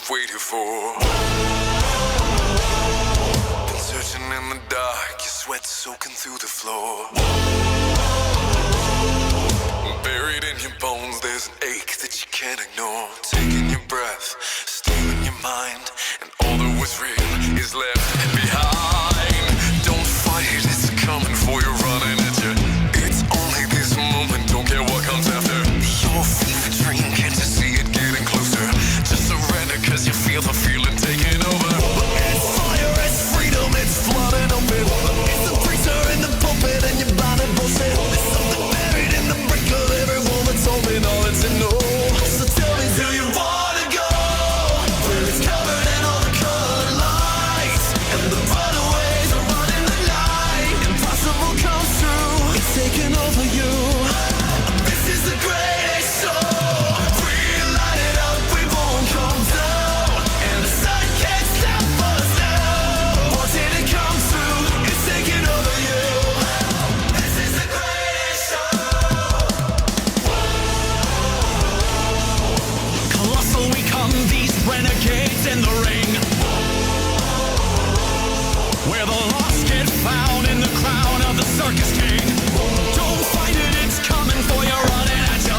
you've waited for. Been searching in the dark, your sweat soaking through the floor. Buried in your bones, there's an ache that you can't ignore. Taking your breath, stealing your mind, and all that was real is left behind. Don't fight it, it's coming for you, running at you. It's only this moment, don't care what comes after. Your fever dream, can't you see it getting closer? Just surrender, cause you feel the feeling taking over. It's fire, it's freedom, it's flooding open. It's the preacher in the pulpit and your blinded bullshit. There's something buried in the brick of every wall that's holding all that's in know. So tell me, do you wanna go where it's covered in all the colored lights, and the runaways are running the night? Impossible comes true, it's taking over you. This is the greatest show. We light it up, we won't come down, and the sun can't stop us now. Watching it come through, it's taking over you. This is the greatest show. Colossal we come, these renegades in the ring, where the lost get found in the crown of the circus king. Don't fight it, it's coming for you, running at you.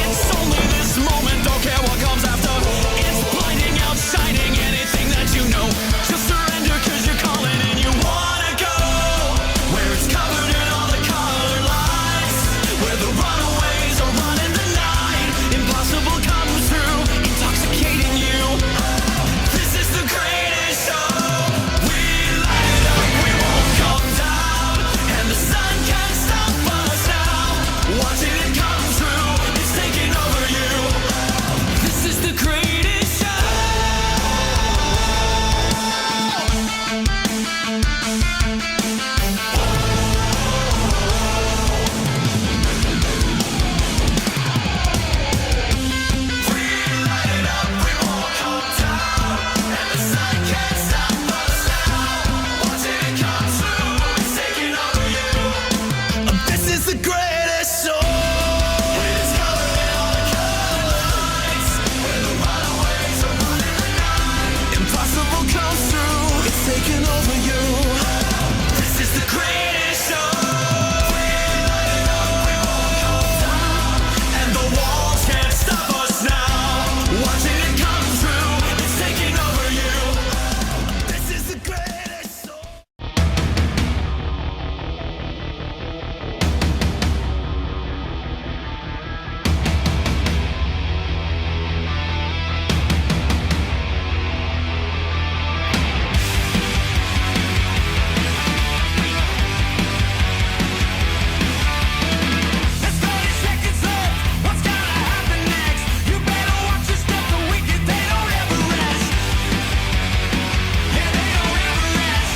It's only this moment, don't care what comes after. It's blinding, outshining anything that you know. Just surrender, cause you're calling and you wanna go where it's covered in all the colored lights, where the runaways are running the night. Impossible comes through, intoxicating you. This is the greatest show. We light it up, we won't come down, and the sun can't stop us now. Watching it come through, it's taking over you. This is the greatest show. We light it up, we won't come down, and the sun can't stop us now. Watching it come through, it's taking over you. This is the greatest show. It's covered in all the colored lights, where the runaways are running the night. Impossible comes through, it's taking over you. This is the greatest show. We light it up, we won't come down, and the walls can't stop us now. Watching it come through, it's taking over you. This is the greatest show. There's 30 seconds left. What's gonna happen next? You better watch your step. The wicked, they don't ever rest. Yeah, they don't ever rest.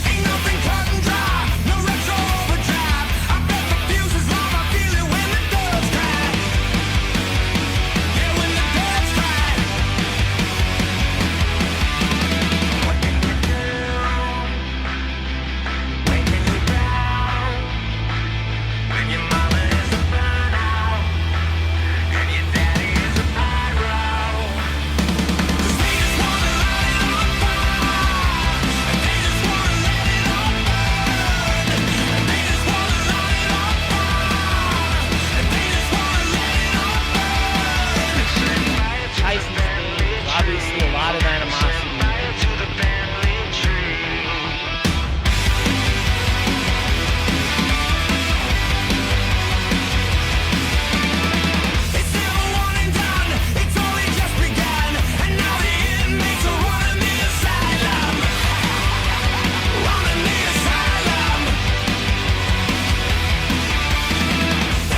Ain't nothing cut and dry, no retro overdrive. I bet the fuse is long. I feel it when the doves cry. Yeah, when the doves cry. What can you do? When can you down? When your mama is a burnout and your daddy is a pyro. 'Cause they just wanna light it on fire, and they just wanna let it all burn, and they just wanna light it on fire, and they just wanna let it all burn. Tyson Spade, obviously a lot of animosity. To the family tree. It's never one and done, it's only just begun, and now the inmates are running the asylum. Running the asylum.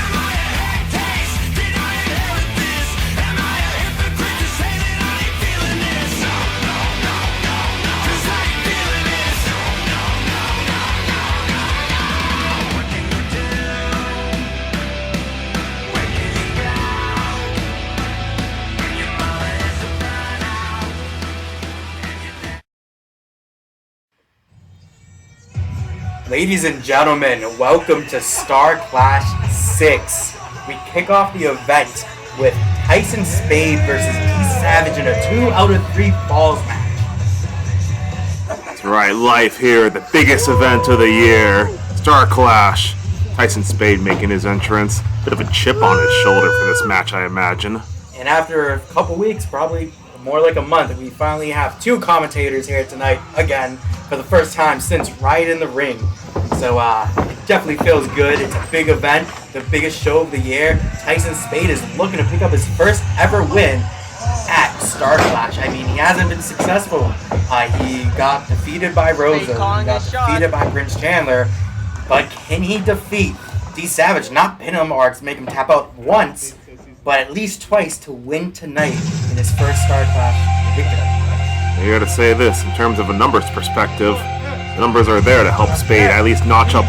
Am I a head case? Did I inherit this? Am I a hypocrite to say that I ain't feeling this? No, no, no, no, no. 'Cause I ain't feeling this. No, no, no, no, no, no, no. What can you do? Where can you go? When your mama is a burnout and your dad. Ladies and gentlemen, welcome to StarClash 6. We kick off the event with Tyson Spade versus D Savage in a 2 out of 3 falls match. That's right, live here, the biggest event of the year, StarClash. Tyson Spade making his entrance. Bit of a chip on his shoulder for this match, I imagine. And after a couple weeks, probably more like a month, we finally have 2 commentators here tonight again for the first time since Riot in the Ring. So it definitely feels good. It's a big event, the biggest show of the year. Tyson Spade is looking to pick up his first ever win at StarClash. I mean, he hasn't been successful. He got defeated by Rosa. He got defeated by Prince Chandler. But can he defeat D Savage? Not pin him or make him tap out once, but at least twice to win tonight in his first StarClash victory. I gotta say this, in terms of a numbers perspective, the numbers are there to help Spade at least notch up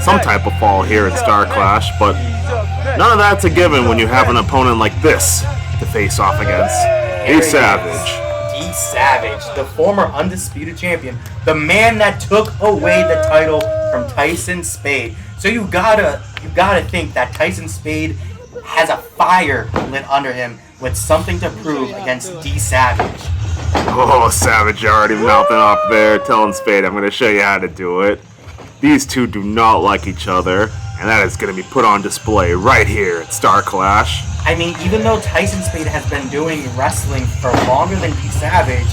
some type of fall here at StarClash, but none of that's a given when you have an opponent like this to face off against. D Savage. D Savage, the former Undisputed Champion, the man that took away the title from Tyson Spade. So you gotta think that Tyson Spade has a fire lit under him with something to prove against D Savage. Oh, Savage already mouthing off there, telling Spade, I'm gonna show you how to do it. These two do not like each other, and that is gonna be put on display right here at StarClash. I mean, even though Tyson Spade has been doing wrestling for longer than D Savage,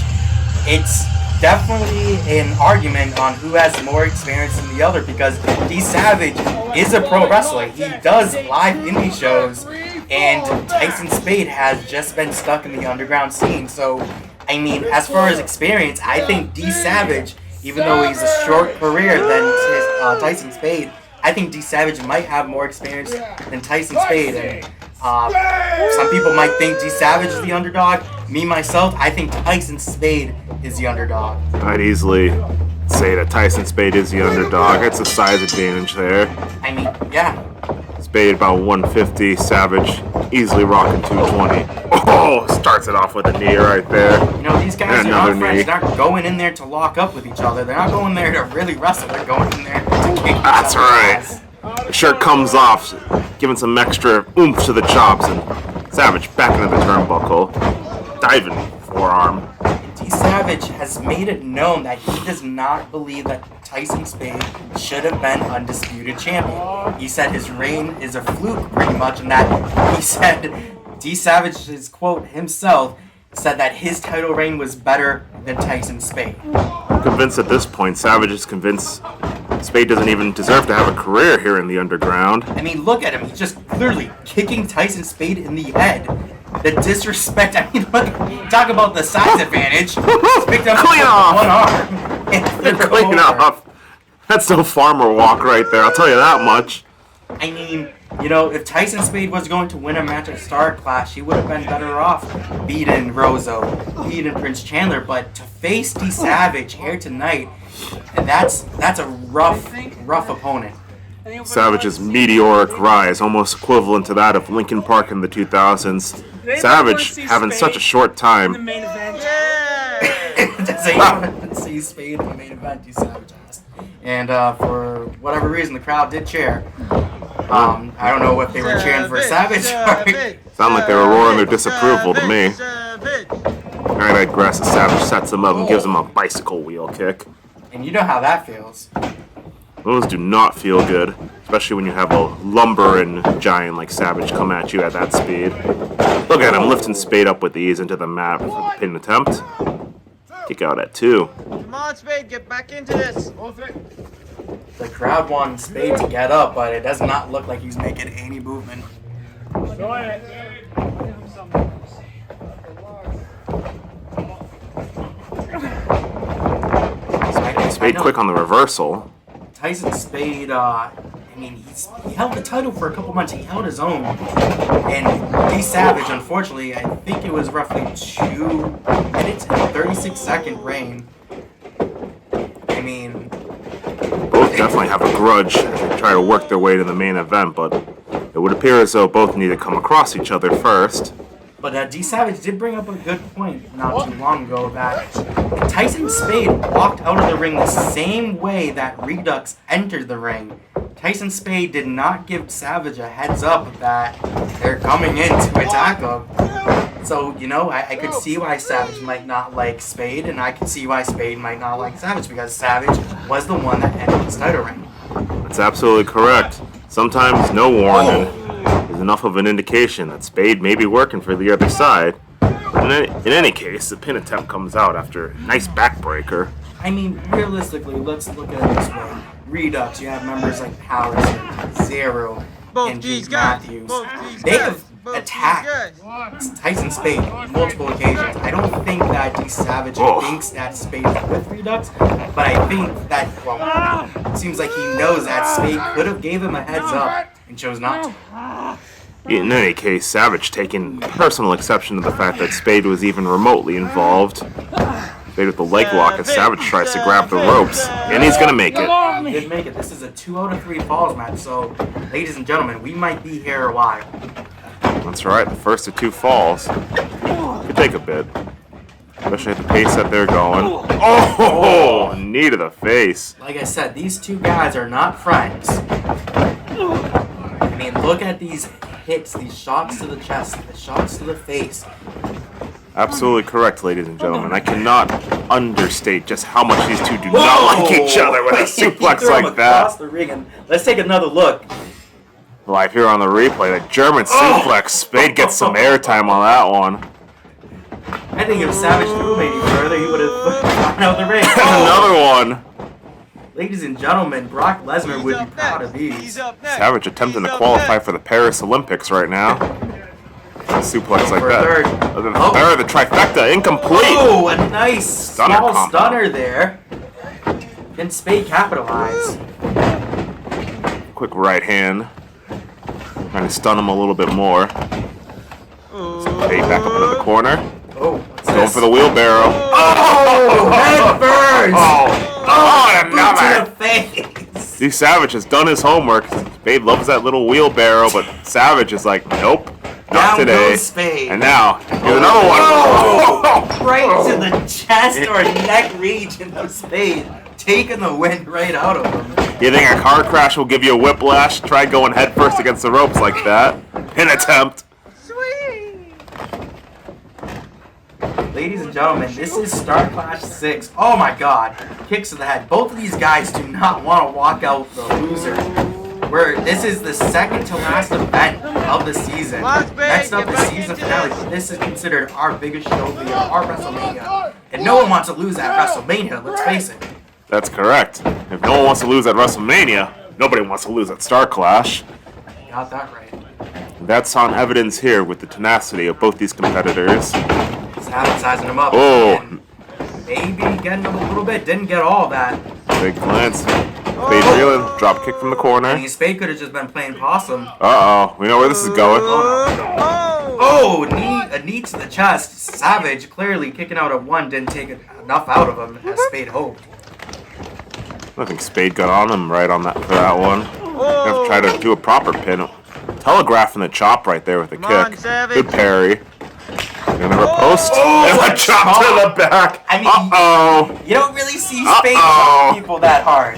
it's definitely an argument on who has more experience than the other, because D Savage is a pro wrestler. He does live indie shows, and Tyson Spade has just been stuck in the underground scene. So, I mean, as far as experience, I think D Savage, even though he's a short career than Tyson Spade, I think D Savage might have more experience than Tyson Spade. And some people might think D Savage is the underdog. Me, myself, I think Tyson Spade is the underdog. I'd easily say that Tyson Spade is the underdog. It's a size advantage there. I mean, yeah. Spade about 150, Savage easily rocking 220. Oh, starts it off with a knee right there. You know, these guys are not friends. They're not going in there to lock up with each other. They're not going there to really wrestle. They're going in there to kick each That's right. The shirt comes off, giving some extra oomph to the chops, and Savage back into the turnbuckle. Diving forearm. D Savage has made it known that he does not believe that Tyson Spade should have been Undisputed Champion. He said his reign is a fluke, pretty much, and that he said, D Savage's quote himself, said that his title reign was better than Tyson Spade. I'm convinced at this point, Savage is convinced Spade doesn't even deserve to have a career here in the underground. I mean, look at him. He's just literally kicking Tyson Spade in the head. The disrespect. I mean, look, talk about the size advantage. Picked up Clean off. One arm. Clean off. That's no farmer walk right there, I'll tell you that much. I mean, you know, if Tyson Spade was going to win a match at StarClash, he would have been better off beating Rosa, beating Prince Chandler. But to face D Savage here tonight, and that's a rough opponent. Savage's meteoric rise, almost equivalent to that of Linkin Park in the 2000s. Savage having such a short time. In the main event. Does anyone see Spade in the main event? D Savage asked. And for whatever reason, the crowd did cheer. I don't know if they were cheering for Savage or... Sound like they were roaring their disapproval to me. Alright, I digress as Savage sets him up and gives him a bicycle wheel kick. And you know how that feels. Those do not feel good, especially when you have a lumbering giant like Savage come at you at that speed. Look at him lifting Spade up with ease into the mat for the pin attempt. Kick out at 2. Come on, Spade, get back into this. The crowd wanted Spade to get up, but it does not look like he's making any movement. Spade quick on the reversal. Tyson Spade, I mean, he held the title for a couple months. He held his own. And D Savage, unfortunately, I think it was roughly 2 minutes and 36-second reign. I mean... Both definitely have a grudge as they try to work their way to the main event, but it would appear as though both need to come across each other first. But D Savage did bring up a good point not too long ago that Tyson Spade walked out of the ring the same way that Redux entered the ring. Tyson Spade did not give Savage a heads up that they're coming in to attack him. So, you know, I could see why Savage might not like Spade, and I could see why Spade might not like Savage, because Savage was the one that ended his title reign. That's absolutely correct. Sometimes no warning is enough of an indication that Spade may be working for the other side. In any case, the pin attempt comes out after a nice backbreaker. I mean, realistically, let's look at it this way. Redux, you have members like Powers, Zero, and Jake Matthews. They have attacked Tyson Spade on multiple occasions. I don't think that D Savage thinks that Spade is with Redux, but I think that, well, it seems like he knows that Spade could have gave him a heads up and chose not to. In any case, Savage taking personal exception to the fact that Spade was even remotely involved. Spade with the leg lock as Savage tries to grab the ropes, and he's gonna make it. He did make it. This is a 2 out of 3 falls match, so ladies and gentlemen, we might be here a while. That's right, the first of 2 falls. Could take a bit, especially at the pace that they're going. Oh, knee to the face. Like I said, these two guys are not friends. I mean, look at these hits, these shots to the chest, the shots to the face. Absolutely correct, ladies and gentlemen. I cannot understate just how much these two do not like each other with a suplex like that. The ring, and let's take another look. Live here on the replay, that German suplex. Spade gets some airtime on that one. I think if Savage threw him any further, he would have gone out the ring. Another one. Ladies and gentlemen, Brock Lesnar would be proud of these. Savage attempting to qualify for the Paris Olympics right now. A suplex like that. The trifecta, incomplete. Oh, a nice small stunner there. Can Spade capitalize? Quick right hand. Trying to stun him a little bit more. Spade back up into the corner. Oh, what's going this? for the wheelbarrow. Oh, head first. Oh, boot to the face. See, Savage has done his homework. Spade loves that little wheelbarrow, but Savage is like, nope, not Down today. goes Spade. And now, here's another one. Oh, right to the chest or neck region of Spade. Taking the wind right out of him. You think a car crash will give you a whiplash? Try going head first against the ropes like that. Pin attempt. Ladies and gentlemen, this is StarClash 6. Oh my god. Kicks to the head. Both of these guys do not want to walk out the loser. This is the second to last event of the season. Next up, the season finale. But this is considered our biggest show of the year, our WrestleMania. And no one wants to lose at WrestleMania, let's face it. That's correct. If no one wants to lose at WrestleMania, nobody wants to lose at StarClash. Got that right. That's on evidence here with the tenacity of both these competitors. Savage sizing him up. Oh. And maybe getting him a little bit. Didn't get all that. Big glance. Spade reeling. Drop kick from the corner. I mean, Spade could have just been playing possum. Uh-oh. We know where this is going. Oh, a knee to the chest. Savage clearly kicking out of one. Didn't take enough out of him as Spade hoped. I think Spade got on him right on that for that one. Have to try to do a proper pin. Telegraphing the chop right there with the kick. Good parry. Another post. And a chop to the back. I mean, you don't really see Spade chop people that hard.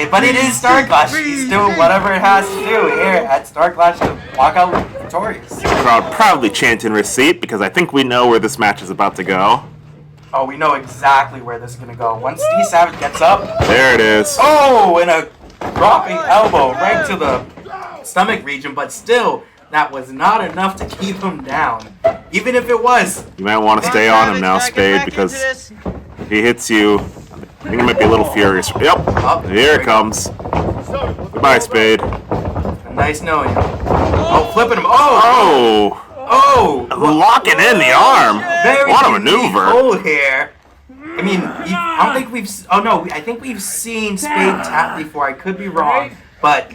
But it is StarClash. He's doing whatever it has to do here at StarClash to walk out victorious. Crowd proudly chanting receipt because I think we know where this match is about to go. Oh, we know exactly where this is going to go. Once D Savage gets up. There it is. Oh, and a dropping elbow right to the stomach region. But still, that was not enough to keep him down. Even if it was. You might want to stay on him now, Spade, because if he hits you, I think he might be a little furious. Yep. Here it comes. Goodbye, Spade. Nice knowing you. Oh, flipping him. Oh. Locking in the arm. Very what a maneuver. Hold here. I mean, I don't think we've. Oh no, I think we've seen Spade tap before. I could be wrong, but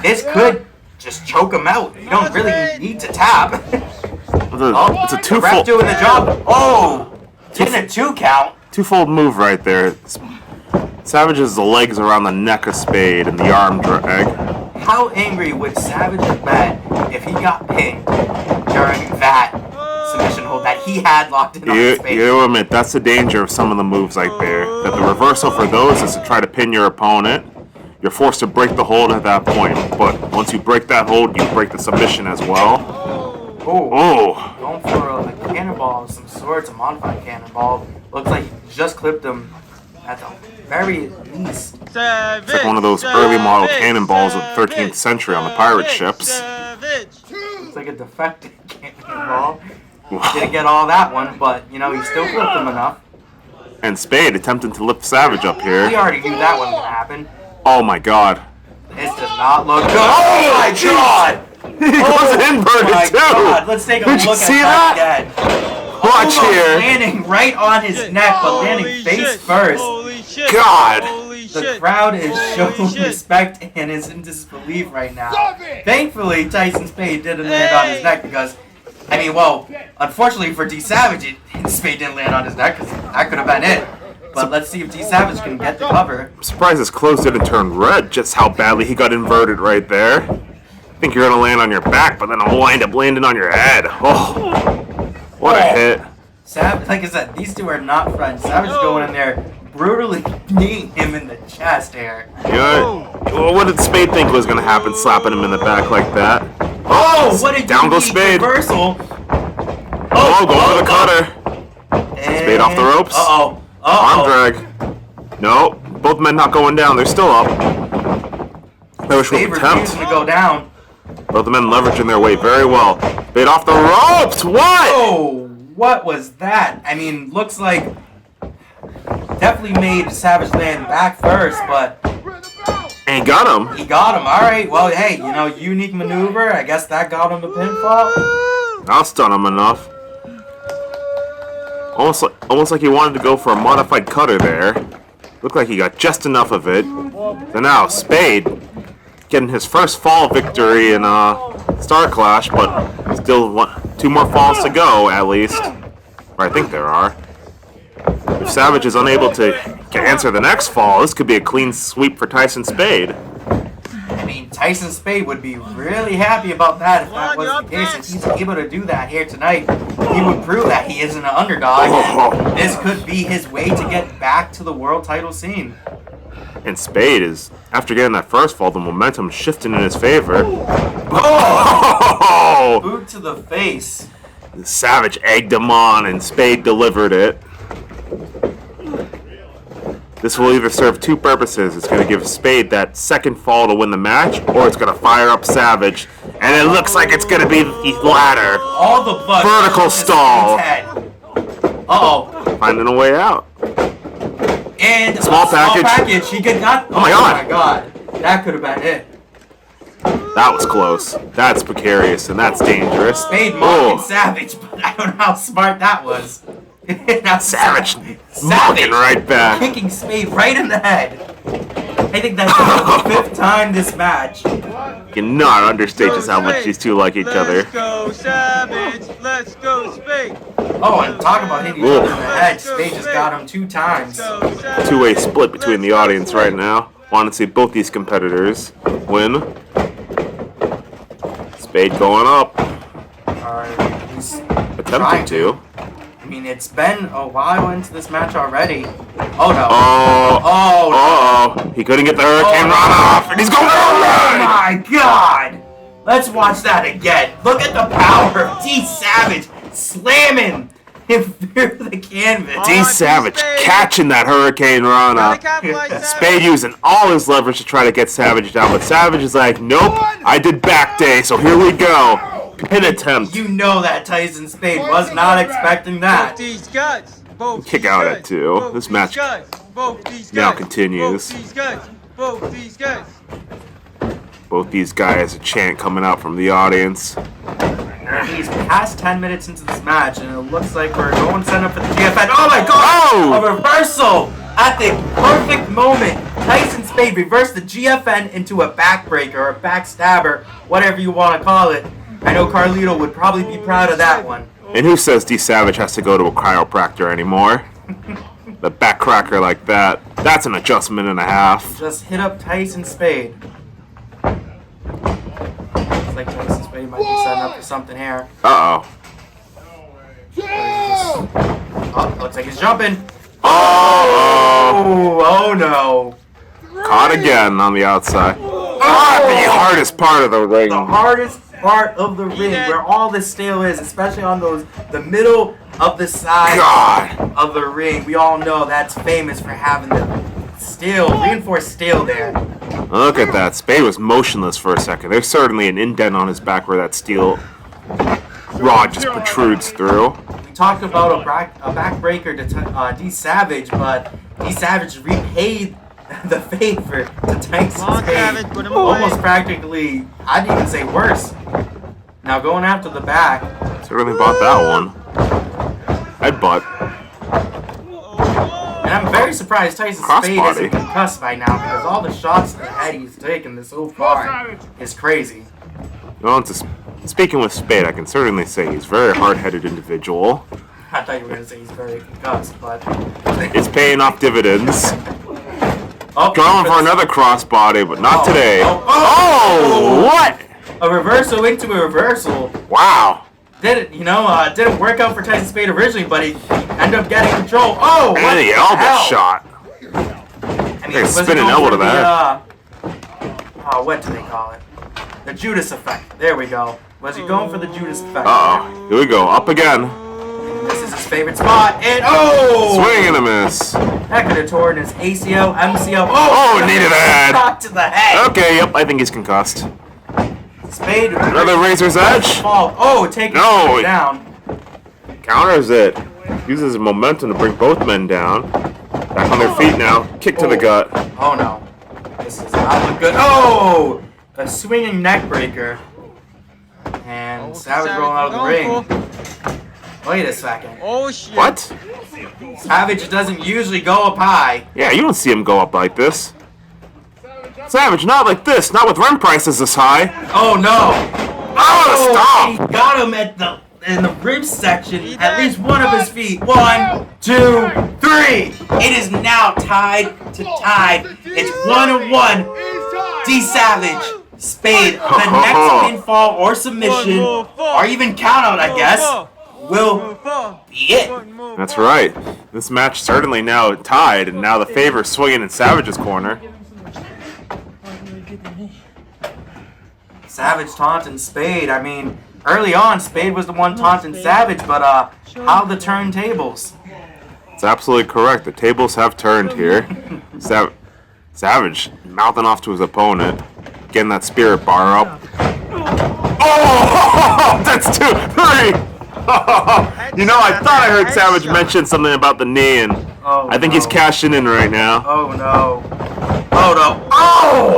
this could just choke him out. You don't really need to tap. It's a twofold. Ref doing the job. Oh, getting a 2 count. Twofold move right there. Savage's the legs around the neck of Spade and the arm drag. How angry would Savage have been if he got pinned during that submission hold that he had locked in on Spade? You admit that's the danger of some of the moves like there. That the reversal for those is to try to pin your opponent. you're forced to break the hold at that point. But once you break that hold, you break the submission as well. Oh. Going for a cannonball of some sort, a modified cannonball. Looks like he just clipped him at the very least. It's like one of those early model cannonballs of the 13th century on the pirate ships. It's like a defective cannonball. Didn't get all that one, but, you know, he still clipped him enough. And Spade attempting to lift Savage up here. We already knew that wasn't going to happen. Oh my god. This does not look good. Oh my god! He goes inverted too! God. Let's take a Did you look see at that? again. Watch here. Landing right on his neck, but landing face first. God! The crowd is showing respect and is in disbelief right now. Thankfully, Tyson Spade didn't land on his neck because, I mean, well, unfortunately for D Savage, Spade didn't land on his neck because that could have been it. But let's see if D Savage can get the cover. I'm surprised his clothes didn't turn red, just how badly he got inverted right there. I think you're gonna land on your back, but then I'll wind up landing on your head. Oh, what a hit. Savage, like I said, these two are not friends. Savage is going in there, brutally kneeing him in the chest here. You know, well, what did Spade think was gonna happen, slapping him in the back like that? Oh, what a down goes Spade. Reversal. Oh, go for the cutter. Spade off the ropes. Arm drag. No, both men not going down. They're still up. I wish we could attempt. To go down. Both the men leveraging their weight very well. Spade off the ropes. What? Oh, what was that? I mean, looks like definitely made Savage land back first, but and he got him. He got him. All right. Well, hey, you know, unique maneuver. I guess that got him the pinfall. I'll stun him enough. Almost like he wanted to go for a modified cutter there. Looked like he got just enough of it. So now Spade getting his first fall victory in StarClash, but still two more falls to go at least. Or I think there are. If Savage is unable to answer the next fall, this could be a clean sweep for Tyson Spade. I mean, Tyson Spade would be really happy about that if that was the case. If he's able to do that here tonight, he would prove that he isn't an underdog. And this could be his way to get back to the world title scene. And Spade is, after getting that first fall, the momentum shifting in his favor. Oh! Boot to the face. Savage egged him on, and Spade delivered it. This will either serve two purposes. It's going to give Spade that second fall to win the match, or it's going to fire up Savage. And it looks like it's going to be the latter. All the blood. Vertical stall. Uh-oh. Finding a way out. And small package. He could not. Oh my god. Oh my god. That could have been it. That was close. That's precarious, and that's dangerous. Spade mocking Savage, but I don't know how smart that was. Savage mocking right back. Kicking Spade right in the head. I think that's the fifth time this match. You cannot understate just how much these two like each other. Let's go, Savage. Let's go, Spade. Oh, and talk about hitting each other in the head. Spade just got him 2 times. Two-way split between the audience right now. Want to see both these competitors win. Spade going up. Alright, he's attempting to. I mean, it's been a while into this match already. Oh no. Oh. He couldn't get the Hurricane Run off, and he's going for a run! Oh my god! Let's watch that again. Look at the power of D Savage slamming him through the canvas. D Savage catching that Hurricane Rana. Spade using all his leverage to try to get Savage down, but Savage is like, nope, I did back day, so here we go. Pin attempt. You know that Tyson Spade was not expecting that. Kick out at 2. This match now continues. Both these guys, a chant coming out from the audience. He's past 10 minutes into this match, and it looks like we're going set up for the GFN. Oh my god! Oh! A reversal at the perfect moment. Tyson Spade reversed the GFN into a backbreaker or a backstabber, whatever you want to call it. I know Carlito would probably be proud of that one. And who says D Savage has to go to a chiropractor anymore? The back cracker like that. That's an adjustment and a half. Just hit up Tyson Spade. Looks like Tyson Spade might be setting up for something here. Uh-oh. Oh, looks like he's jumping. Oh! Oh no. Caught again on the outside. The hardest part of the ring. The hardest part of the ring, where all the steel is, especially on the middle of the side of the ring. We all know that's famous for having the steel, reinforced steel there. Look at that. Spade was motionless for a second. There's certainly an indent on his back where that steel rod just protrudes through. We talked about a backbreaker to D Savage, but D Savage repaid the favor to Tyson Spade. Almost practically, I'd even say worse. Now going after the back. Certainly bought that one. Headbutt. And I'm very surprised Tyson Spade isn't concussed by now, because all the shots to the head he's taken so far is crazy. Well, speaking with Spade, I can certainly say he's a very hard-headed individual. I thought you were going to say he's very concussed, but... It's paying off dividends. Oh, going for another crossbody, but not today. What? A reversal into a reversal. Wow. Didn't work out for Tyson Spade originally, but he ended up getting control. Oh, and the elbow shot. I mean, spinning elbow to that. What do they call it? The Judas effect. There we go. Was he going for the Judas effect? Uh-oh. Here we go. Up again. This is his favorite spot. And swing and a miss. That could have torn his ACL, MCL. Needed that. Shot to the head. Okay, yep. I think he's concussed. Spade. Another razor's edge. Taking him down. Counters it. Uses his momentum to bring both men down. Back on their feet now. Kick to the gut. Oh no. This does not look good. A swinging neck breaker. And Savage rolling out of the ring. Wait a second. Oh shit. What? Savage doesn't usually go up high. Yeah, you don't see him go up like this. Savage, not like this. Not with rent prices this high. Oh no. Stop. He got him in the rib section. At least one of his feet. 1, 2, 3. It is now tied. It's 1-1. D Savage. Spade. The next pinfall or submission, or even countout, I guess, will be it. That's right. This match certainly now tied, and now the favor swinging in Savage's corner. Savage taunting Spade. I mean, early on, Spade was the one taunting Savage, but how the turntables? It's absolutely correct. The tables have turned here. Savage mouthing off to his opponent, getting that spirit bar up. That's 2, 3. I thought I heard Savage mention something about the knee, and I think he's cashing in right now. Oh no. Oh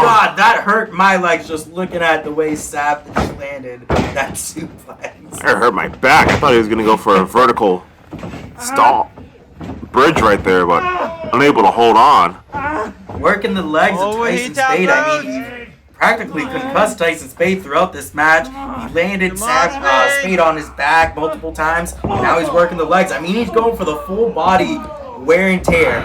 God, that hurt my legs just looking at the way Savage landed that suplex. That hurt my back. I thought he was going to go for a vertical stall bridge right there, but unable to hold on. Working the legs of Tyson Spade. I mean, he practically concussed Tyson Spade throughout this match. He landed Spade on his back multiple times. Now he's working the legs. I mean, he's going for the full body wear and tear.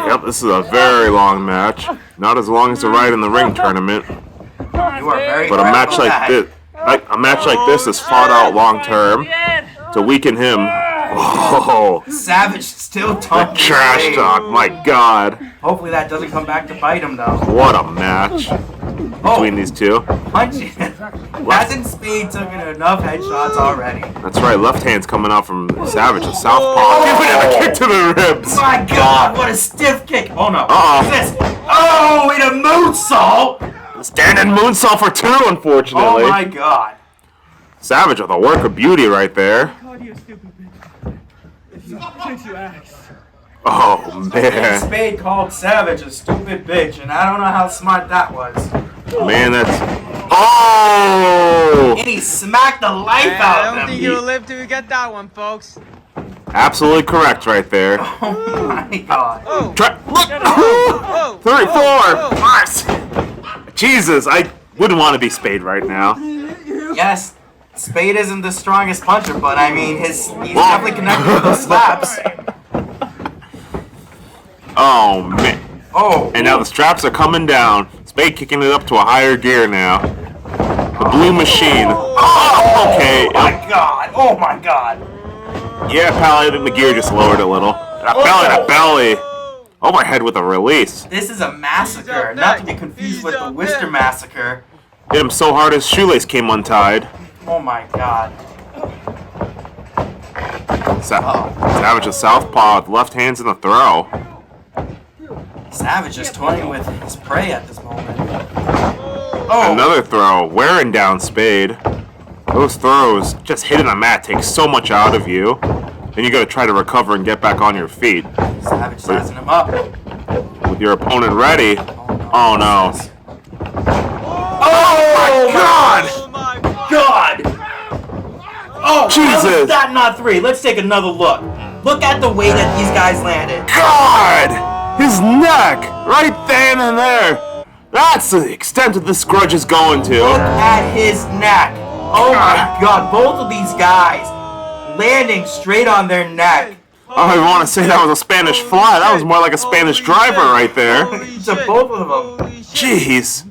Yep, this is a very long match. Not as long as the Ride in the Ring tournament. You are very but a match like this is fought out long term to weaken him. Oh, Savage still taunting. Trash talk, my God. Hopefully that doesn't come back to bite him though. What a match between these two. Punching. Hasn't Spade taken enough headshots already? That's right, left hand's coming out from Savage, a southpaw. Giving him a kick to the ribs. My God, what a stiff kick. Oh no. What's this? Oh, and a moonsault. Standing moonsault for 2, unfortunately. Oh my God. Savage with a work of beauty right there. Oh man. Spade called Savage a stupid bitch, and I don't know how smart that was. Man, that's... Oh! And he smacked the life out of him. I don't think you'll live till we get that one, folks. Absolutely correct right there. Oh my God. Oh. 3, 4, 5. Jesus, I wouldn't want to be Spade right now. Yes, Spade isn't the strongest puncher, but I mean, he's definitely connected with those slaps. Oh man. Oh. And now the straps are coming down. Spade kicking it up to a higher gear now. The blue machine. Oh, okay. Oh my God. Oh my God. Yeah, pal, I think the gear just lowered a little. That belly. Overhead with a release. This is a massacre, not to be confused with the Worcester massacre. Hit him so hard his shoelace came untied. Oh my god. Savage a southpaw with left hands in the throw. Savage is toying with his prey at this moment. Oh! Another throw, wearing down Spade. Those throws, just hitting a mat takes so much out of you. Then you gotta try to recover and get back on your feet. Savage sizing him up. With your opponent ready. Oh no. Oh my god! Oh, Jesus! How is that not 3? Let's take another look. Look at the way that these guys landed. God! His neck! Right then and there! That's the extent that this grudge is going to. Look at his neck. Oh my god, both of these guys landing straight on their neck. I want to say that was a Spanish fly. That was more like a Spanish driver right there. To both of them. Jeez.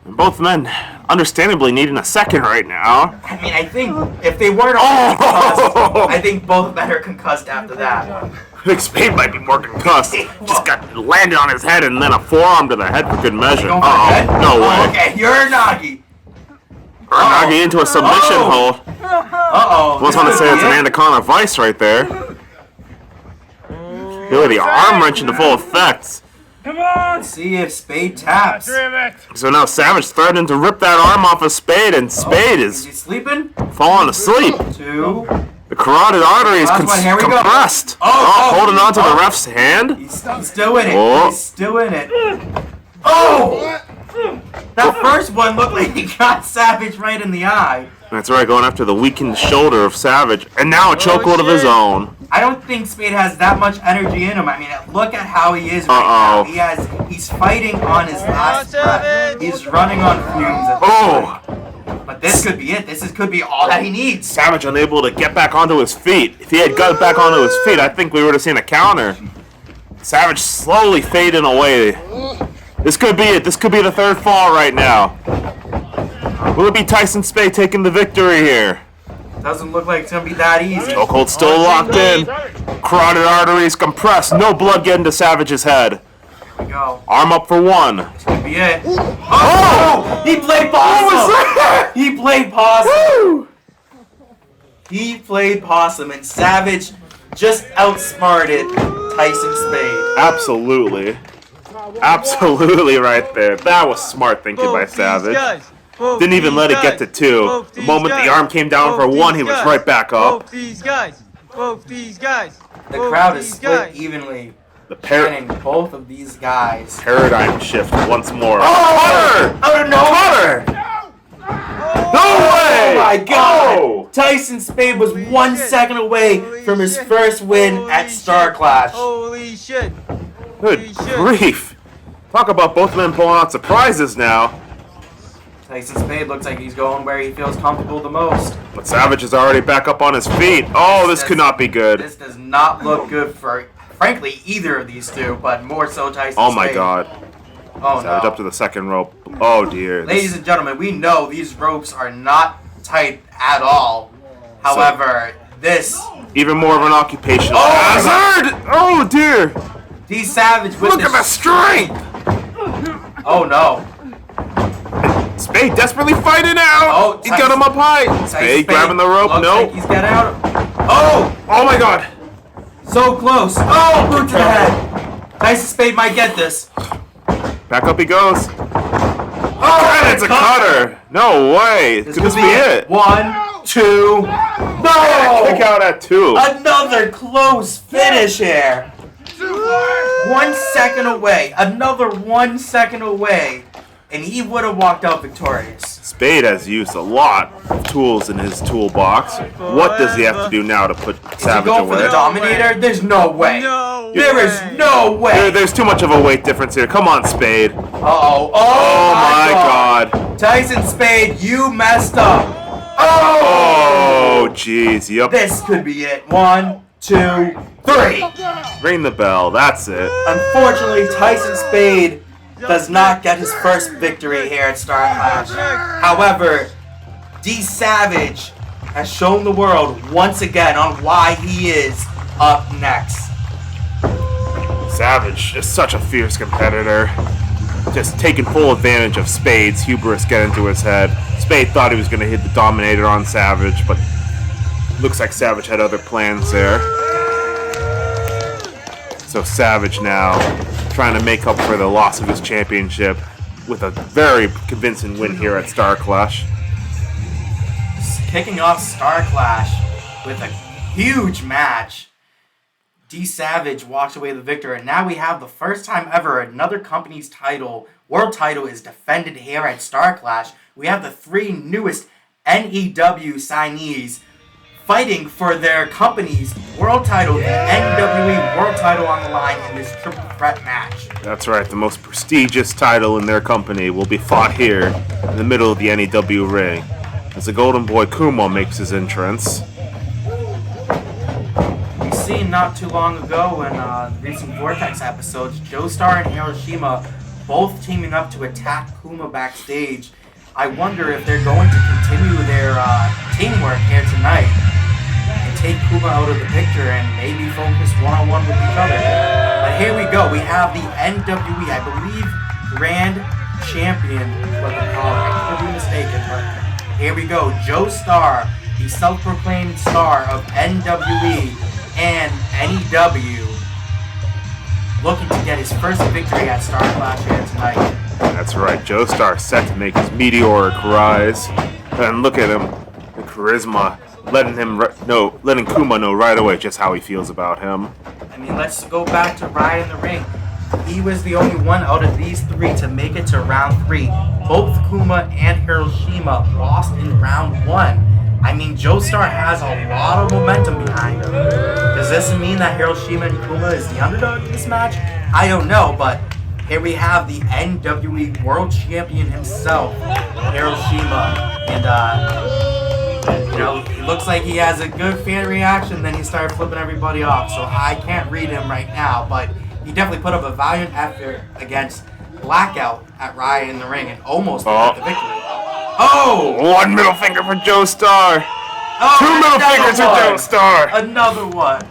And both men understandably needing a second right now. I mean, I think if they weren't all concussed, I think both of them are concussed after that. I think Spade might be more concussed. Just got landed on his head and then a forearm to the head for good measure. Uh-oh. No way. Okay, you're Nagi. Nagi into a submission hold. Uh-oh. I was going to say it's an Anaconda Vice right there. Really, the arm wrench into full effect. Come on! Let's see if Spade taps. So now Savage threatening to rip that arm off of Spade, and Spade Is he is sleeping? falling asleep. 2. The carotid artery is Last one, here we go. compressed. Holding on to the ref's hand. He's still in it. Oh. He's still in it. Oh! That first one looked like he got Savage right in the eye. That's right, going after the weakened shoulder of Savage, and now a chokehold of his own. I don't think Spade has that much energy in him. I mean, look at how he is right now. He's fighting on his last breath. He's running on fumes at this point. But this could be it. Could be all that he needs. Savage unable to get back onto his feet. If he had got back onto his feet, I think we would have seen a counter. Savage slowly fading away. This could be it. This could be the third fall right now. Will it be Tyson Spade taking the victory here? Doesn't look like it's going to be that easy. Chokehold still locked in. Carotid arteries compressed. No blood getting to Savage's head. Here we go. Arm up for one. This could be it. Oh! He played possum! He played possum. Woo! He played possum, and Savage just outsmarted Tyson Spade. Absolutely. Absolutely right there. That was smart thinking by Savage. Didn't even let it get to 2. The moment the arm came down for 1, he was right back up. Both these guys. The crowd is split evenly. Chanting both of these guys. Paradigm shift once more. Oh! Out of nowhere! No way! Oh my god! Oh! Tyson Spade was 1 second away from his first win at StarClash. Holy shit. Good grief. Talk about both men pulling out surprises now. Tyson Spade looks like he's going where he feels comfortable the most. But Savage is already back up on his feet. Oh, this could not be good. This does not look good for, frankly, either of these two, but more so Tyson Spade. Oh my god. Oh Savage no. up to the second rope. Oh dear. Ladies and gentlemen, we know these ropes are not tight at all. However, this... Even more of an occupational hazard! Oh dear. D Savage with Look at the strength. Oh no. Spade desperately fighting out. Oh, He's got him up high. Spade grabbing the rope. Looks No. like he's got out. Oh! Oh my god. So close. Oh, boot to the head. Tyson Spade might get this. Back up he goes. Oh, And it's a cutter. No way. Could this be it? 1, 2. No! Kick out at 2. Another close finish here. 1 second away. Another 1 second away. And he would have walked out victorious. Spade has used a lot of tools in his toolbox. What does he have to do now to put Savage Go for away? the Dominator? There's no way. No There is no way. There's too much of a weight difference here. Come on, Spade. Uh-oh. Oh my god. Tyson Spade, you messed up. Oh, jeez. Yep. This could be it. 1, 2, 3. Ring the bell. That's it. Unfortunately, Tyson Spade does not get his first victory here at StarClash. However, D Savage has shown the world once again on why he is up next. Savage is such a fierce competitor. Just taking full advantage of Spade's hubris get into his head. Spade thought he was going to hit the Dominator on Savage, but looks like Savage had other plans there. So Savage now trying to make up for the loss of his championship with a very convincing win here at StarClash. Kicking off StarClash with a huge match. D Savage walks away the victor, and now we have the first time ever another company's title, world title, is defended here at StarClash. We have the three newest N.E.W. signees fighting for their company's world title, the NWE World title on the line in this triple threat match. That's right, the most prestigious title in their company will be fought here in the middle of the N.E.W. ring as the Golden Boy Kuma makes his entrance. We've seen not too long ago in recent Vortex episodes, Joestar and Hiroshima both teaming up to attack Kuma backstage. I wonder if they're going to continue their teamwork here tonight and take Kuma out of the picture and maybe focus one-on-one with each other. But here we go. We have the NWE, I believe, Grand Champion is what they call it. I could be mistaken, but here we go. Joestar, the self-proclaimed star of NWE and N.E.W., looking to get his first victory at StarClash here tonight. That's right, Joestar set to make his meteoric rise. And look at him, the charisma, letting Kuma know right away just how he feels about him. I mean, let's go back to Riot in the Ring. He was the only one out of these three to make it to round 3. Both Kuma and Hiroshima lost in round 1. I mean, Joestar has a lot of momentum behind him. Does this mean that Hiroshima and Kuma is the underdog in this match? I don't know, but here we have the NWE World Champion himself, Hiroshima, and it looks like he has a good fan reaction. Then he started flipping everybody off, so I can't read him right now, but he definitely put up a valiant effort against Blackout at Riot in the Ring and almost got the victory. Oh! One middle finger for Joestar. Oh, 2 middle fingers for Joestar. Another one.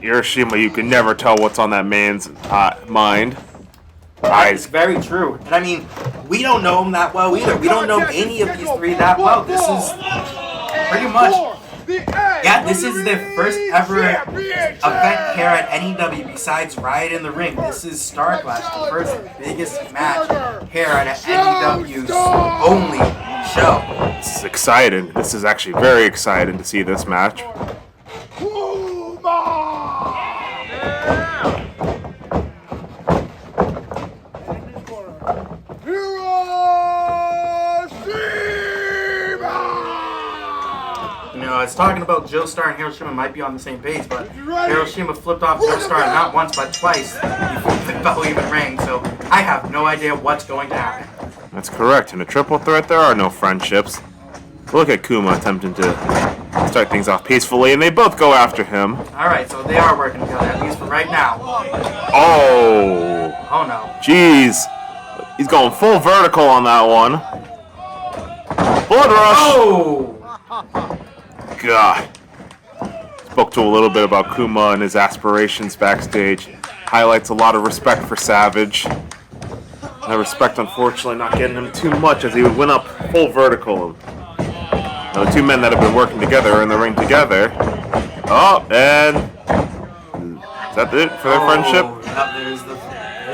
Hiroshima, you can never tell what's on that man's mind. It's very true. And I mean, we don't know him that well either. We don't know any of these three that well. This is pretty much... Yeah, this is the first ever event here at N.E.W. besides Riot in the Ring. This is StarClash, the first biggest match here at N.E.W.'s only show. This is exciting. This is actually very exciting to see this match. I was talking about Joestar and Hiroshima might be on the same page, but Hiroshima flipped off Joestar not once but twice before the bell even rang, so I have no idea what's going to happen. That's correct. In a triple threat, there are no friendships. Look at Kuma attempting to start things off peacefully, and they both go after him. Alright, so they are working together, at least for right now. Oh! Oh no. Jeez. He's going full vertical on that one. Blood rush! Oh! God. Spoke to a little bit about Kuma and his aspirations backstage. Highlights a lot of respect for Savage. That respect, unfortunately, not getting him too much as he went up full vertical. Now, the two men that have been working together are in the ring together. Oh, and is that it for their friendship? Yep, there's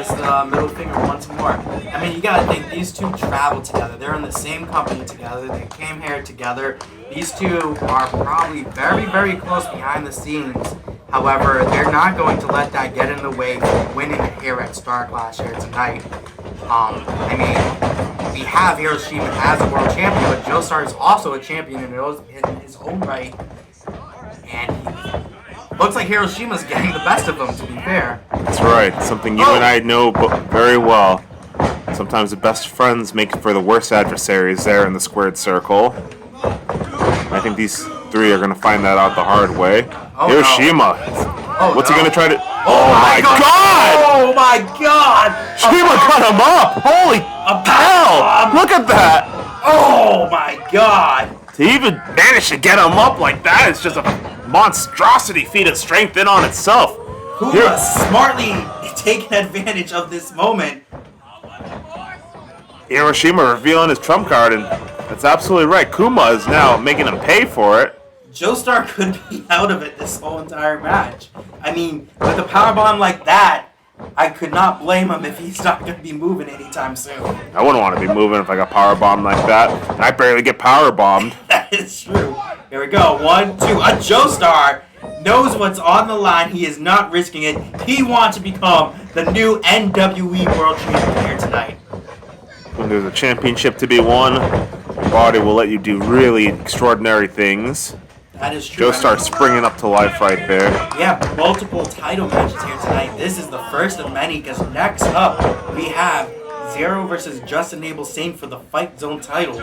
the middle finger once more. I mean, you gotta think, these two travel together. They're in the same company together. They came here together. These two are probably very, very close behind the scenes. However, they're not going to let that get in the way from winning here at StarClash here tonight. I mean, we have Hiroshima as a world champion, but Joestar is also a champion in his own right. And he looks like Hiroshima's getting the best of them, to be fair. That's right. Something you and I know very well. Sometimes the best friends make for the worst adversaries there in the squared circle. I think these three are going to find that out the hard way. Hiroshima. No. What's he going to try to... Oh my god! Oh my god! Shima cut him up! Holy hell! Look at that! Oh my god! To even manage to get him up like that is just a monstrosity feat of strength in on itself. Kuma smartly taking advantage of this moment. Hiroshima revealing his trump card, and that's absolutely right. Kuma is now making him pay for it. Joestar could be out of it this whole entire match. I mean, with a powerbomb like that, I could not blame him if he's not going to be moving anytime soon. I wouldn't want to be moving if I got powerbombed like that. And I barely get powerbombed. That is true. Here we go. 1, 2. A Joestar knows what's on the line. He is not risking it. He wants to become the new NWE World Champion here tonight. When there's a championship to be won, your body will let you do really extraordinary things. That is true. Joestar springing up to life right there. We have multiple title matches here tonight. This is the first of many because next up we have Zero versus Justin Abel Sane for the Fightzone title.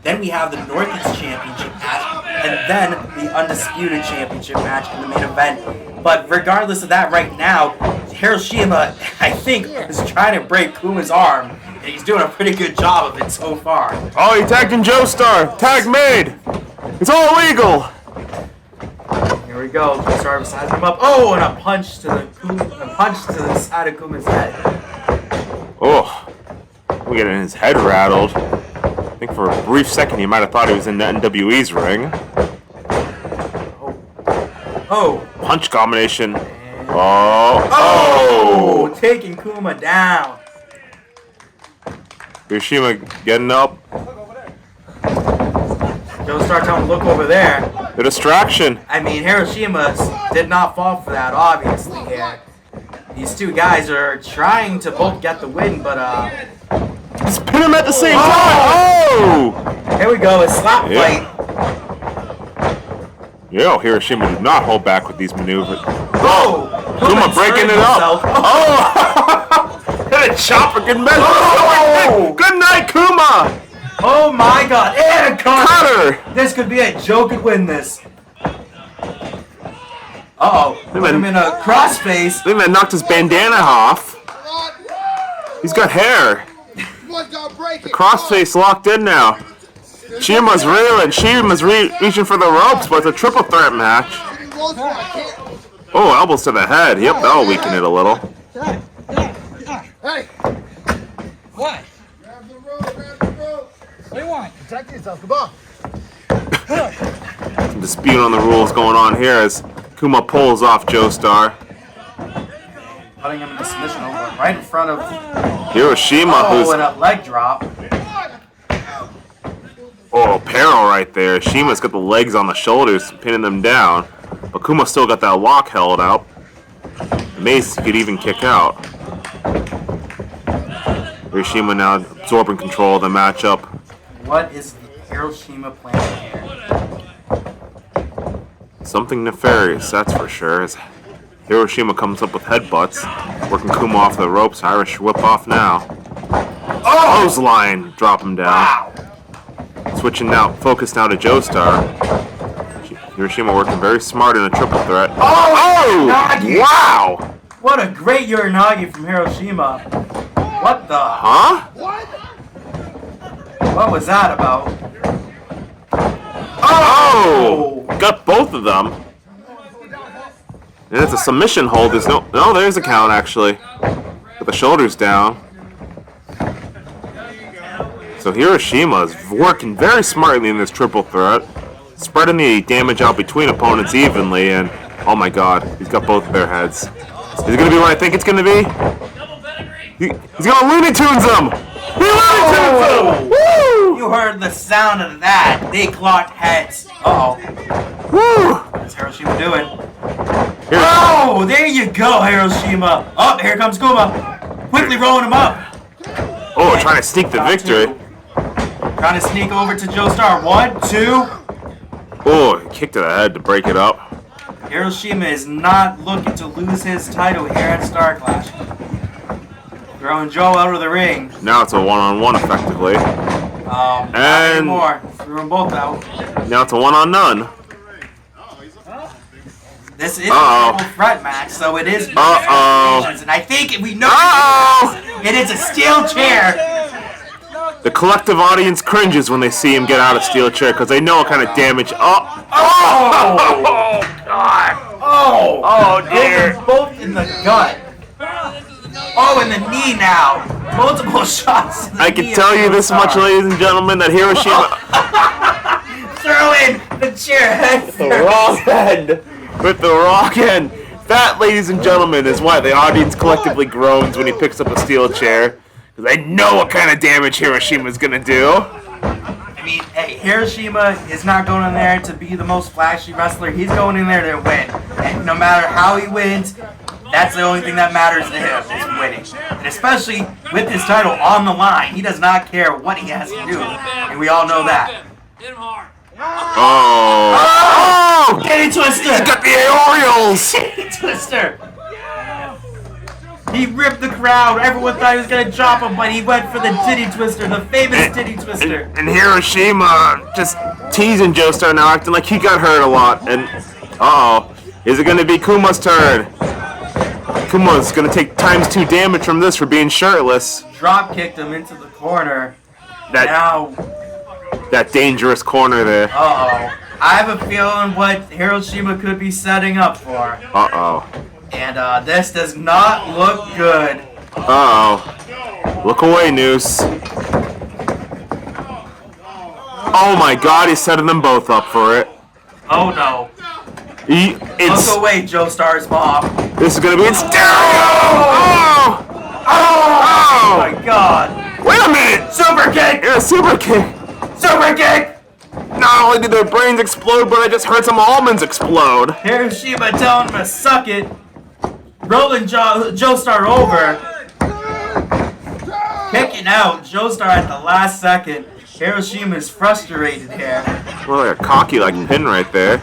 Then we have the Northeast Championship match, and then the Undisputed Championship match in the main event. But regardless of that, right now, Hiroshima, I think, is trying to break Kuma's arm, and he's doing a pretty good job of it so far. Oh, he tagged in Joestar. Tag made. It's all legal. Here we go. Joestar sizing him up. Oh, and a punch to the side of Kuma's head. Oh, we're getting his head rattled. I think for a brief second he might have thought he was in the NWE's ring. Oh. Punch combination. Oh. Taking Kuma down. Hiroshima getting up. Joestar telling him to look over there. The distraction. I mean, Hiroshima did not fall for that, obviously, here. These two guys are trying to both get the win, but, Just pin him at the same time. Oh! Here we go, a slap fight. Yo, Hiroshima did not hold back with these maneuvers. Oh! Kuma breaking it up. Oh! And a chopper can measure. Oh! Good night, Kuma! Oh my god, and a cutter! Cutter! This could be it. Joe could win this. Uh-oh. Put him in a crossface. This man knocked his bandana off. He's got hair. The crossface locked in now. Shima's reeling. Shima's reaching for the ropes, but it's a triple threat match. Oh, elbows to the head. Yep, that'll weaken it a little. Hey! What? Grab the rope, grab the rope. What do you want? Protect yourself, come on. Some dispute on the rules going on here as Kuma pulls off Joestar. Putting him in the submission over right in front of Hiroshima, who's... and a leg drop. Oh, peril right there. Shima's got the legs on the shoulders, pinning them down. But Kuma still got that lock held out. Amazed he could even kick out. Hiroshima now absorbing control of the matchup. What is Hiroshima planning here? Something nefarious, that's for sure. As Hiroshima comes up with headbutts, working Kuma off the ropes. Irish whip off now. Oh! Clothesline, drop him down. Wow! Switching now, focus now to Joestar. Hiroshima working very smart in a triple threat. Oh! Wow! What a great Uranagi from Hiroshima. What the? Huh? What was that about? Oh! Got both of them. And it's a submission hold. There's no, there's a count actually. With the shoulders down. So Hiroshima is working very smartly in this triple threat. Spreading the damage out between opponents evenly, and oh my god, he's got both of their heads. Is it going to be what I think it's going to be? He's going to Looney Tunes them! He Looney Tunes them! Woo! You heard the sound of that. They clocked heads. Uh-oh. Woo! What's Hiroshima doing? Oh, there you go, Hiroshima. Oh, here comes Kuma. Quickly rolling him up. Oh, trying to sneak the victory. Trying to sneak over to Joestar. 1, 2. Oh, kick to the head to break it up. Hiroshima is not looking to lose his title here at StarClash. Throwing Joe out of the ring. Now it's a one-on-one effectively. Not And anymore. Threw them both out. now it's a one-on-none. This is a triple threat match, so it is. And I think we know it is a steel chair. The collective audience cringes when they see him get out of steel chair because they know what kind of damage. Oh God! Oh Oh! Oh, dear. Both in the gut. Oh, in the knee now. Multiple shots to the I can knee tell of you this much, Joestar. ladies and gentlemen, that Hiroshima... Throw in the chair head the wrong end. With the wrong end. That, ladies and gentlemen, is why the audience collectively groans when he picks up a steel chair. Because they know what kind of damage Hiroshima's going to do. I mean, hey, Hiroshima is not going in there to be the most flashy wrestler. He's going in there to win. And no matter how he wins, that's the only thing that matters to him, is winning. And especially with his title on the line, he does not care what he has to do. And we all know that. Oh! Titty Twister! He got the Orioles! Titty Twister! He ripped the crowd. Everyone thought he was going to drop him, but he went for the Titty Twister, the famous Titty Twister. And Hiroshima just teasing Joestar now, acting like he got hurt a lot. And, uh-oh. Is it going to be Kuma's turn? Kuma's going to take ×2 damage from this for being shirtless. Drop kicked him into the corner. That dangerous corner there. Uh-oh. I have a feeling what Hiroshima could be setting up for. Uh-oh. And this does not look good. Uh-oh. Look away, Noose. Oh my god, he's setting them both up for it. Oh no. Look away, Joestar's mom. This is gonna be in stereo! Oh! Oh my god. Wait a minute! Super kick! Yeah, super kick! Super kick! Not only did their brains explode, but I just heard some almonds explode. Hiroshima telling him to suck it. Rolling Joestar over. Kicking out Joestar at the last second. Hiroshima is frustrated here. Well, like a cocky like pin right there.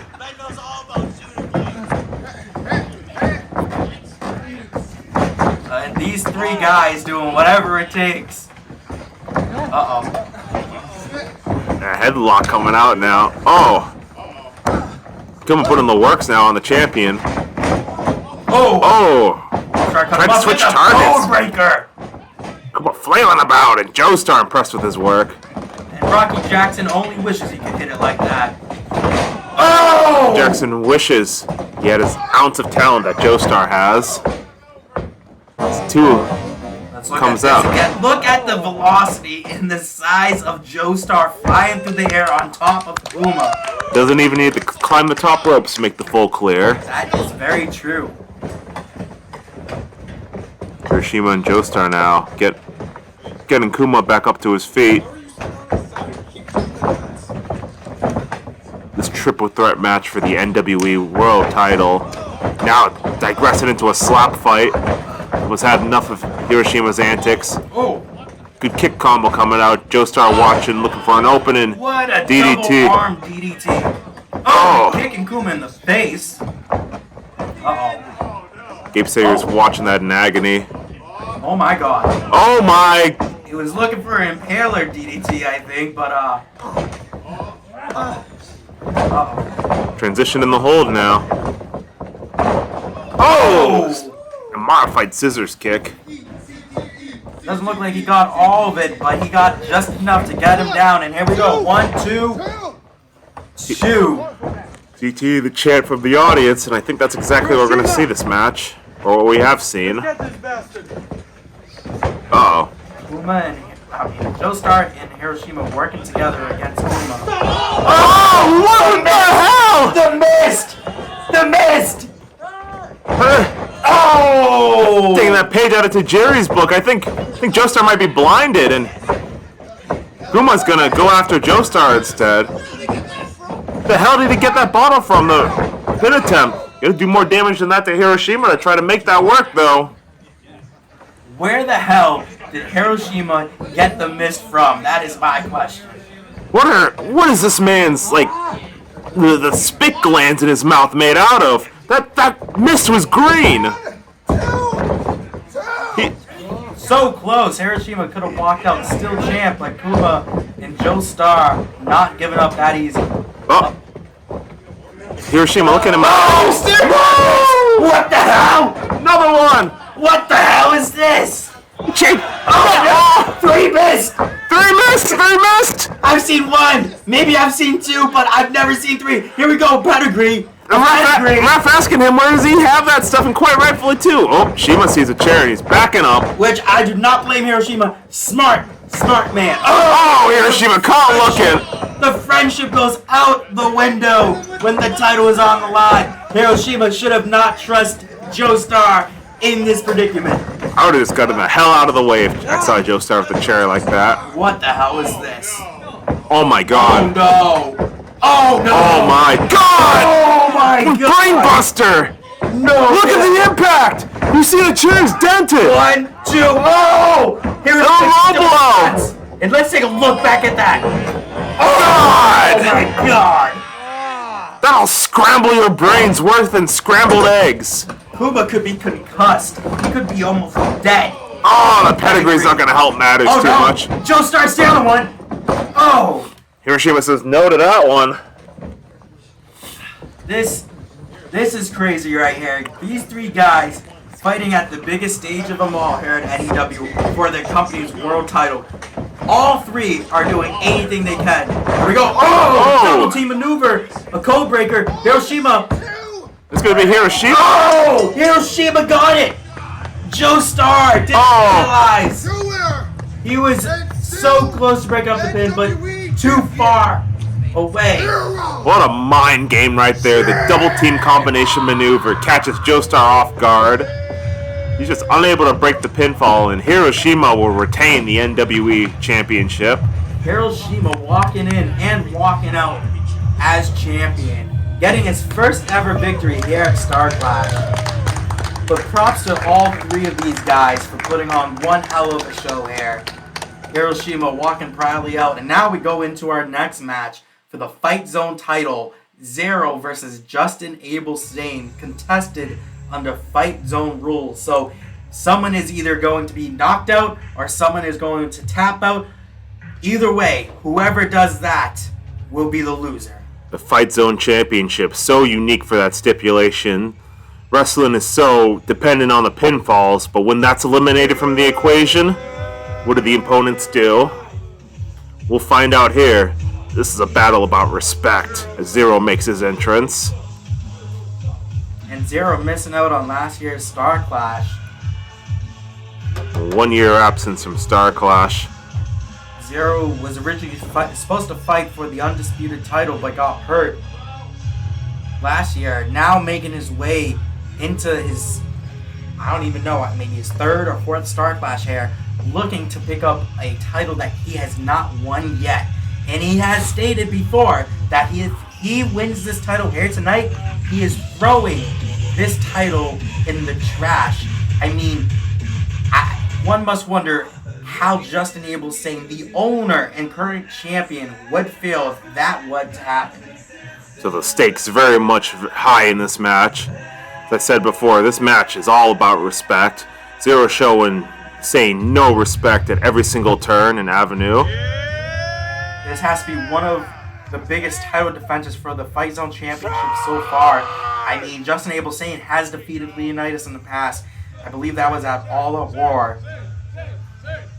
And these three guys doing whatever it takes. Uh-oh. A headlock coming out now. Oh. Come and put in the works now on the champion. Oh. Tried to switch targets. Breaker. Come on, flailing about, and Joestar impressed with his work. And Rocky Jackson only wishes he could hit it like that. Oh! Jackson wishes he had his ounce of talent that Joestar has. It's comes out. Again. Look at the velocity and the size of Joestar flying through the air on top of Kuma. Doesn't even need to climb the top ropes to make the full clear. That is very true. Hiroshima and Joestar now getting Kuma back up to his feet. This triple threat match for the NWE World title now digressing into a slap fight. Was had enough of Hiroshima's antics. Oh. Good kick combo coming out. Joestar watching, looking for an opening. What a DDT. double arm DDT. Oh, kicking Kuma in the face. Uh-oh. Gabe Sayers watching that in agony. Oh my god. Oh my! He was looking for an impaler DDT, I think, but uh-oh. Transition in the hold now. Oh! A modified scissors kick. Doesn't look like he got all of it, but he got just enough to get him down. And here we go. 1, 2, 2. CT the chant from the audience, and I think that's exactly what we're going to see this match. Or what we have seen. Uh-oh. Kuma and Joestar and Hiroshima working together against Kuma. Oh, what the hell? The mist! The mist! Oh! Taking that page out of Tajiri's book, I think Joestar might be blinded, and Kuma's gonna go after Joestar instead. The hell did he get that bottle from? The pin attempt. Gonna do more damage than that to Hiroshima to try to make that work, though. Where the hell did Hiroshima get the mist from? That is my question. What is this man's, like, the spit glands in his mouth made out of? That mist was green! So close. Hiroshima could have walked out still champ, but Kuma and Joestar not giving up that easy. Oh. Hiroshima, look at him. Oh! What the hell? Another one! What the hell is this? Jake! Oh, no! 3 missed! 3 missed! 3 missed! I've seen 1. Maybe I've seen 2, but I've never seen 3. Here we go, pedigree. ref asking him where does he have that stuff, and quite rightfully too. Oh, Shima sees a chair and he's backing up. Which I do not blame Hiroshima. Smart man. Oh, Hiroshima caught looking. The friendship goes out the window when the title is on the line. Hiroshima should have not trusted Joestar in this predicament. I would have just gotten the hell out of the way if I saw Joestar with the chair like that. What the hell is this? Oh my god. Oh no. Oh no. Oh my god. Oh my god. Brainbuster. No. Look at the impact. You see the chair's dented. 1, 2, oh! Here's No low blow. and let's take a look back at that. God. Oh my god. That'll scramble your brains worse than scrambled eggs. Kuma could be concussed. He could be almost dead. Oh, the pedigree's not going to help matters too much. Joestar's down one. Oh. Hiroshima says no to that one. This is crazy right here. These three guys fighting at the biggest stage of them all here at N.E.W. for their company's world title. All three are doing anything they can. Here we go. Oh! Double team maneuver. A code breaker. Hiroshima. It's going to be Hiroshima. Oh! Hiroshima got it. Joestar didn't realize. He was so close to breaking up the pin, but too far away. What a mind game right there. The double team combination maneuver catches Joestar off guard. He's just unable to break the pinfall, and Hiroshima will retain the NWE Championship. Hiroshima walking in and walking out as champion, getting his first ever victory here at StarClash. But props to all three of these guys for putting on one hell of a show here. Hiroshima walking proudly out, and now we go into our next match for the Fightzone title. Zero versus Justin Abel Sane, contested under Fightzone rules. So someone is either going to be knocked out or someone is going to tap out. Either way, whoever does that will be the loser. The Fightzone Championship, so unique for that stipulation. Wrestling is so dependent on the pinfalls, but when that's eliminated from the equation, what do the opponents do? We'll find out here. This is a battle about respect as Zero makes his entrance. And Zero missing out on last year's StarClash. 1 year absence from StarClash. Zero was originally supposed to fight for the Undisputed title, but got hurt last year. Now making his way into his, I don't even know, maybe his third or fourth StarClash here, looking to pick up a title that he has not won yet. And he has stated before that if he wins this title here tonight, he is throwing this title in the trash. I mean, one must wonder how Justin Abel Sane, the owner and current champion, would feel if that was to happen. So the stakes very much high in this match. As I said before, this match is all about respect. Zero showing Sane no respect at every single turn and avenue. This has to be one of the biggest title defenses for the Fightzone Championship so far. I mean, Justin Abel Sane has defeated Leonidas in the past. I believe that was at All Out War.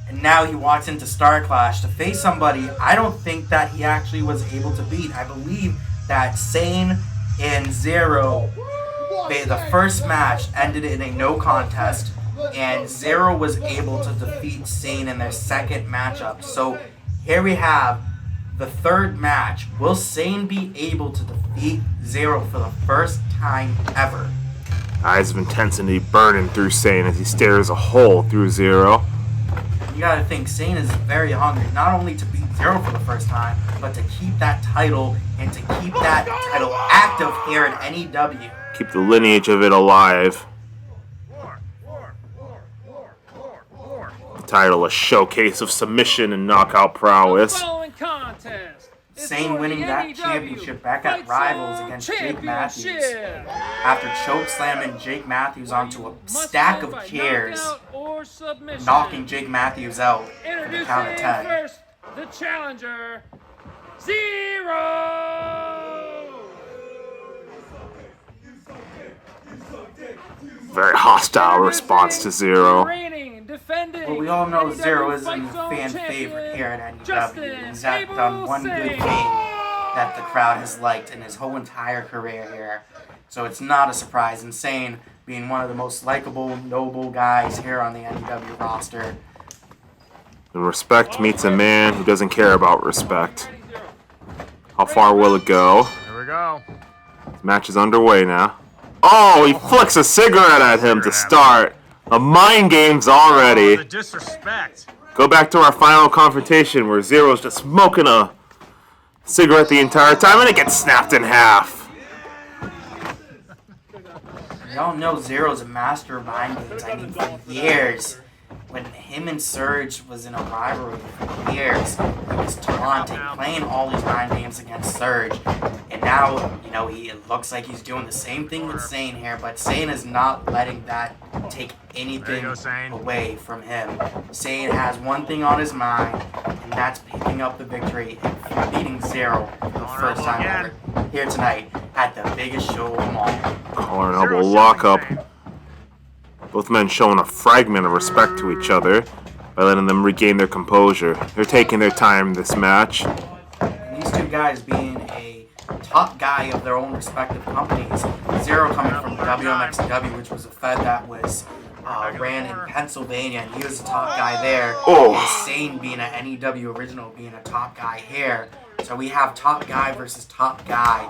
And now he walks into StarClash to face somebody I don't think that he actually was able to beat. I believe that Sane and Zero, the first match ended in a no contest, and Zero was able to defeat Sane in their second matchup. So here we have the third match. Will Sane be able to defeat Zero for the first time ever? Eyes of intensity burning through Sane as he stares a hole through Zero. You gotta think, Sane is very hungry, not only to beat Zero for the first time, but to keep that title and to keep that title active here at N.E.W. Keep the lineage of it alive. The title, a showcase of submission and knockout prowess. Sane winning that championship back at Rivals against Jake Matthews. After chokeslamming Jake Matthews onto a stack of chairs, knocking Jake Matthews out for the count of 10. First, the challenger, Zero! Very hostile response to Zero. Well, we all know Zero isn't a fan favorite here at N.W. He's done one good thing. that the crowd has liked in his whole entire career here. So it's not a surprise. Sane being one of the most likable, noble guys here on the N.E.W. roster. And respect meets a man who doesn't care about respect. How far will it go? Here we go. This match is underway now. Oh, he flicks a cigarette at him to start. The mind games already. The disrespect. Go back to our final confrontation where Zero's just smoking a cigarette the entire time and it gets snapped in half. Y'all know Zero's a master of mind games. I mean, for years, when him and Surge was in a rivalry for years, he was taunting, playing all these mind games against Surge. And now, you know, it looks like he's doing the same thing with Sane here, but Sane is not letting that take anything away from him. Sane has one thing on his mind, and that's picking up the victory and beating Zero for the first time ever here tonight at the biggest show of them all. Collar and elbow lockup. Both men showing a fragment of respect to each other by letting them regain their composure. They're taking their time this match. And these two guys being a top guy of their own respective companies. Zero coming from WMXW, which was a fed that was ran in Pennsylvania, and he was a top guy there. Oh. And Sane being an N.E.W. original, being a top guy here. So we have top guy versus top guy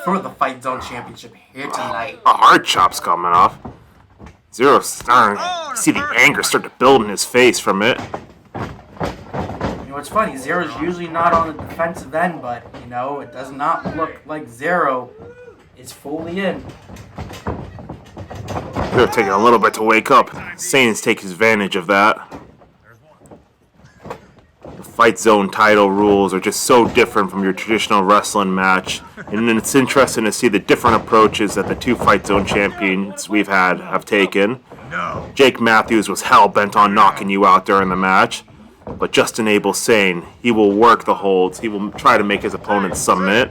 for the Fightzone Championship here tonight. A hard chop's coming off. Zero's starting to see the anger start to build in his face from it. You know what's funny? Zero's usually not on the defensive end, but you know it does not look like Zero is fully in. Zero taking a little bit to wake up. Sane takes advantage of that. Fight Zone title rules are just so different from your traditional wrestling match, and it's interesting to see the different approaches that the two Fight Zone champions we've had have taken. Jake Matthews was hell-bent on knocking you out during the match, but Justin Abel Sane, he will work the holds, he will try to make his opponent submit.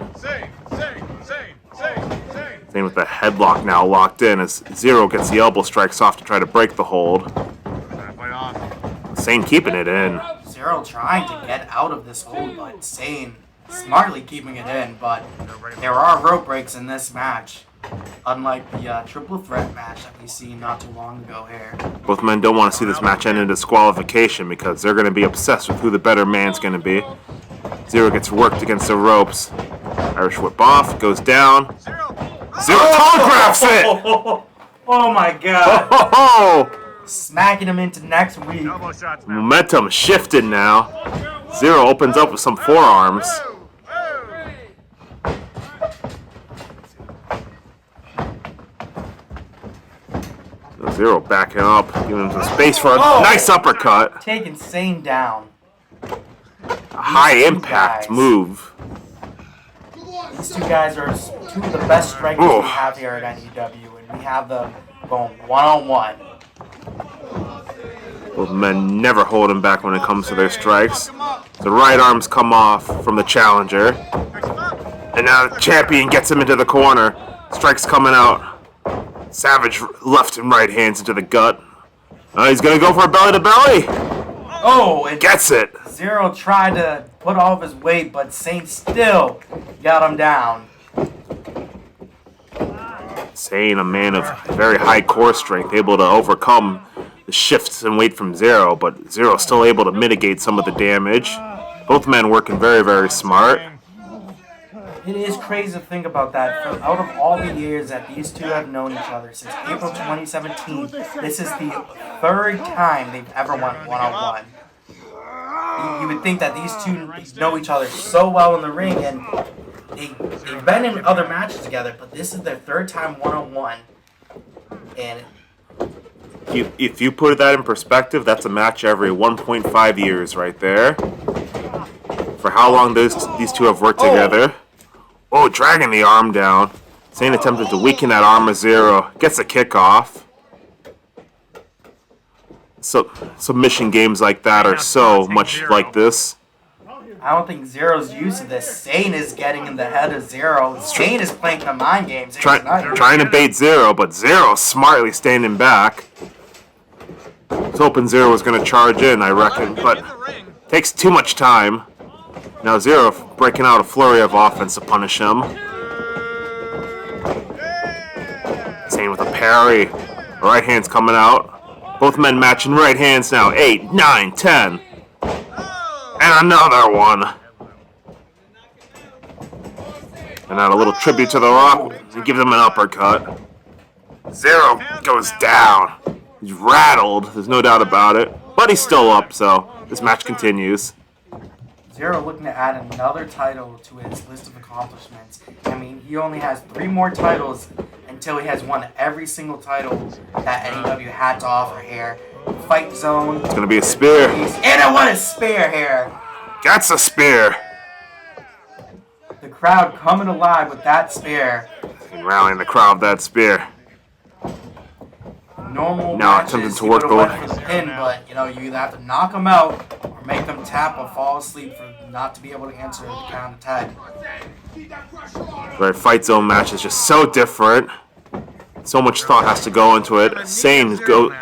Same with the headlock now locked in as Zero gets the elbow strikes off to try to break the hold. Sane keeping it in. Zero trying to get out of this hold, but Sane smartly keeping it in. But there are rope breaks in this match, unlike the triple threat match that we seen not too long ago here. Both men don't want to see this match end in disqualification because they're going to be obsessed with who the better man's going to be. Zero gets worked against the ropes. Irish whip off, goes down. Zero telegraphs it! Oh my god! Oh! Smacking him into next week. Momentum shifted now. Zero opens up with some forearms. Zero backing up, giving him some space for a nice uppercut. Taking Sane down. A high impact move. These two guys are two of the best strikers we have here at N.E.W. and we have them going one-on-one. Both men never holding back when it comes to their strikes. The right arms come off from the challenger. And now the champion gets him into the corner. Strikes coming out. Savage left and right hands into the gut. He's going to go for a belly-to-belly. Oh, and gets it. Zero tried to put off his weight, but Sane still got him down. Sane, a man of very high core strength, able to overcome the shifts and weight from Zero, but Zero still able to mitigate some of the damage. Both men working very, very smart. It is crazy to think about that. Out of all the years that these two have known each other, since April 2017, this is the third time they've ever went one-on-one. You would think that these two know each other so well in the ring, and they've been in other matches together, but this is their third time one-on-one. And if you put that in perspective, that's a match every 1.5 years right there. For how long these two have worked together. Oh, dragging the arm down. Sane attempted to weaken that arm of Zero. Gets a kick off. So submission games like that are so much like this. I don't think Zero's used to this. Sane is getting in the head of Zero. Sane is playing the mind games. Trying to bait Zero, but Zero smartly standing back. I was hoping Zero was going to charge in, I reckon, but takes too much time. Now Zero breaking out a flurry of offense to punish him. Sane with a parry. Right hand's coming out. Both men matching right hands now. 8, 9, 10. And another one. And now a little tribute to The Rock. He gives him an uppercut. Zero goes down. He's rattled. There's no doubt about it. But he's still up, so this match continues. Zero looking to add another title to his list of accomplishments. I mean, he only has 3 more titles until he has won every single title that N.E.W had to offer here. Fightzone. It's going to be a spear. And I want a spear here. Gets a spear. The crowd coming alive with that spear. And rallying the crowd with that spear. Normal Now matches, attempting to you work would've the went for the pin, but you know, you either have to knock them out or make them tap or fall asleep for not to be able to answer the count attack. Right, Fight Zone match is just so different. So much thought has to go into it. Sane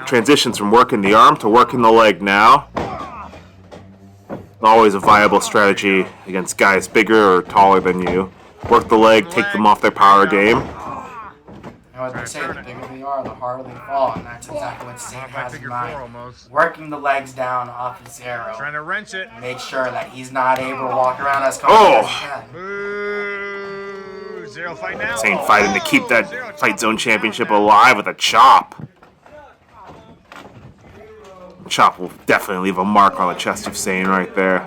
transitions from working the arm to working the leg now. Always a viable strategy against guys bigger or taller than you. Work the leg, take them off their power game. You know what they say, the bigger they are, the harder they fall, and that's exactly what Sane has in mind. Working the legs down off of Zero. Trying to wrench it. Make sure that he's not able to walk around as comfortable as he can. Boo! Zero fight now. Sane fighting to keep that Fight Zone Championship alive with a chop. Chop will definitely leave a mark on the chest of Sane right there.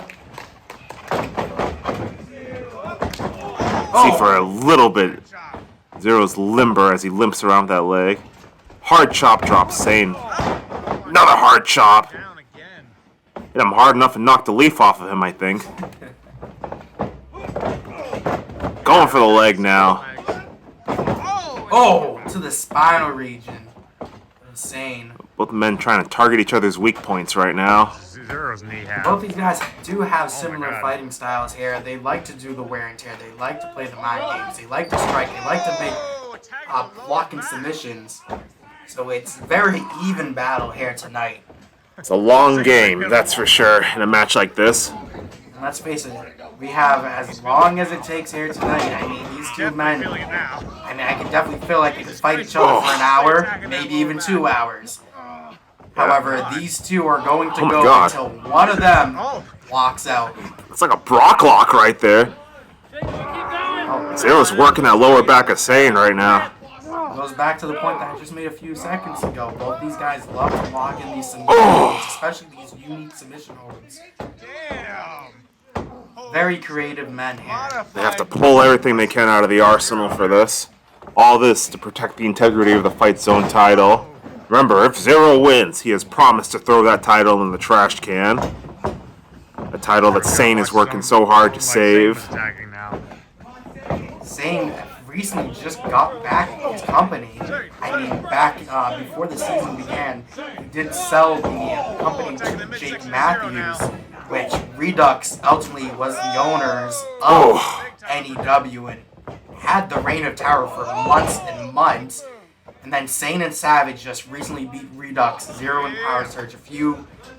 See for a little bit. Zero's limber as he limps around that leg. Hard chop drops Sane. Another hard chop. Down again. Hit him hard enough and knocked the leaf off of him, I think. Going for the leg now. Oh, to the spinal region. Insane. Both men trying to target each other's weak points right now. Zero's knee half. Both these guys do have similar God. fighting styles here. They like to do the wear and tear. They like to play the mind games. They like to strike. They like to make blocking submissions. So it's very even battle here tonight. It's a long game, that's for sure, in a match like this. And let's face it, we have as long as it takes here tonight. I mean, these two men, Feeling it now. I mean, I can definitely feel like they could fight each other for an hour, maybe even 2 hours. However, these two are going to Oh my go God. until one of them walks out. It's like a Brock lock right there. Zero's working that lower back of Sane right now. Goes back to the point that I just made a few seconds ago. Both these guys love to lock in these submission Oh. holds, especially these unique submission holds. Damn. Very creative men here. They have to pull everything they can out of the arsenal for this. All this to protect the integrity of the Fight Zone title. Remember, if Zero wins, he has promised to throw that title in the trash can. A title that Sane is working so hard to save. Sane recently just got back his company. I mean, back before the season began, he did sell the company to Jake Matthews, which Redux ultimately was the owners of N.E.W. and had the reign of terror for months and months. And then Sane and Savage just recently beat Redux 0 in Power Search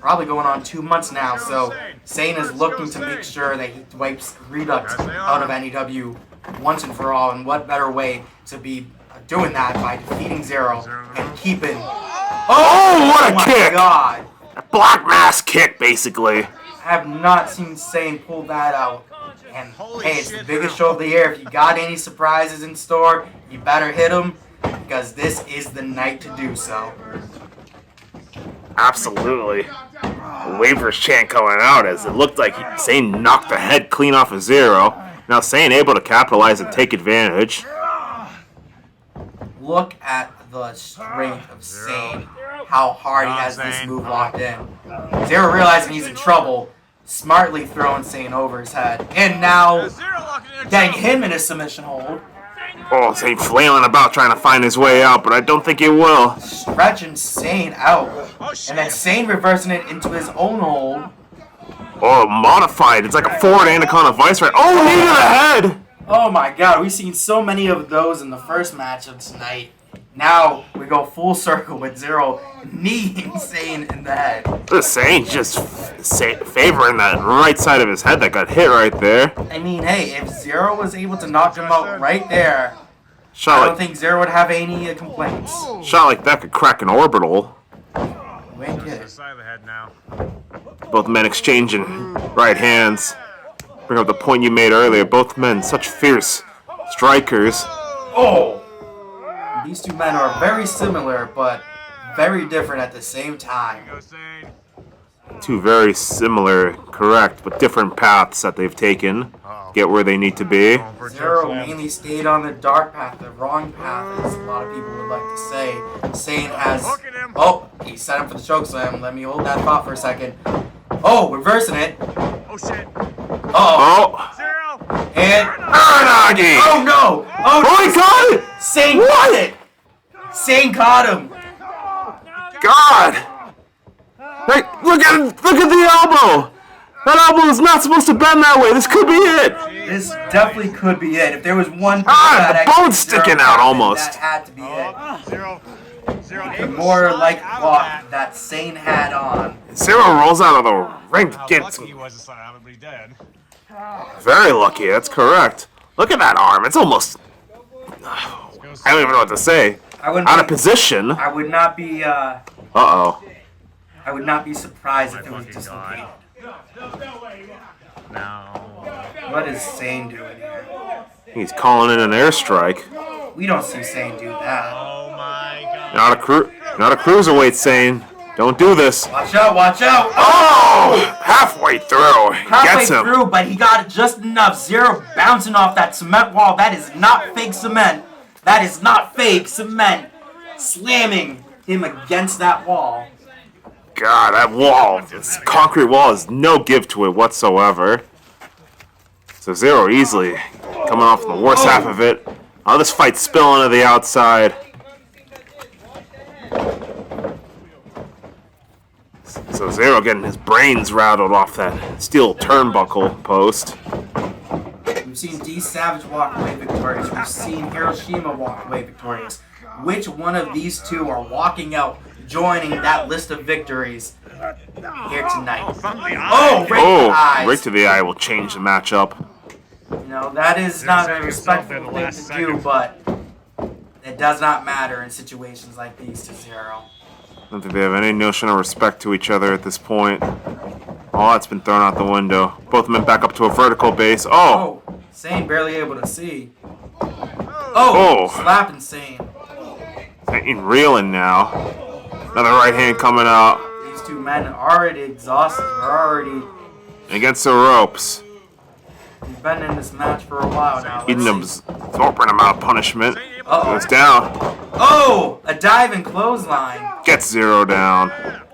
probably going on 2 months now. So Sane is looking to make sure that he wipes Redux out of N.E.W. once and for all. And what better way to be doing that by defeating Zero and keeping... Oh, what a my kick! God! A black mass kick, basically. I have not seen Sane pull that out. And hey, it's the biggest show of the year. If you got any surprises in store, you better hit them, because this is the night to do so. Absolutely. A waivers chant going out as it looked like Sane knocked the head clean off of Zero. Now Sane able to capitalize and take advantage. Look at the strength of Sane. How hard he has this move locked in. Zero realizing he's in trouble, smartly throwing Sane over his head. And now getting him in a submission hold. Oh, Sane flailing about trying to find his way out, but I don't think he will. Stretching Sane out. And then Sane reversing it into his own hold. Oh, modified. It's like a forward Anaconda Vice right. Oh, knee to the head! Oh my God, we've seen so many of those in the first match of tonight. Now we go full circle with Zero kneeing Sane in the head. This Sane just favoring that right side of his head that got hit right there. I mean, hey, if Zero was able to knock him out right there, Shot I don't think Zero would have any complaints. Shot like that could crack an orbital. You ain't The kidding. side of the head now. Both men exchanging right hands. Bring up the point you made earlier. Both men such fierce strikers. Oh! These two men are very similar, but very different at the same time. Go Sane. Two very similar, correct, but different paths that they've taken. Get where they need to be. Going for a Zero choke slam. mainly stayed on the dark path, the wrong path, as a lot of people would like to say. Sane has... Hooking him. Oh, he set him for the choke slam. Let me hold that thought for a second. Oh, reversing it. Oh shit. Uh-oh. Oh! Zero. And... Aranagi! Oh, no! Oh, he got it! Sane caught it! Sane caught him! God! Hey, look at the elbow! That elbow is not supposed to bend that way. This could be it. This definitely could be it. If there was one thing Ah, that the actually bone's sticking Zero out happened, almost. That had to be it. Zero. Zero. The more like clock that Sane had on. Zero rolls out of the ring to How get lucky he some. was to sign out, but he did. Very lucky. That's correct. Look at that arm. It's almost. I don't even know what to say. I wouldn't Out of be- position. I would not be Uh-oh. I would not be surprised if it was fucking dislocated. No. What is Sane doing here? He's calling in an airstrike. We don't see Sane do that. Oh my god. Not a cruiserweight saying, don't do this. Watch out, watch out! Oh! Halfway through. Halfway Gets him. through, but he got it just enough. Zero bouncing off that cement wall. That is not fake cement. That is not fake cement. Slamming him against that wall. God, that wall, this concrete wall, is no give to it whatsoever. So Zero easily coming off the worst half of it. Oh, this fight's spilling to the outside. So Zero getting his brains rattled off that steel turnbuckle post. We've seen D Savage walk away victorious. We've seen Hiroshima walk away victorious. Which one of these two are walking out, joining that list of victories here tonight? From the eye. Oh, right to the Oh, eyes. right to the eye will change the matchup. You know, that is not a saving himself respectful in the thing last to do, second. but it does not matter in situations like these to Zero. I don't think they have any notion of respect to each other at this point. All that's been thrown out the window. Both men back up to a vertical base. Oh! Oh, Sane barely able to see. Oh. Slapping Sane. Ain't reeling now. Another right hand coming out. These two men are already exhausted. They're already... Against the ropes. We've been in this match for a while now. Eating them, Let's see. absorbing him out of punishment. Uh-oh. Goes down. Oh! A diving clothesline. Gets Zero down.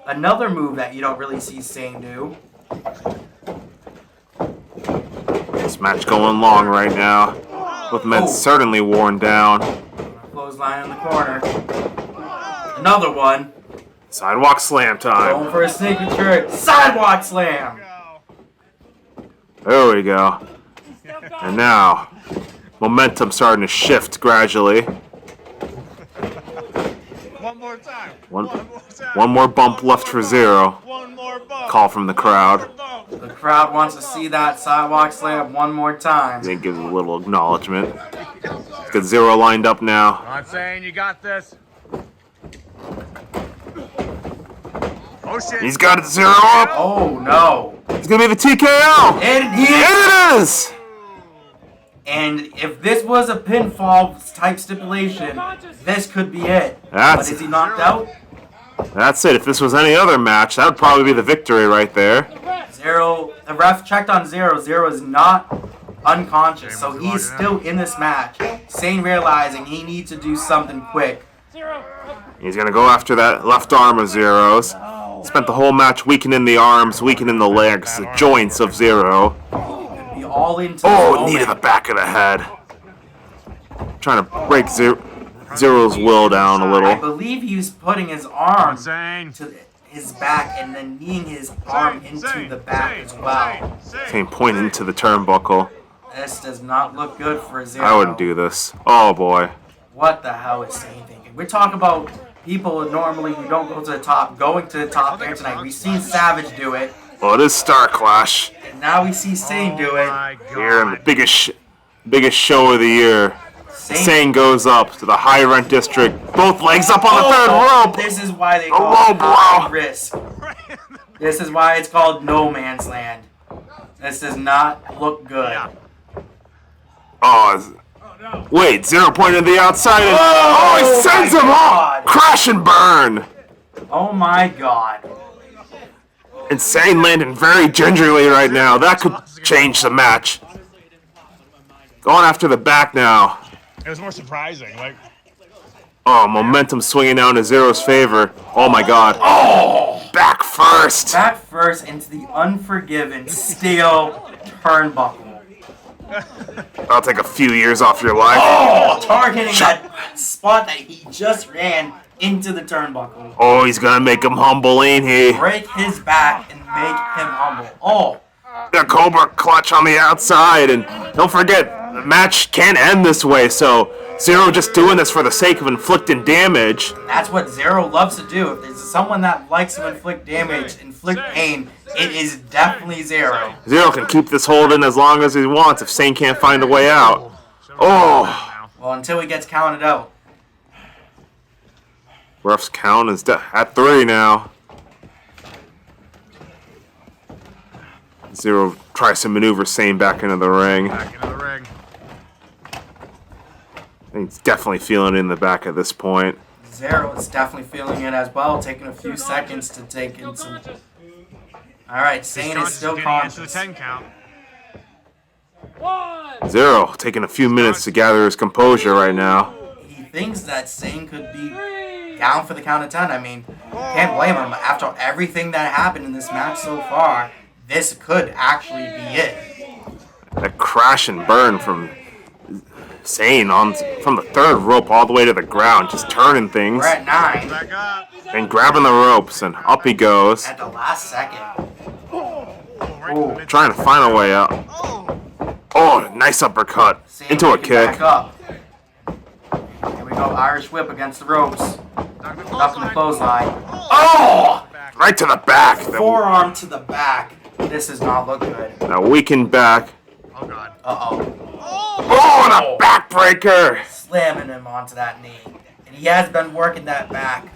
Another move that you don't really see Sane do. This match going long right now. Both men Oh. certainly worn down. Clothesline in the corner. Another one. Sidewalk slam time. Going for a signature sidewalk slam. There we go. And now, momentum starting to shift gradually. One more time. One, more time. one more bump left for Zero. One more bump. Call from the crowd. The crowd wants to see that sidewalk slam one more time. Then gives a little acknowledgement. Let's get Zero lined up now. I'm saying you got this. Oh shit. He's got it, Zero up. Oh no. It's gonna be the TKO. And he And it is. And if this was a pinfall type stipulation, this could be it. That's- But is he knocked out? That's it. If this was any other match, that would probably be the victory right there. Zero. The ref checked on Zero. Zero is not unconscious, so he's still in this match. Sane realizing he needs to do something quick. He's gonna go after that left arm of Zero's. Spent the whole match weakening the arms, weakening the legs, the joints of Zero. Be all into Oh, this knee to the moment. back of the head. Trying to break Zero's will down a I little. believe he's putting his arm Insane. to his back and then kneeing his arm into the back as well. Same point into the turnbuckle. This does not look good for Zero. I wouldn't do this. Oh boy. What the hell is Sane thinking We're talking about people normally who don't go to the top, going to the top here tonight. We've seen Savage do it. Well, it is StarClash And now we see Sane do it. My here in the God. biggest show of the year. Sane goes up to the high rent district. Both legs up on the third rope. This is why they Oh, call it high wow. risk. This is why it's called no man's land. This does not look good. Yeah. Oh, wait, 0 point to the outside. And, Oh, he sends my him God. off. Crash and burn. Oh my God. Insane landing very gingerly right now. That could change the match. Going after the back now. It was more surprising. Like, Oh, momentum swinging down to Zero's favor. Oh my God. Oh, back first. Back first into the unforgiven steel turnbuckle. I'll take a few years off your life. Oh, targeting that spot that he just ran into the turnbuckle. Oh, he's gonna make him humble, ain't he? Break his back and make him humble. Oh, The Cobra clutch on the outside, and don't forget, the match can't end this way, so Zero just doing this for the sake of inflicting damage. that's what Zero loves to do. If there's someone that likes to inflict damage, inflict pain, it is definitely Zero. Zero can keep this hold in as long as he wants if Sane can't find a way out. Oh, Well, until he gets counted out. ref's count is at 3 now. Zero tries to maneuver Sane back into the ring. back into the ring. He's definitely feeling it in the back at this point. Zero is definitely feeling it as well, taking a few seconds to take in some. Alright, Sane is still Getting into the conscious. 10 count. Zero taking a few minutes to gather his composure right now. He thinks that Sane could be down for the count of 10. I mean, can't blame him. After everything that happened in this match so far, this could actually be it. That crash and burn from Sane from the third rope all the way to the ground, just turning things We're at 9 Back up. and grabbing the ropes, and up he goes, at the last second. Right in the mid- trying to find a way out. Oh, nice uppercut Sane into a picking back kick. up. Here we go, Irish whip against the ropes. Knock the Up in the clothesline. clothesline. Oh! Back. Right to the back. Forearm to the back. This does not look good. Now weakened back. Oh, God. Uh-oh. Oh, and a backbreaker. Slamming him onto that knee. And he has been working that back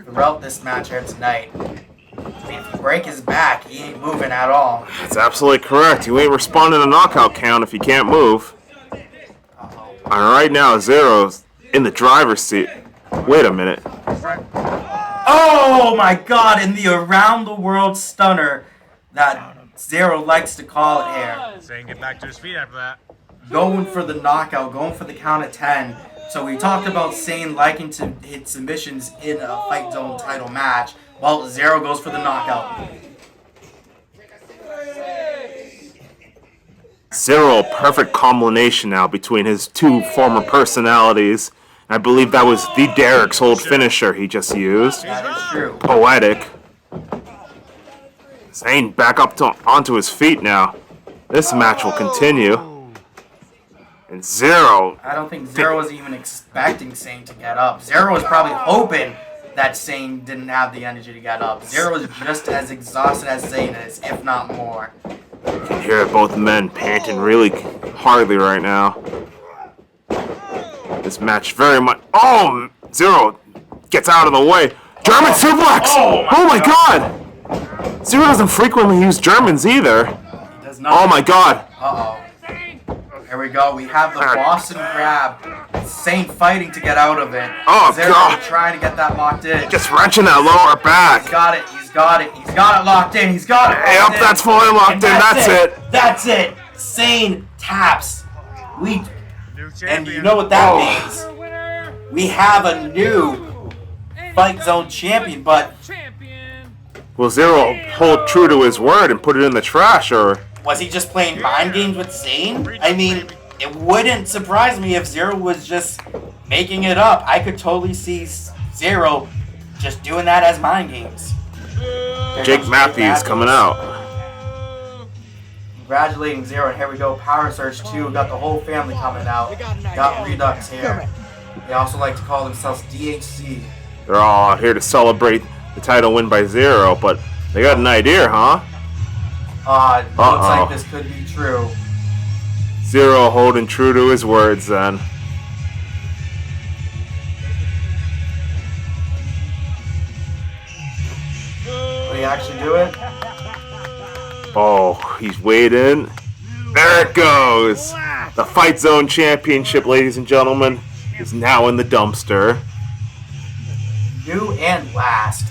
throughout this match here tonight. I mean, if you break his back, he ain't moving at all. That's absolutely correct. You ain't responding to knockout count if you can't move. Uh-oh. And right now, Zero's in the driver's seat. Wait a minute. Oh my God! In the around the world stunner that Zero likes to call it here. Saying get back to his feet after that. Going for the knockout, going for the count of 10. So we talked about Sane liking to hit submissions in a Fightzone title match. Well, Zero goes for the knockout. Zero, perfect combination now between his two former personalities. I believe that was the Derek's old finisher he just used. That is true. Poetic. Zane back up onto his feet now. This match will continue. And Zero, I don't think Zero was even expecting Sane to get up. Zero was probably hoping that Sane didn't have the energy to get up. Zero is just as exhausted as Sane is, if not more. you can hear both men panting really hardly right now. This match very much. Oh, Zero gets out of the way. German suplex! Oh my God! Zero doesn't frequently use Germans either. He does not. Oh my God! Uh-oh. Here we go. We have the Boston Crab. Sane fighting to get out of it. Oh, Zero God. trying to get that locked in. Just wrenching that lower He's back. got it. He's got it. He's got it locked in. He's got it locked Yep, in. that's fully locked And in. That's it. That's it. Sane taps. New And champion. you know what that Oh. means? We have a new Fightzone champion, but Will Zero hold true to his word and put it in the trash, or was he just playing mind games with Sane? I mean, it wouldn't surprise me if Zero was just making it up. I could totally see Zero just doing that as mind games. There Jake comes Matthews coming out? Congratulating Zero, and here we go. Power Surge 2. Got the whole family coming out. Got Redux here. They also like to call themselves DHC. They're all out here to celebrate the title win by Zero, but they got an idea, huh? Looks like this could be true. Zero holding true to his words then. Will he actually do it? Oh, he's waiting. There it goes. The Fightzone Championship, ladies and gentlemen, is now in the dumpster. New and last.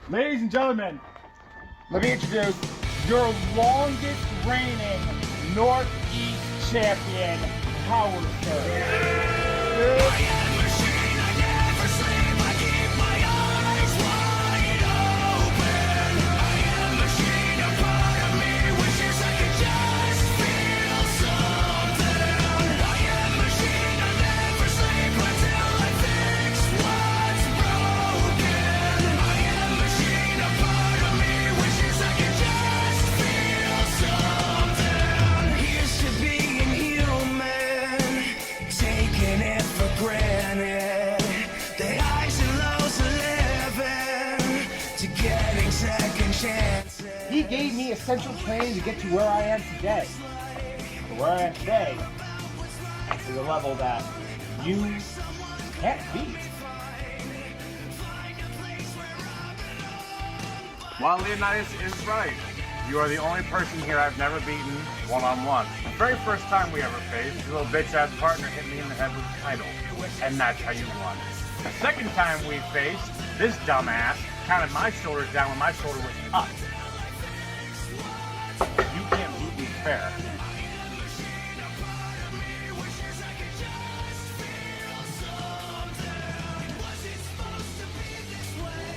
Ladies and gentlemen, let me introduce your longest reigning Northeast champion, Power Surge. He gave me essential training to get to where I am today. But where I am today is a level that you can't beat. While Leonidas is right, you are the only person here I've never beaten one-on-one. The very first time we ever faced, your little bitch-ass partner hit me in the head with the title, and that's how you won. The second time we faced, this dumbass counted my shoulders down when my shoulder was up. You can't beat me fair.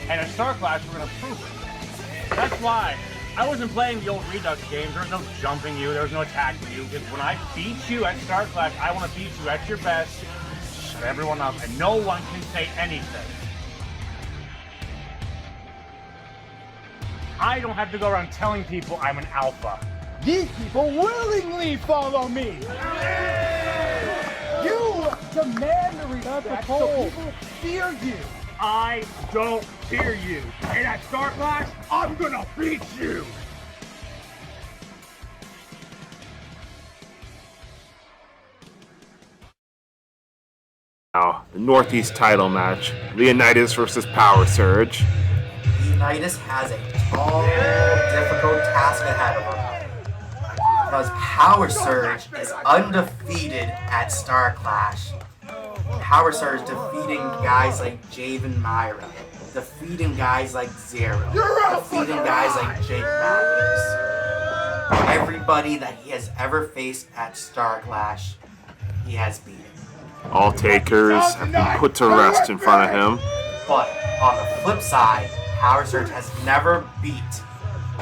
And at StarClash, we're gonna prove it. That's why I wasn't playing the old Redux games. There was no jumping you, there was no attacking you. Because when I beat you at StarClash, I want to beat you at your best, shut everyone up, and no one can say anything. I don't have to go around telling people I'm an alpha. These people willingly follow me. You demand the respect so people fear you. I don't fear you. And at StarClash, I'm gonna beat you. Now, the Northeast title match, Leonidas versus Power Surge. Leonidas has a tall, difficult task ahead of him. Because Power Surge is undefeated at StarClash. Power Surge defeating guys like Javen Myra, defeating guys like Zero, defeating guys like Jake Matthews. Everybody that he has ever faced at StarClash, he has beaten. All takers have been put to rest in front of him. But on the flip side, Power Surge has never beat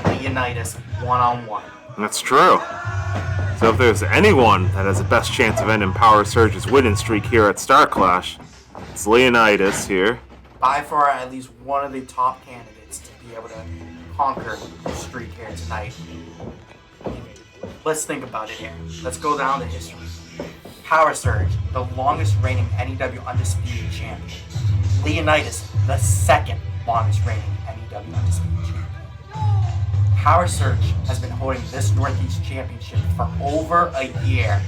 Leonidas one-on-one. That's true. So if there's anyone that has the best chance of ending Power Surge's winning streak here at StarClash, it's Leonidas here. By far, at least one of the top candidates to be able to conquer the streak here tonight. Let's think about it here. Let's go down to history. Power Surge, the longest reigning N.E.W. Undisputed champion. Leonidas, the second longest reigning N.E.W. Undisputed champion. Power Surge has been holding this Northeast Championship for over a year.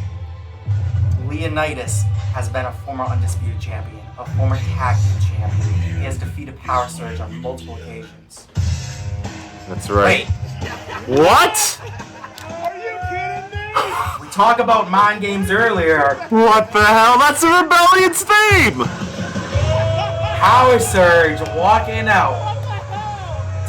Leonidas has been a former Undisputed champion, a former tag team champion. He has defeated Power Surge on multiple occasions. That's right. Wait, What? we talked about mind games earlier. What the hell? That's the Rebellion's theme! Power Surge walking out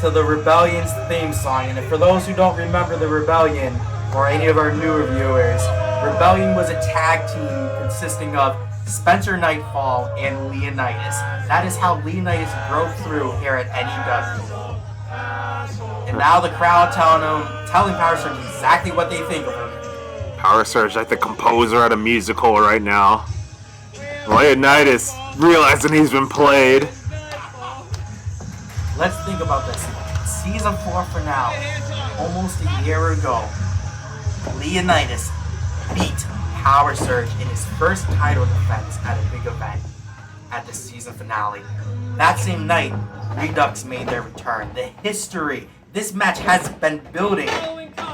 to the Rebellion's theme song. And for those who don't remember the Rebellion, or any of our newer viewers, Rebellion was a tag team consisting of Spencer Nightfall and Leonidas. That is how Leonidas broke through here at N.E.W. And now the crowd telling Power Surge exactly what they think of him. Power Surge like the composer at a musical right now. Leonidas realizing he's been played. Let's think about this. Season 4 for now, almost a year ago, Leonidas beat Power Surge in his first title defense at a big event at the season finale. That same night, Redux made their return. The history, this match has been building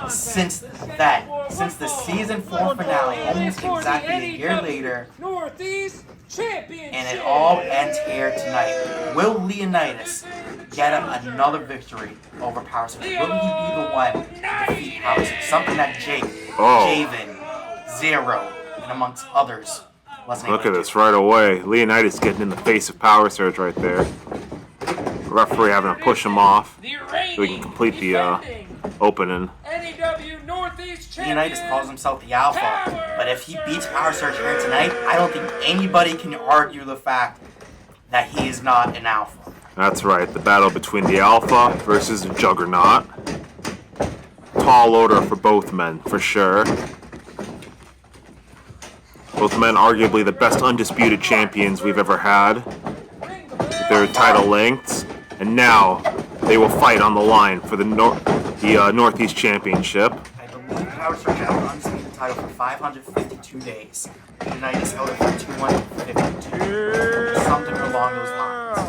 since then, since the season 4 finale, almost exactly a year later, and it all ends here tonight. Will Leonidas get another victory over Power Surge? Will he be the one to defeat Power Surge? Something that Jake, Javen, Zero, and amongst others wasn't able Look at to this right away. Leonidas getting in the face of Power Surge right there. The referee having to push him off so he can complete the opening. N.E.W. Northeast Champion. Leonidas calls himself the Alpha, but if he beats Power Surge here tonight, I don't think anybody can argue the fact that he is not an Alpha. That's right, the battle between the Alpha versus the Juggernaut. Tall order for both men, for sure. Both men arguably the best undisputed champions we've ever had. Their title lengths, and now they will fight on the line for the Northeast Championship. I believe Power Surge held the undisputed title for 552 days. Leonidas held it for 252. Something along those lines.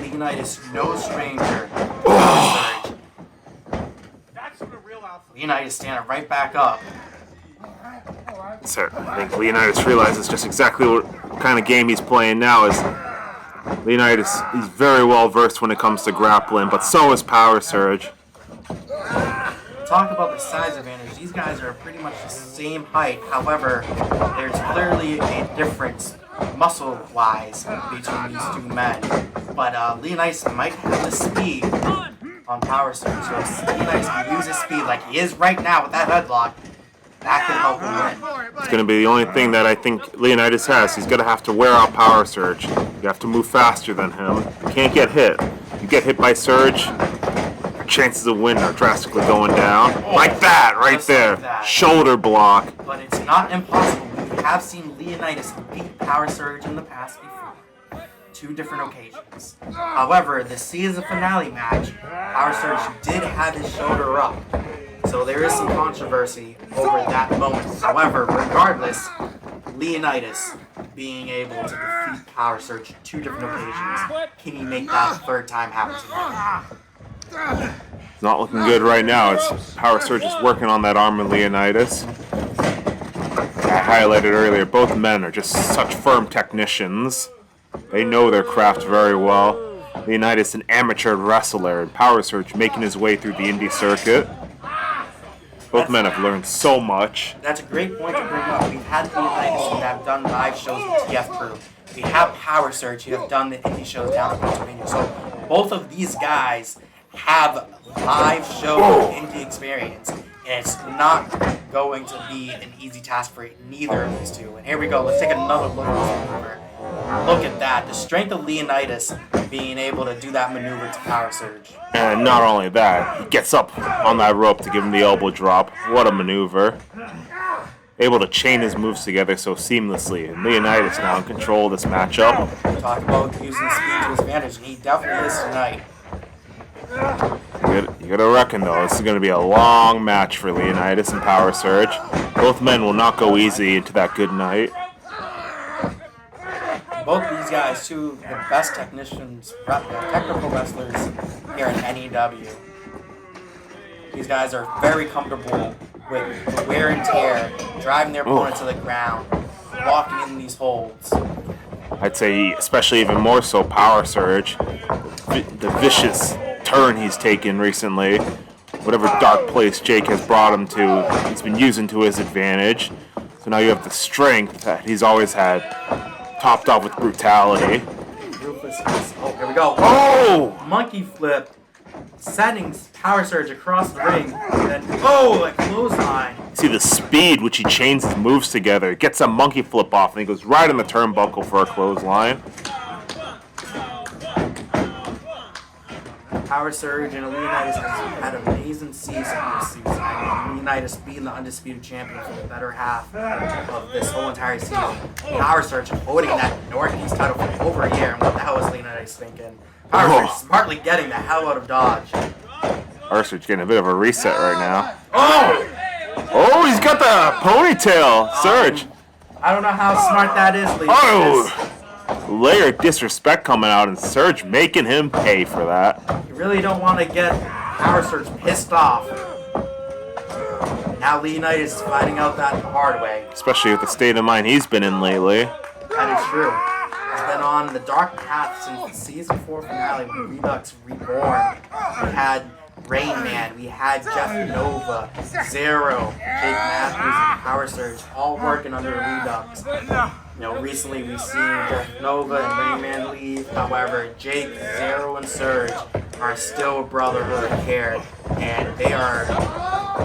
Leonidas, no stranger to Power Surge. That's what a real alpha. Leonidas standing right back up. Sir, I think Leonidas realizes just exactly what kind of game he's playing now. Is Leonidas, he's very well versed when it comes to grappling, but so is Power Surge. Talk about the size advantage. These guys are pretty much the same height. However, there's clearly a difference muscle-wise between these two men. But Leonidas might have the speed on Power Surge. So if Leonidas can use his speed like he is right now with that headlock, that could help him win. It's going to be the only thing that I think Leonidas has. He's going to have to wear out Power Surge. You have to move faster than him. You can't get hit. You get hit by Surge, your chances of winning are drastically going down. Like that, right there. Like that. Shoulder block. But it's not impossible. We have seen Leonidas beat Power Surge in the past before. 2 different occasions. However, the season finale match, Power Surge did have his shoulder up. So there is some controversy over that moment. However, regardless, Leonidas being able to defeat Power Surge 2 different occasions, can he make that third time happen tonight? It's not looking good right now. It's Power Surge is working on that arm of Leonidas. I highlighted earlier, both men are just such firm technicians. They know their craft very well. Leonidas, an amateur wrestler, and Power Surge making his way through the indie circuit. Both men have learned so much. That's a great point to bring up. We've had Leonidas who have done live shows with TF Crew. We have Power Surge who have done the indie shows down in Pennsylvania. So both of these guys have live show indie experience. And it's not going to be an easy task for neither of these two. And here we go. Let's take another look at this maneuver. Look at that. The strength of Leonidas being able to do that maneuver to Power Surge. And not only that, he gets up on that rope to give him the elbow drop. What a maneuver. Able to chain his moves together so seamlessly. And Leonidas now in control of this matchup. Talk about using speed to his advantage, and he definitely is tonight. You gotta reckon though, this is gonna be a long match for Leonidas and Power Surge. Both men will not go easy into that good night. Both these guys, 2 of the best technicians, technical wrestlers here in N.E.W. These guys are very comfortable with the wear and tear, driving their opponent to the ground, walking in these holds. I'd say especially even more so Power Surge. The vicious turn he's taken recently. Whatever dark place Jake has brought him to, he's been using to his advantage. So now you have the strength that he's always had, topped off with brutality. Oh, here we go. Oh! Monkey flip, sending Power Surge across the ring, and then, a clothesline. See the speed which he chains his moves together. Gets a monkey flip off, and he goes right on the turnbuckle for a clothesline. Power Surge and Leonidas has had an amazing season this season. I mean, Leonidas being the undisputed champion for the better half of this whole entire season. Power Surge holding that Northeast title for over a year. And what the hell was Leonidas thinking? Power Surge smartly getting the hell out of Dodge. Power Surge getting a bit of a reset right now. Oh, he's got the ponytail. Surge. I don't know how smart that is, Lee. Layer of disrespect coming out, and Surge making him pay for that. You really don't want to get Power Surge pissed off. Now Leonidas is finding out that the hard way. Especially with the state of mind he's been in lately. That is true. He's been on the dark path since the Season 4 finale when Redux Reborn. We had Rain Man, we had Jeff Nova, Zero, Jake Matthews, and Power Surge all working under Redux. You know, recently we've seen Jeff Nova and Rain Man leave. However, Jake, Zero, and Surge are still a brotherhood here, and they are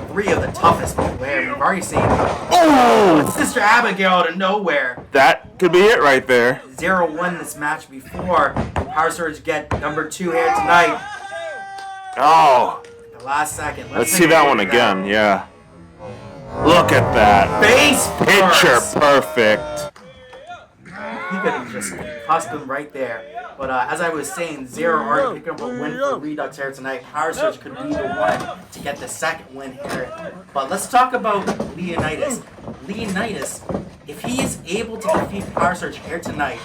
3 of the toughest people here. We've already seen Sister Abigail out of nowhere. That could be it right there. Zero won this match before. Power Surge get number 2 here tonight. Oh. The last second. Let's see that one again. Yeah. Look at that. Face Picture first. perfect. He could have just cussed him right there. But as I was saying, Zero already picked up a win for Redux here tonight. Power Surge could be the one to get the second win here. But let's talk about Leonidas. Leonidas, if he is able to defeat Power Surge here tonight,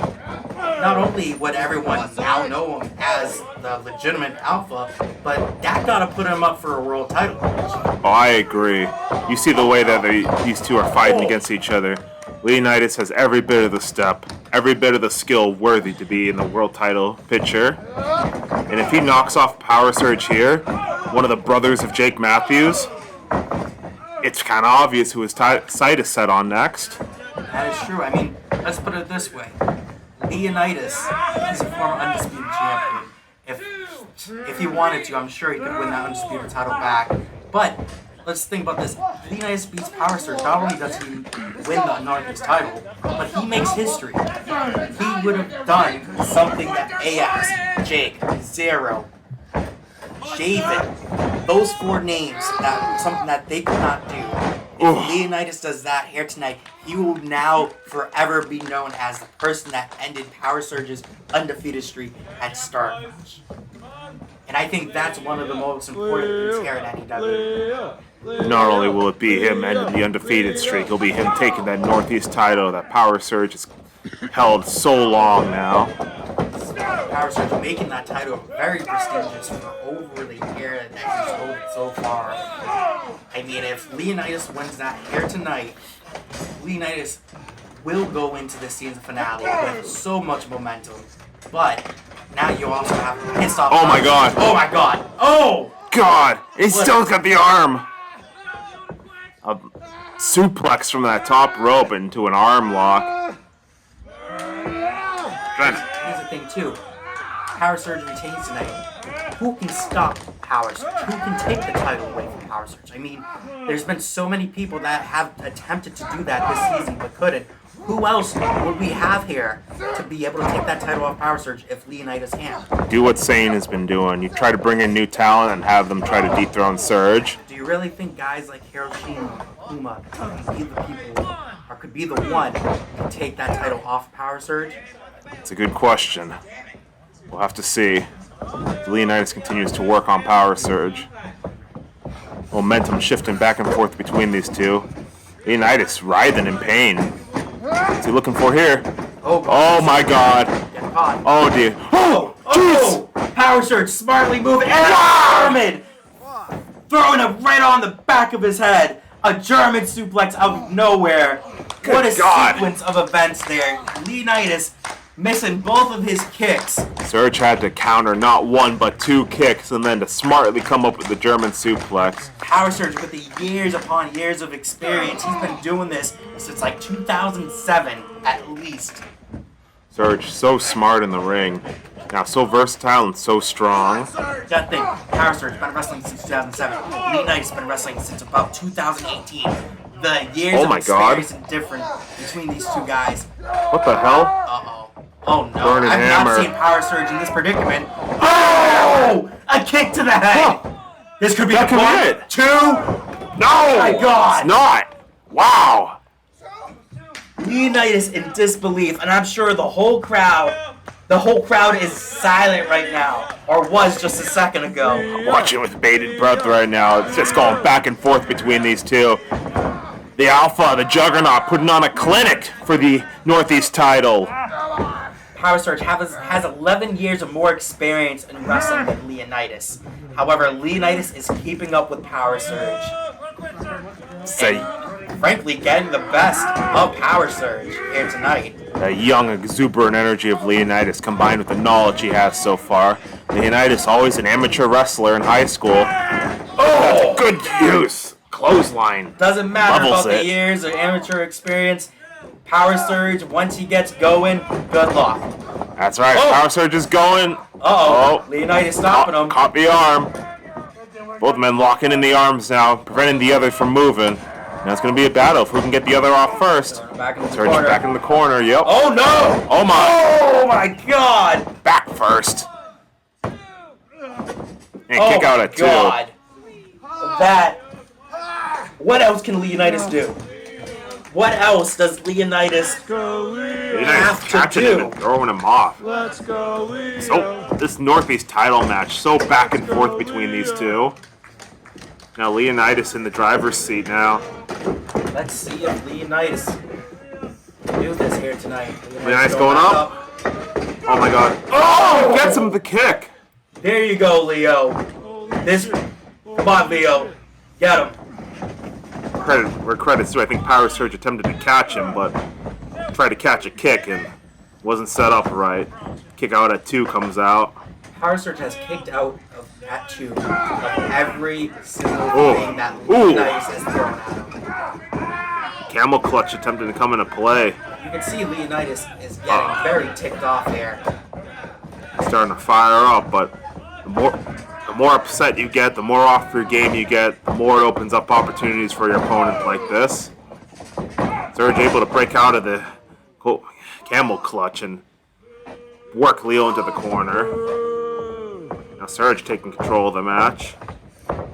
not only would everyone now know him as the legitimate alpha, but that gotta put him up for a world title match. Oh, I agree. You see the way that these two are fighting against each other. Leonidas has every bit of the step, every bit of the skill worthy to be in the world title picture. And if he knocks off Power Surge here, one of the brothers of Jake Matthews, it's kind of obvious who his sight is set on next. That is true. I mean, let's put it this way. Leonidas, he's a former Undisputed champion. If he wanted to, I'm sure he could win that Undisputed title back. But let's think about this. Leonidas beats Power Surge. Not only does he win the Northeast title, but he makes history. He would have done something that AX, Jake, Zero, Javen, those 4 names, something that they could not do. If Leonidas does that here tonight, he will now forever be known as the person that ended Power Surge's undefeated streak at StarClash. And I think that's one of the most important things here at N.E.W. Not only will it be him ending the undefeated streak, it'll be him taking that Northeast title that Power Surge has held so long now. Power Surge making that title very prestigious for over the year that he's held it so far. I mean, if Leonidas wins that here tonight, Leonidas will go into the season finale with so much momentum. But now you also have pissed off. Oh my god. Oh my god. Oh! God! He's still got the arm! A suplex from that top rope into an arm lock. Here's the thing too. Power Surge retains tonight. Who can stop Power Surge? Who can take the title away from Power Surge? I mean, there's been so many people that have attempted to do that this season but couldn't. Who else would we have here to be able to take that title off Power Surge if Leonidas can? Do what Sane has been doing. You try to bring in new talent and have them try to dethrone Surge. Do you really think guys like Hiroshima, Kuma could be the people, or could be the one to take that title off Power Surge? It's a good question. We'll have to see. Leonidas continues to work on Power Surge. Momentum shifting back and forth between these two. Leonidas writhing in pain. What's he looking for here? Oh my god. Get caught. Oh dear. Oh, jeez. Power Surge smartly moving and German! Throwing it right on the back of his head. A German suplex out of nowhere. What a sequence of events there. Leonidas missing both of his kicks. Surge had to counter not 1 but 2 kicks and then to smartly come up with the German suplex. Power Surge with the years upon years of experience. He's been doing this since like 2007 at least. Surge so smart in the ring. Now so versatile and so strong. That thing, Power Surge been wrestling since 2007. Leonidas been wrestling since about 2018. The years of experience and difference between these two guys. What the hell? Uh-oh. Oh no, Burning I've hammer. not seen Power Surge in this predicament. Oh! A kick to the head! This could be That could be it. 2. No! Oh my god! It's not! Wow! Leonidas in disbelief, and I'm sure the whole crowd The whole crowd is silent right now, or was just a second ago. Watching with bated breath right now. It's just going back and forth between these two. The Alpha, the Juggernaut, putting on a clinic for the Northeast title. Power Surge has 11 years of more experience in wrestling than Leonidas. However, Leonidas is keeping up with Power Surge. Frankly, getting the best of Power Surge here tonight. The young, exuberant energy of Leonidas combined with the knowledge he has so far. Leonidas, always an amateur wrestler in high school. Oh, good use. Clothesline. Doesn't matter Levels about the years of amateur experience. Power Surge, once he gets going, good luck. That's right. Oh. Power Surge is going. Uh-oh. Leonidas stopping him. Caught the arm. Both men locking in the arms now, preventing the other from moving. Now it's going to be a battle if we can get the other off first. Back in the Surge corner. back in the corner. Yep. Oh, no. Oh, my. Oh, my God. Back first. And kick out at 2. God. That. What else can Leonidas do? What else does Leonidas have to catching do? him and throwing him off. Let's go, Leo. So, this Northeast title match, so back and forth between these two. Now Leonidas in the driver's seat now. Let's see if Leonidas can do this here tonight. Leonidas going up. Oh my God. Oh, gets him the kick. There you go, Leo. Come on, Leo. Get him. Where credit's due, I think Power Surge attempted to catch him, but tried to catch a kick and wasn't set up right. Kick out at 2 comes out. Power Surge has kicked out of at 2 of every single thing that Ooh. Leonidas has thrown at him. Camel clutch attempted to come into play. You can see Leonidas is getting very ticked off here. He's starting to fire up, but the more upset you get, the more off your game you get, the more it opens up opportunities for your opponent like this. Surge able to break out of the camel clutch and work Leo into the corner. Now Surge taking control of the match.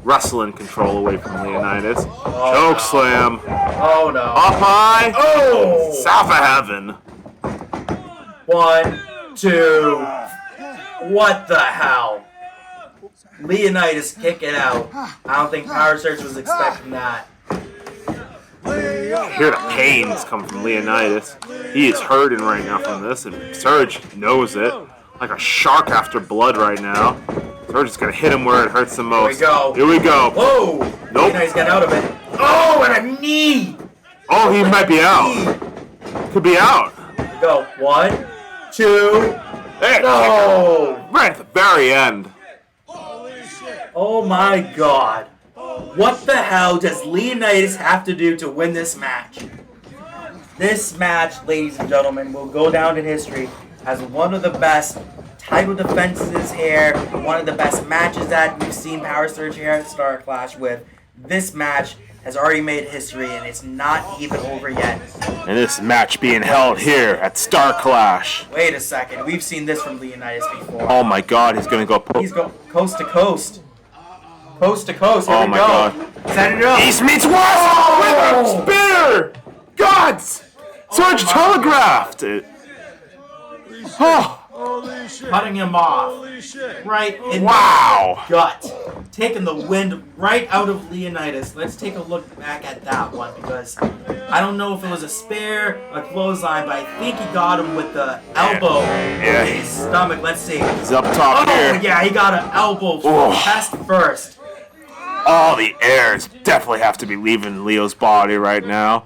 Wrestling control away from Leonidas. Choke slam. Oh no. Up high. Oh! South of heaven. 1, 2. What the hell? Leonidas kicking out. I don't think Power Surge was expecting that. Hear the pains come from Leonidas. He is hurting right now from this, and Surge knows it. Like a shark after blood right now. Surge is going to hit him where it hurts the most. Here we go. Here we go. Whoa! Nope. Leonidas got out of it. Oh, and a knee! Oh, he might be out. Could be out. Here we go. 1, 2. Hey, No! right at the very end. Oh my God. What the hell does Leonidas have to do to win this match? This match, ladies and gentlemen, will go down in history as one of the best title defenses here, one of the best matches that we've seen Power Surge here at StarClash with. This match has already made history, and it's not even over yet. And this match being held here at StarClash. Wait a second. We've seen this from Leonidas before. Oh my God, he's going to go. He's going coast to coast. Coast to coast. Here Oh we my go. God. Set it up. East meets West with a spear. Gods. Surge telegraphed it. Oh. Cutting him off. Right in Wow. the gut. Taking the wind right out of Leonidas. Let's take a look back at that one, because I don't know if it was a spear, a clothesline, but I think he got him with the elbow in his stomach. Let's see. He's up top here. Yeah, he got an elbow chest first. All the airs definitely have to be leaving Leo's body right now.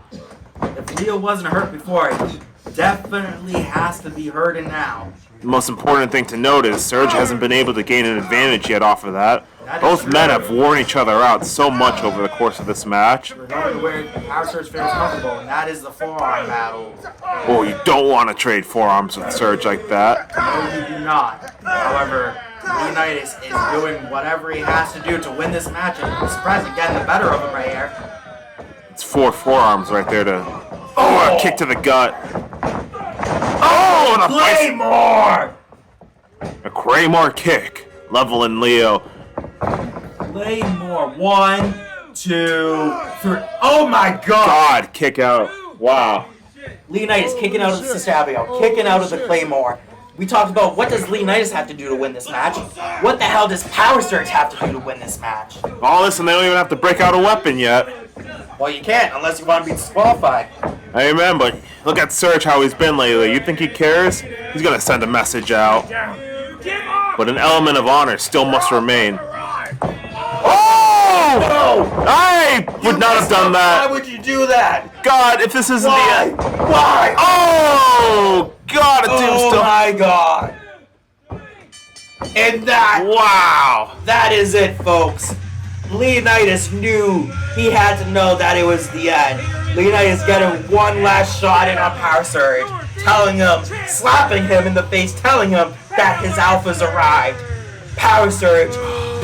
If Leo wasn't hurt before, he definitely has to be hurting now. The most important thing to note is Surge hasn't been able to gain an advantage yet off of that. Both men have worn each other out so much over the course of this match. We're going to where Power Surge feels comfortable, and that is the forearm battle. Oh, you don't want to trade forearms with Surge like that. No, you do not. However, Leonidas is doing whatever he has to do to win this match, and he's present, getting the better of him right here. It's 4 forearms right there to... Oh, a kick to the gut. Oh, and a Claymore! A Claymore kick. Leveling Leo. Claymore. 1, 2, 3. Oh my God! God, kick out. Wow. Leonidas kicking out of the Stabio, kicking out of the Claymore. We talked about what does Leonidas have to do to win this match. What the hell does Power Surge have to do to win this match? All this and they don't even have to break out a weapon yet. Well, you can't unless you want to be disqualified. Amen, but look at Surge, how he's been lately. You think he cares? He's gonna send a message out. But an element of honor still must remain. Oh! No! I would not have done that. Why would you do that? God, if this isn't Why? the end. Why? Oh! God, a tombstone. Oh my God! And that is it, folks. Leonidas knew he had to know that it was the end. Leonidas getting one last shot in on Power Surge, telling him, slapping him in the face, telling him that his alphas arrived. Power Surge,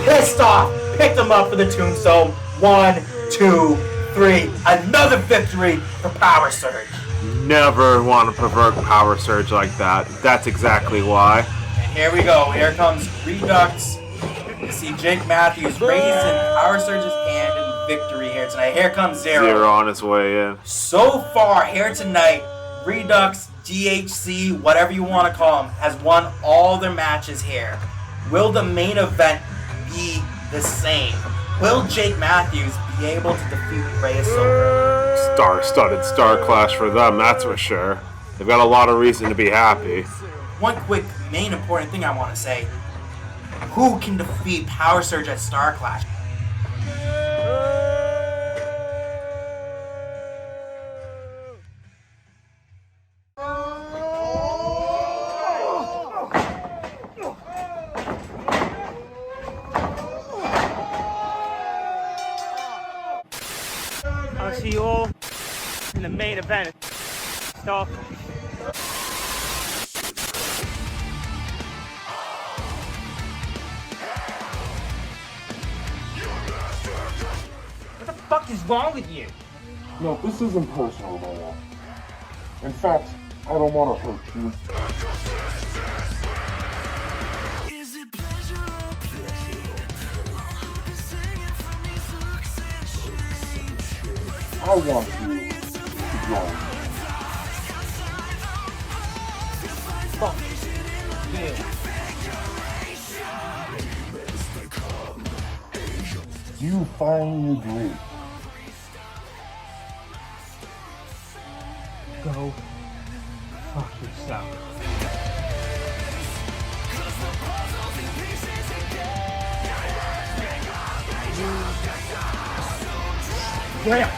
pissed off, picked him up for the tombstone. 1, 2, 3. Another victory for Power Surge. Never want to provoke Power Surge like that. That's exactly why. And here we go. Here comes Redux. You see Jake Matthews raising Power Surge's hand in victory here tonight. Here comes Zero on his way in. So far here tonight, Redux, DHC, whatever you want to call him, has won all their matches here. Will the main event be the same? Will Jake Matthews be able to defeat Reyes Silver? Star-studded StarClash for them, that's for sure. They've got a lot of reason to be happy. One quick main important thing I want to say. Who can defeat Power Surge at StarClash? I'll see you all in the main event. StarClash. What the fuck is wrong with you? No, this isn't personal, man. In fact, I don't want to hurt you. I want you to join me. Fuck you. You finally agree. Go fuck yourself. Where?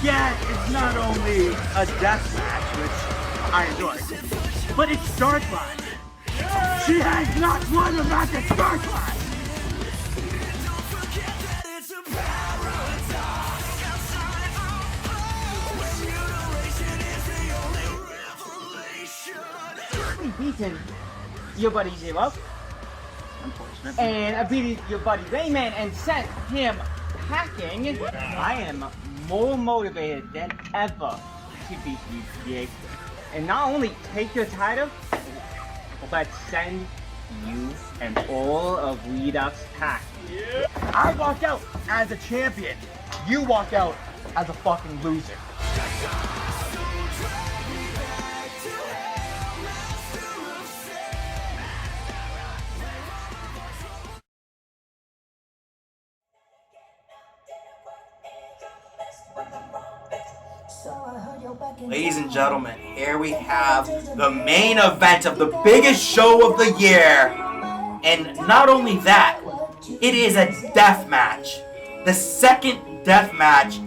Yeah, it's not only a death match, which I enjoy, but it's StarClash. She has not won a match at StarClash. Beaten your buddy Zero, unfortunately, and I beat your buddy Rayman and sent him packing. I am more motivated than ever to beat you, Jake, and not only take your title, but send you and all of Redux pack. I walked out as a champion. You walked out as a fucking loser. Ladies and gentlemen, here we have the main event of the biggest show of the year. And not only that, it is a death match. The second death match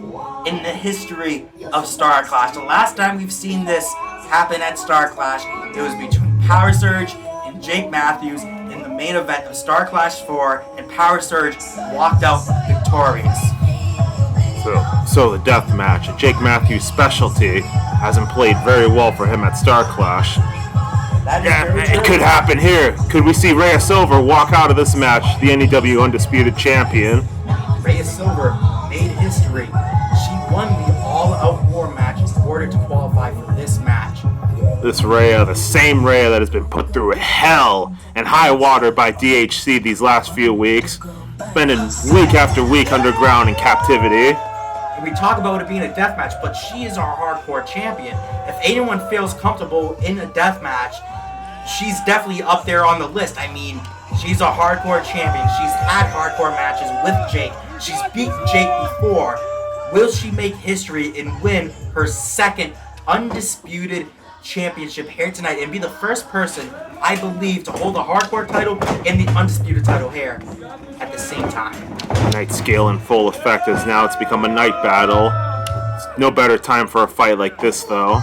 in the history of StarClash. The last time we've seen this happen at StarClash, it was between Power Surge and Jake Matthews in the main event of StarClash 4, and Power Surge walked out victorious. So the death match, Jake Matthews' specialty, hasn't played very well for him at StarClash. It could happen here. Could we see Rhea Silver walk out of this match the N.E.W. Undisputed Champion? Rhea Silver made history. She won the All Out War match order to qualify for this match. This Rhea, the same Rhea that has been put through hell and high water by DHC these last few weeks, spending week after week underground in captivity. We talk about it being a death match, but she is our hardcore champion. If anyone feels comfortable in a death match, she's definitely up there on the list. I mean, she's a hardcore champion. She's had hardcore matches with Jake. She's beaten Jake before. Will she make history and win her second undisputed championship here tonight and be the first person, I believe, to hold the hardcore title and the undisputed title here at the same time? Night scale in full effect as now it's become a night battle. It's no better time for a fight like this, though.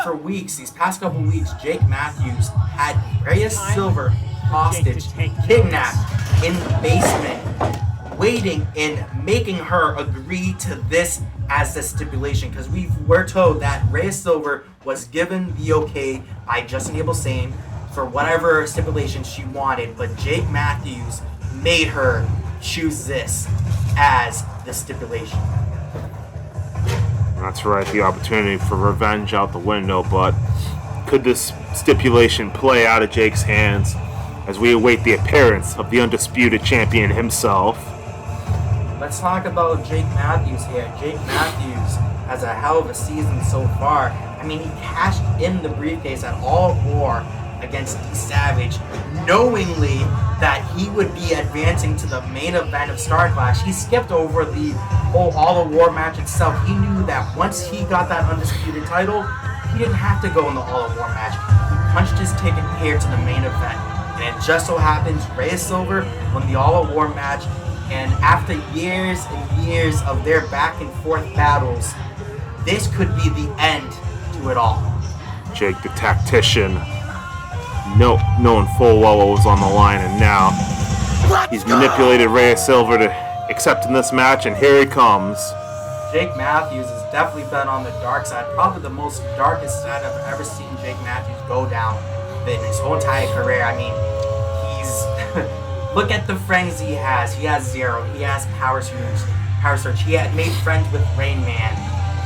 For weeks, these past couple weeks, Jake Matthews had Rhea Silver hostage, kidnapped in the basement, waiting and making her agree to this as the stipulation, because we're told that Rhea Silver was given the okay by Justin Abel Sane for whatever stipulation she wanted, but Jake Matthews made her choose this as the stipulation. That's right, the opportunity for revenge out the window, but could this stipulation play out of Jake's hands as we await the appearance of the undisputed champion himself? Let's talk about Jake Matthews here. Jake Matthews has a hell of a season so far. I mean, he cashed in the briefcase at All War against D Savage, knowingly that he would be advancing to the main event of StarClash. He skipped over the whole All War match itself. He knew that once he got that undisputed title, he didn't have to go in the All War match. He punched his ticket here to the main event. And it just so happens Rhea Silver won the All War match. And after years and years of their back and forth battles, this could be the end to it all. Jake the tactician, knowing full well what was on the line, and now he's manipulated Rhea Silver to accepting this match, and here he comes. Jake Matthews has definitely been on the dark side, probably the most darkest side I've ever seen Jake Matthews go down in his whole entire career. I mean, he's look at the friends he has. He has Zero. He has Power Surge. He had made friends with Rain Man,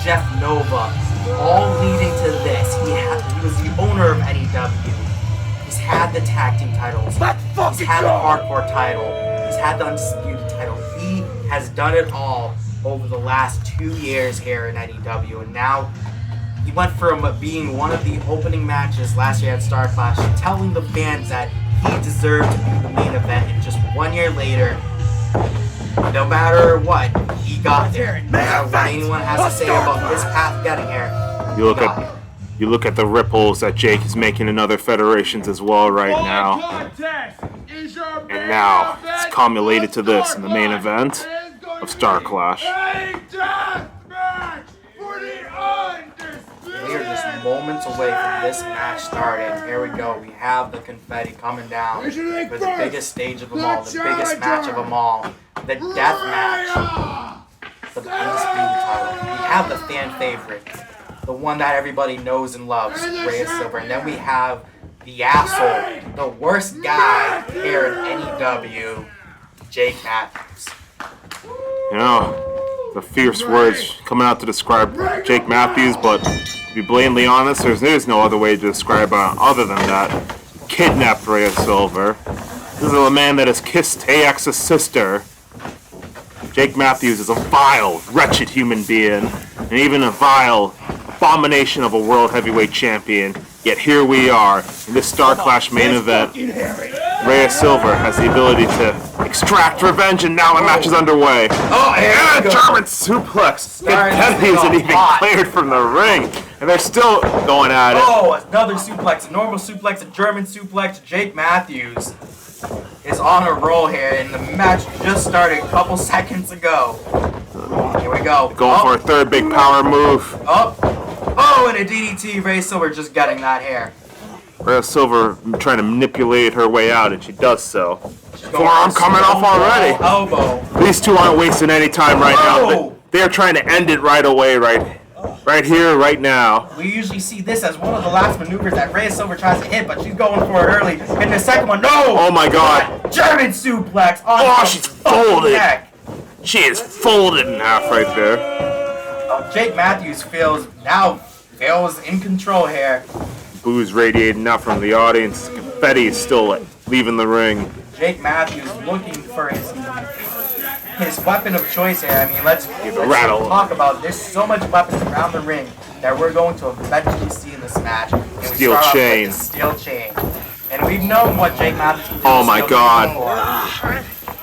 Jeff Nova, all leading to this. He was the owner of N.E.W. He's had the tag team titles. He's had the hardcore title. He's had the undisputed title. He has done it all over the last 2 years here in N.E.W. And now he went from being one of the opening matches last year at StarClash to telling the fans that he deserved to be the main event, and just 1 year later, no matter what, he got there. No matter what anyone has to say about his path getting here, you look at the ripples that Jake is making in other federations as well right now. And now it's culminated to this in the main event of StarClash. We are just moments away from this match starting. Here we go. We have the confetti coming down for the biggest stage of them all, the biggest match of them all, the death match for the undisputed title. We have the fan favorite, the one that everybody knows and loves, Rhea Silver, and then we have the asshole, the worst guy here in N.E.W., Jake Matthews. You know, the fierce words coming out to describe Jake Matthews, but to be blatantly honest, there's no other way to describe other than that. Kidnapped Rhea Silver. This is a man that has kissed AX's sister. Jake Matthews is a vile, wretched human being, and even a vile abomination of a world heavyweight champion. Yet here we are in this StarClash main event. Rhea Silver has the ability to extract revenge, and now the match is underway. Oh, and a German suplex. Kenny isn't even cleared from the ring, and they're still going at it. Oh, another suplex, a normal suplex, a German suplex. Jake Matthews is on a roll here, and the match just started a couple seconds ago. Here we go. Going for a third big power move. Oh, and a DDT. Rhea Silver just getting that here. Rhea Silver trying to manipulate her way out, and she does so. Forearm coming off already. Elbow. These two aren't wasting any time right now. They are trying to end it right away, right here, right now. We usually see this as one of the last maneuvers that Rhea Silver tries to hit, but she's going for it early. And the second one, no! Oh my God! German suplex on she's folded. neck. She is folded in half right there. Jake Matthews feels in control here. Booze radiating out from the audience. Confetti is still leaving the ring. Jake Matthews looking for his weapon of choice here. I mean, let's talk about it. There's so much weapons around the ring that we're going to eventually see in this match. Steel chain. Steel chain. And we've known what Jake Matthews can do. Oh my God.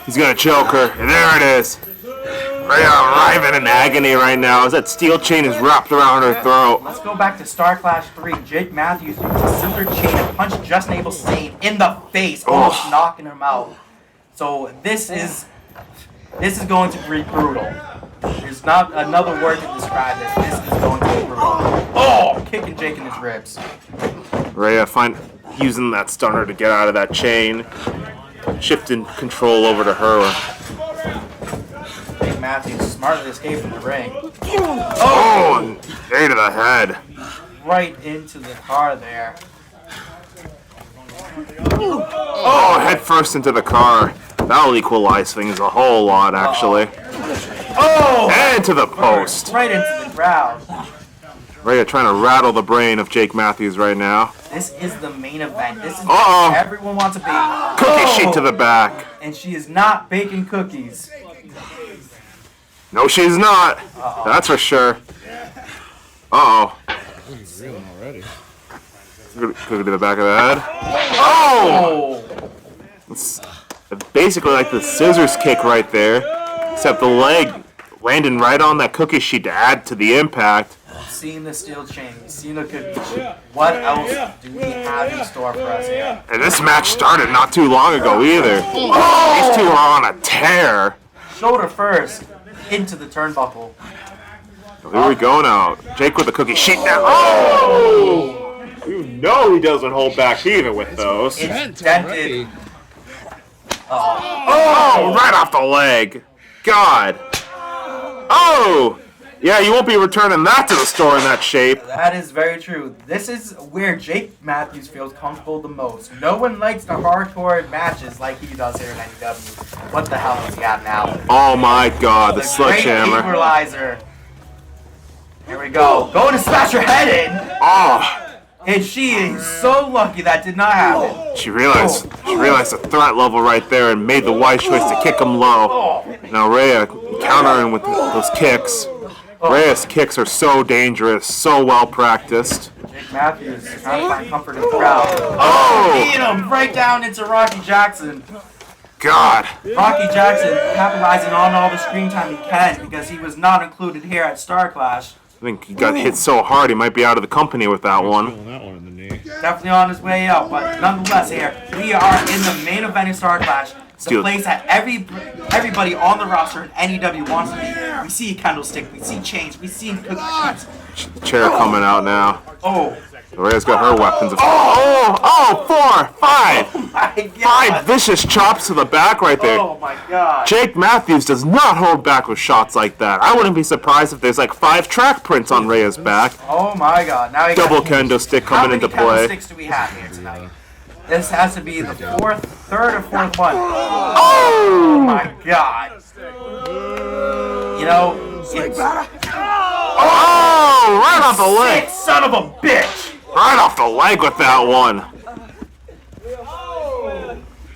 He's gonna choke her. And there it is. Rhea arriving in agony right now as that steel chain is wrapped around her throat. Let's go back to StarClash 3. Jake Matthews used a scissor chain and punched Justin Abel Sane in the face, almost knocking him out. So this is going to be brutal. There's not another word to describe this. This is going to be brutal. Oh, kicking Jake in his ribs. Rhea using that stunner to get out of that chain, shifting control over to her. Jake Matthews smartly escaped from the ring. Oh, straight to the head. Right into the car there. Oh, head first into the car. That'll equalize things a whole lot, actually. Oh! And to the post. Right into the crowd. Rhea trying to rattle the brain of Jake Matthews right now. This is the main event. This is what everyone wants to be. Cookie sheet to the back. And she is not baking cookies. No, she's not. That's for sure. Uh-oh. Cookie to the back of the head. Oh! It's basically like the scissors kick right there, except the leg landing right on that cookie sheet to add to the impact. Seeing the steel chain, seeing the cookie sheet. What else do we have in store for us here? And this match started not too long ago either. These two are on a tear. Shoulder first, into the turnbuckle. Here we go now. Jake with the cookie sheet now. Oh! You know he doesn't hold back either with those. It's dented. Oh, right off the leg. God. Oh! Yeah, you won't be returning that to the store in that shape. That is very true. This is where Jake Matthews feels comfortable the most. No one likes the hardcore matches like he does here in N.E.W. What the hell does he have now? Oh my God, the sledgehammer. Great equalizer. Here we go. Going to smash her head in. Oh. And she is so lucky that did not happen. She realized the threat level right there and made the wise choice to kick him low. Now Rhea countering with those kicks. Rhea's kicks are so dangerous, so well practiced. Jake Matthews trying to find comfort in the crowd. Oh! Beat him right down into Rocky Jackson. God. Rocky Jackson capitalizing on all the screen time he can because he was not included here at StarClash. I think he got hit so hard he might be out of the company with that one. Definitely on his way out, but nonetheless here, we are in the main event in StarClash. The place that everybody on the roster in N.E.W. wants to be. We see a candlestick, we see chains, we see cookie sheets. Chair coming out now. Oh. Rhea's got her weapons. Oh, 4, 5. Oh my God. 5 vicious chops to the back right there. Oh my God. Jake Matthews does not hold back with shots like that. I wouldn't be surprised if there's like 5 track prints on Rhea's back. Oh my God. Now double kendo stick coming into play. How many candlesticks do we have here tonight? This has to be the third or fourth one. Oh my God. You know, it's... Oh, right off the leg. Son of a bitch. Right off the leg with that one.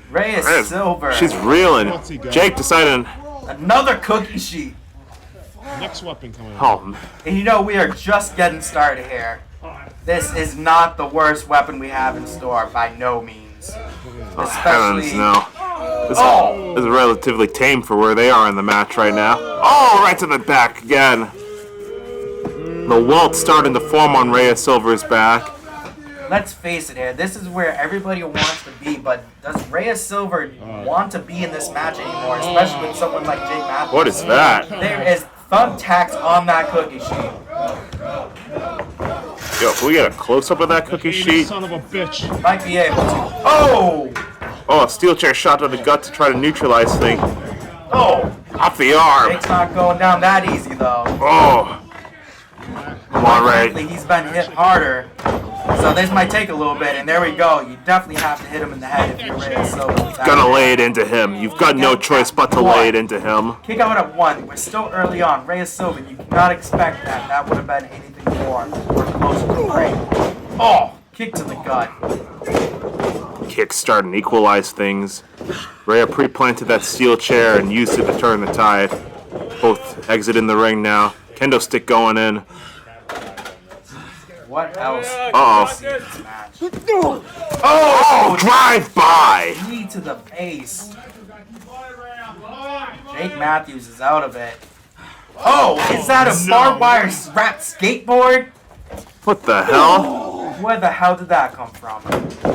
Rhea Silver. She's reeling. Jake decided... Another cookie sheet. Next weapon coming out. Oh. And you know, we are just getting started here. This is not the worst weapon we have in store, by no means. Especially... no. This is relatively tame for where they are in the match right now. Oh, right to the back again. The welt starting to form on Rhea Silver's back. Let's face it here, this is where everybody wants to be, but does Rhea Silver want to be in this match anymore, especially with someone like Jake Matthews? What is that? There is thumbtacks on that cookie sheet. Yo, can we get a close-up of that cookie sheet? Son of a bitch. Might be able to. Oh! Oh, a steel chair shot to the gut to try to neutralize things. Oh! Off the arm. Jake's not going down that easy, though. Oh. Come on, Ray. He's been hit harder. So this might take a little bit, and there we go. You definitely have to hit him in the head if you're Reyes Silva. Gonna lay it into him. You've got no choice but to lay it into him. Kick out at 1. We're still early on. Reyes Silva, you cannot expect that. That would have been anything more or close to the break. Oh, kick to the gut. Kicks start and equalize things. Rhea pre-planted that steel chair and used it to turn the tide. Both exit in the ring now. Kendo stick going in. What else? Oh, drive by! Knee to the face. Jake Matthews is out of it. Oh, is that a barbed wire wrapped skateboard? What the hell? Where the hell did that come from?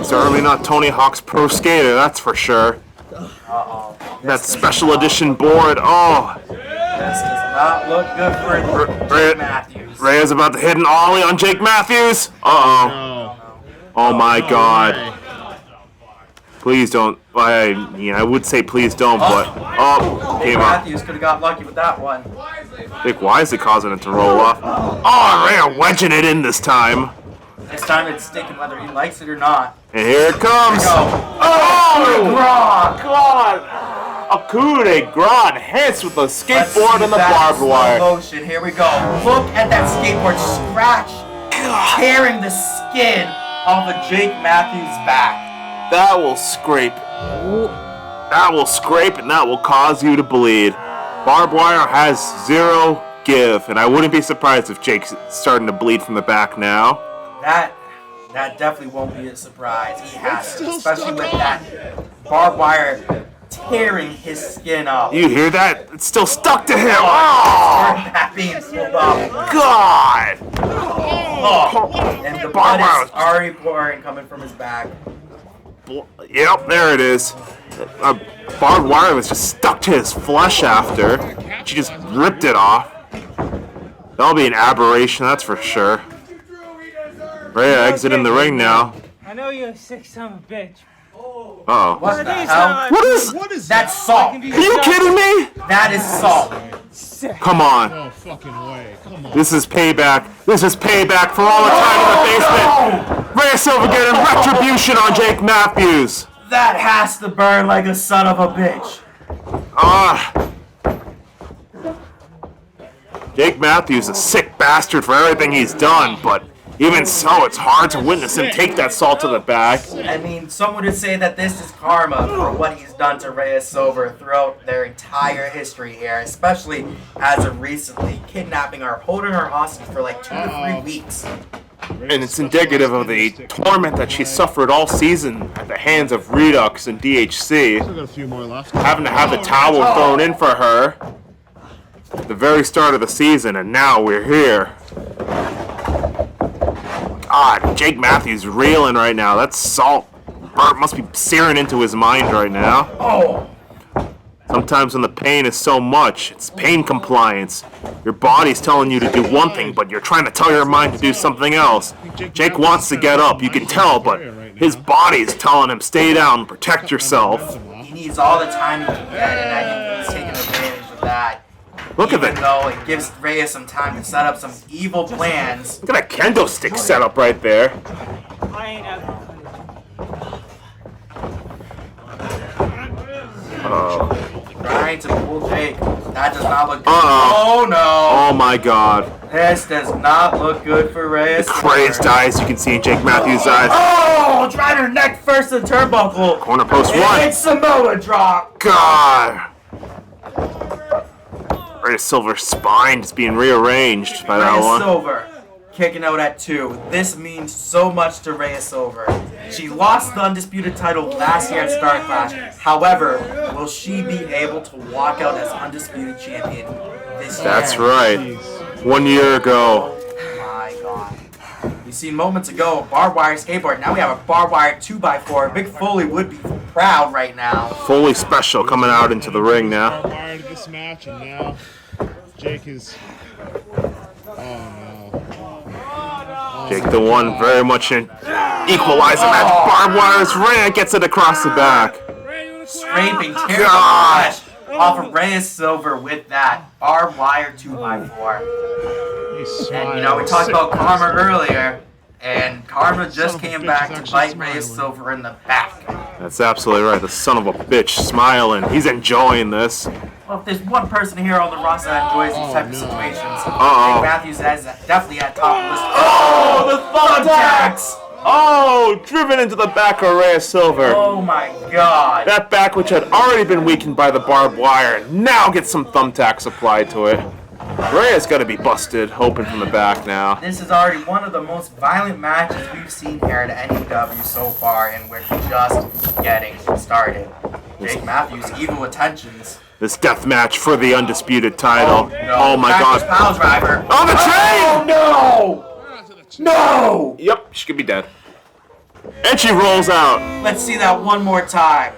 Certainly not Tony Hawk's Pro Skater, that's for sure. Uh-oh. That special edition board, oh. This does not look good for Jake Matthews. Rhea's about to hit an ollie on Jake Matthews. Uh-oh. No. Oh my god. Please don't. I would say please don't, but Jake came up. Matthews could have got lucky with that one. Vic Wisely causing it to roll off. Oh, Rhea wedging it in this time. This time it's sticking whether he likes it or not. And here it comes. Oh, God! A coup de grace hits with the skateboard and the barbed wire. Motion. Here we go. Look at that skateboard scratch, tearing the skin off of Jake Matthews' back. That will scrape. That will scrape and that will cause you to bleed. Barbed wire has zero give, and I wouldn't be surprised if Jake's starting to bleed from the back now. That definitely won't be a surprise. He has to, especially with that barbed wire tearing his skin off. You hear that? It's still stuck to him. That being pulled off. God! And the blood is already pouring coming from his back. Yep, there it is. Barbed wire was just stuck to his flesh after. She just ripped it off. That'll be an aberration, that's for sure. Rhea exiting the ring now. I know you're a sick son of a bitch. Uh-oh. What the hell? What is That's salt. Are you kidding me? That is salt. Come on. No fucking way. Come on. This is payback. This is payback for all the time in the basement. Rhea Silva getting retribution on Jake Matthews. That has to burn like a son of a bitch. Jake Matthews, a sick bastard for everything he's done, but even so, it's hard to witness him take that salt to the back. I mean, some would say that this is karma for what he's done to Reyes Silva throughout their entire history here, especially as of recently, kidnapping her, holding her hostage for like 2 to 3 weeks. And it's indicative of the torment that she suffered all season at the hands of Redux and DHC. Still got a few more left. Having to have the towel thrown in for her at the very start of the season, and now we're here. God, Jake Matthews reeling right now. That salt must be searing into his mind right now. Sometimes when the pain is so much, it's pain compliance. Your body's telling you to do one thing, but you're trying to tell your mind to do something else. Jake wants to get up, you can tell, but his body's telling him stay down, protect yourself. He needs all the time he can get, and I think he's taking advantage of that. Look at Even that. though it gives Reyes some time to set up some evil plans. Look at that kendo stick setup right there. I ain't ever. Trying to pull Jake. That does not look good. Uh-oh. Oh no. Oh my god. This does not look good for Reyes. The crazed eyes you can see in Jake Matthews' eyes. Oh! Tried her neck first to the turnbuckle. Corner post And one. it's Samoa drop. God. Reyes Silver's spine is being rearranged by that Reyes one. Silva kicking out at 2. This means so much to Reyes Silva. She lost the Undisputed title last year at StarClash. However, will she be able to walk out as Undisputed champion this year? That's right. 1 year ago. My God. You seen moments ago a barbed wire skateboard. Now we have a barbed wire 2x4. Big Foley would be proud right now. Fully special coming out into the ring now. Wired this match, and now Jake is. Oh no. Jake the one very much in equalizing match. Barbed wire's Rhea gets it across the back. Scraping terrible flesh off of Reyes Silva with that barbed wire 2x4. And you know, we talked about karma earlier. And Karma just Son of a came bitch back is to actually bite smiling. Reyes Silver in the back. That's absolutely right. The son of a bitch smiling. He's enjoying this. Well, if there's one person here on the roster that enjoys these type of situations, Uh-oh. Jake Matthews is definitely at top of the list. Oh, the thumbtacks! Oh, driven into the back of Reyes Silver. Oh my god. That back, which had already been weakened by the barbed wire, now gets some thumbtacks applied to it. Reyes got to be busted open from the back now. This is already one of the most violent matches we've seen here at N.E.W. so far, and we're just getting started. Jake Matthews, evil intentions. This death match for the undisputed title. No. Oh my Backwards god. Pile driver. On the chain! Oh no! No! Yep, she could be dead. And she rolls out. Let's see that one more time.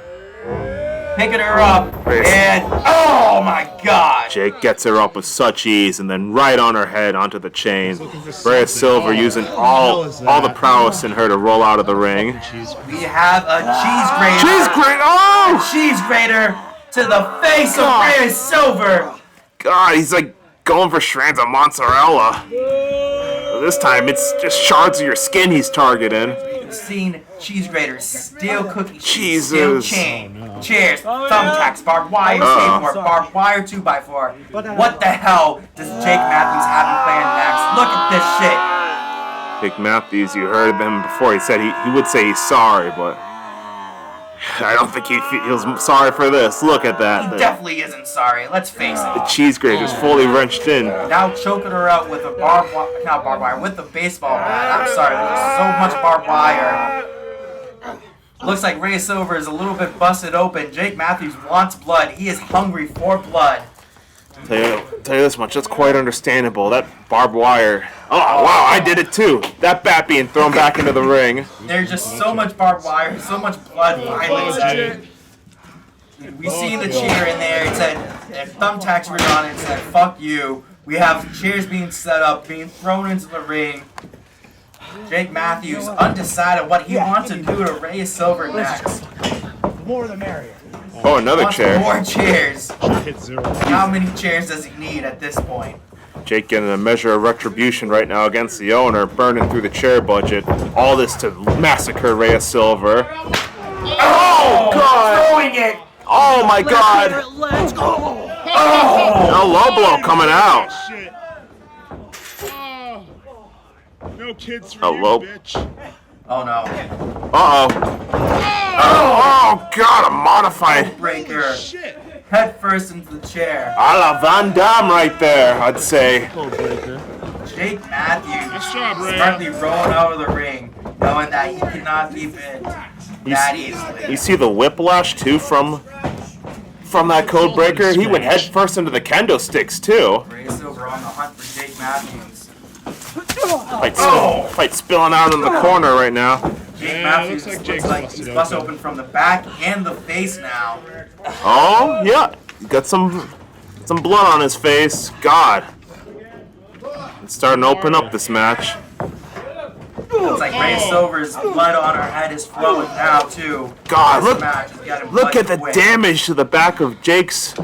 Picking her up, Reyes. and oh my god! Jake gets her up with such ease and then right on her head onto the chain. Reyes Silver using all the prowess in her to roll out of the ring. We have a cheese grater. Cheese grate! Oh! Cheese grater to the face of Reyes Silver. God, he's like going for strands of mozzarella. This time it's just shards of your skin he's targeting. We've seen cheese graters, steel cookie sheets, Jesus. steel chain, chairs, thumbtacks, barbed wire, skateboard, barbed wire 2x4. What the hell does Jake Matthews have in plan next? Look at this shit. Jake Matthews, you heard him before. He said he would say he's sorry, but I don't think he feels sorry for this. Look at that. He definitely isn't sorry. Let's face The it. cheese grate is fully wrenched in. Now choking her out with a not barbed wire, with a baseball bat. I'm sorry, there's just so much barbed wire. Looks like Reyes Silver is a little bit busted open. Jake Matthews wants blood. He is hungry for blood. Tell you this much, that's quite understandable. That barbed wire. Oh, wow, I did it too. That bat being thrown back into the ring. There's just so much barbed wire, so much blood violence. We see the cheer in there. It said, thumbtacks written on it. It said, fuck you. We have chairs being set up, being thrown into the ring. Jake Matthews undecided what he wants to do to Reyes Silver next. The more the merrier. Oh, another Wants chair. more chairs. Hit 0. How many chairs does he need at this point? Jake getting a measure of retribution right now against the owner, burning through the chair budget. All this to massacre Reyes Silver. Oh, God. throwing it. Oh my God! Let's go. No low blow coming out. Shit. Oh. No kids for A you, low- bitch. Oh no. Uh-oh. Oh God, a modified Breaker. Shit. Head first into the chair. a la Van Damme right there, I'd say. Jake Matthews Nice job, Ray. smartly rolling out of the ring, knowing that he cannot be pinned that easily. You see the whiplash too from that code breaker? He went head first into the kendo sticks too. Reyes Silver on the hunt for Jake Matthews. Fight spilling out in the corner right now. Jake Yeah, Matthews looks like looks Jake's like busted he's bust open. open from the back and the face now. Oh yeah, got some blood on his face. God, it's starting to open up this match. Looks like Reyes Silver's blood on her head is flowing now too. God, This look- match is getting Look at bloody the quick. damage to the back of Jake's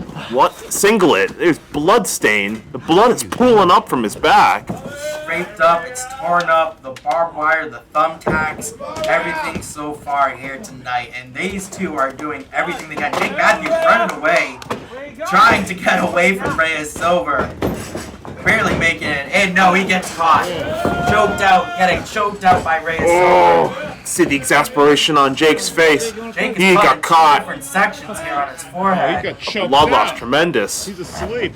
singlet. There's blood stain. The blood is pooling up from his back. Scraped up, it's torn up, the barbed wire, the thumbtacks, everything so far here tonight. And these two are doing everything they can. Jake Matthews running away, trying to get away from Reyes Silver. Barely making it, and no, he gets caught. Choked out, getting choked out by Reyes Silver. Oh, see the exasperation on Jake's face. Jake He is cut got in two caught. different sections here on his He forehead. got choked Blood loss out. tremendous. He's asleep.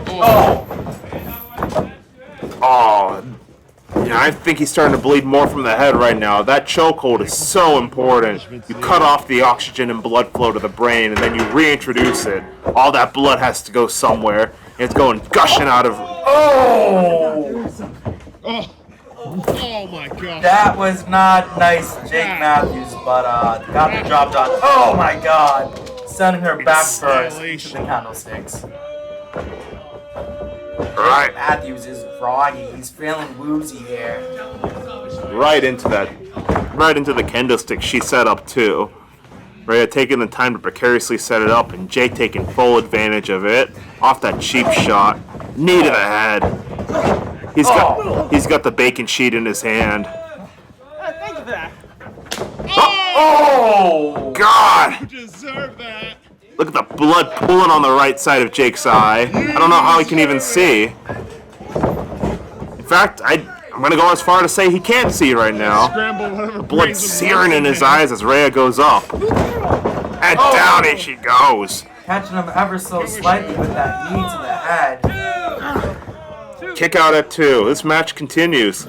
Oh, Oh, yeah, I think he's starting to bleed more from the head right now. That chokehold is so important. You cut off the oxygen and blood flow to the brain, and then you reintroduce it. All that blood has to go somewhere. It's going gushing out of. oh! Oh my god. That was not nice, Jake Matthews, but got the job done. Oh my God! Sending her back first into the candlesticks. Right, Matthews is groggy. He's feeling woozy here. right into the kendo stick she set up too. Rhea taking the time to precariously set it up, and Jake taking full advantage of it. Off that cheap shot. Knee to the head. He's got the bacon sheet in his hand. Thank you for that. Oh God! You deserve that. Look at the blood pooling on the right side of Jake's eye. I don't know how he can even see. In fact, I'm gonna go as far to say he can't see right now. Scramble whatever Blood brings him searing in his eyes as Rhea goes up. And down she goes. Catching him ever so slightly with that knee to the head. Kick out at 2. This match continues.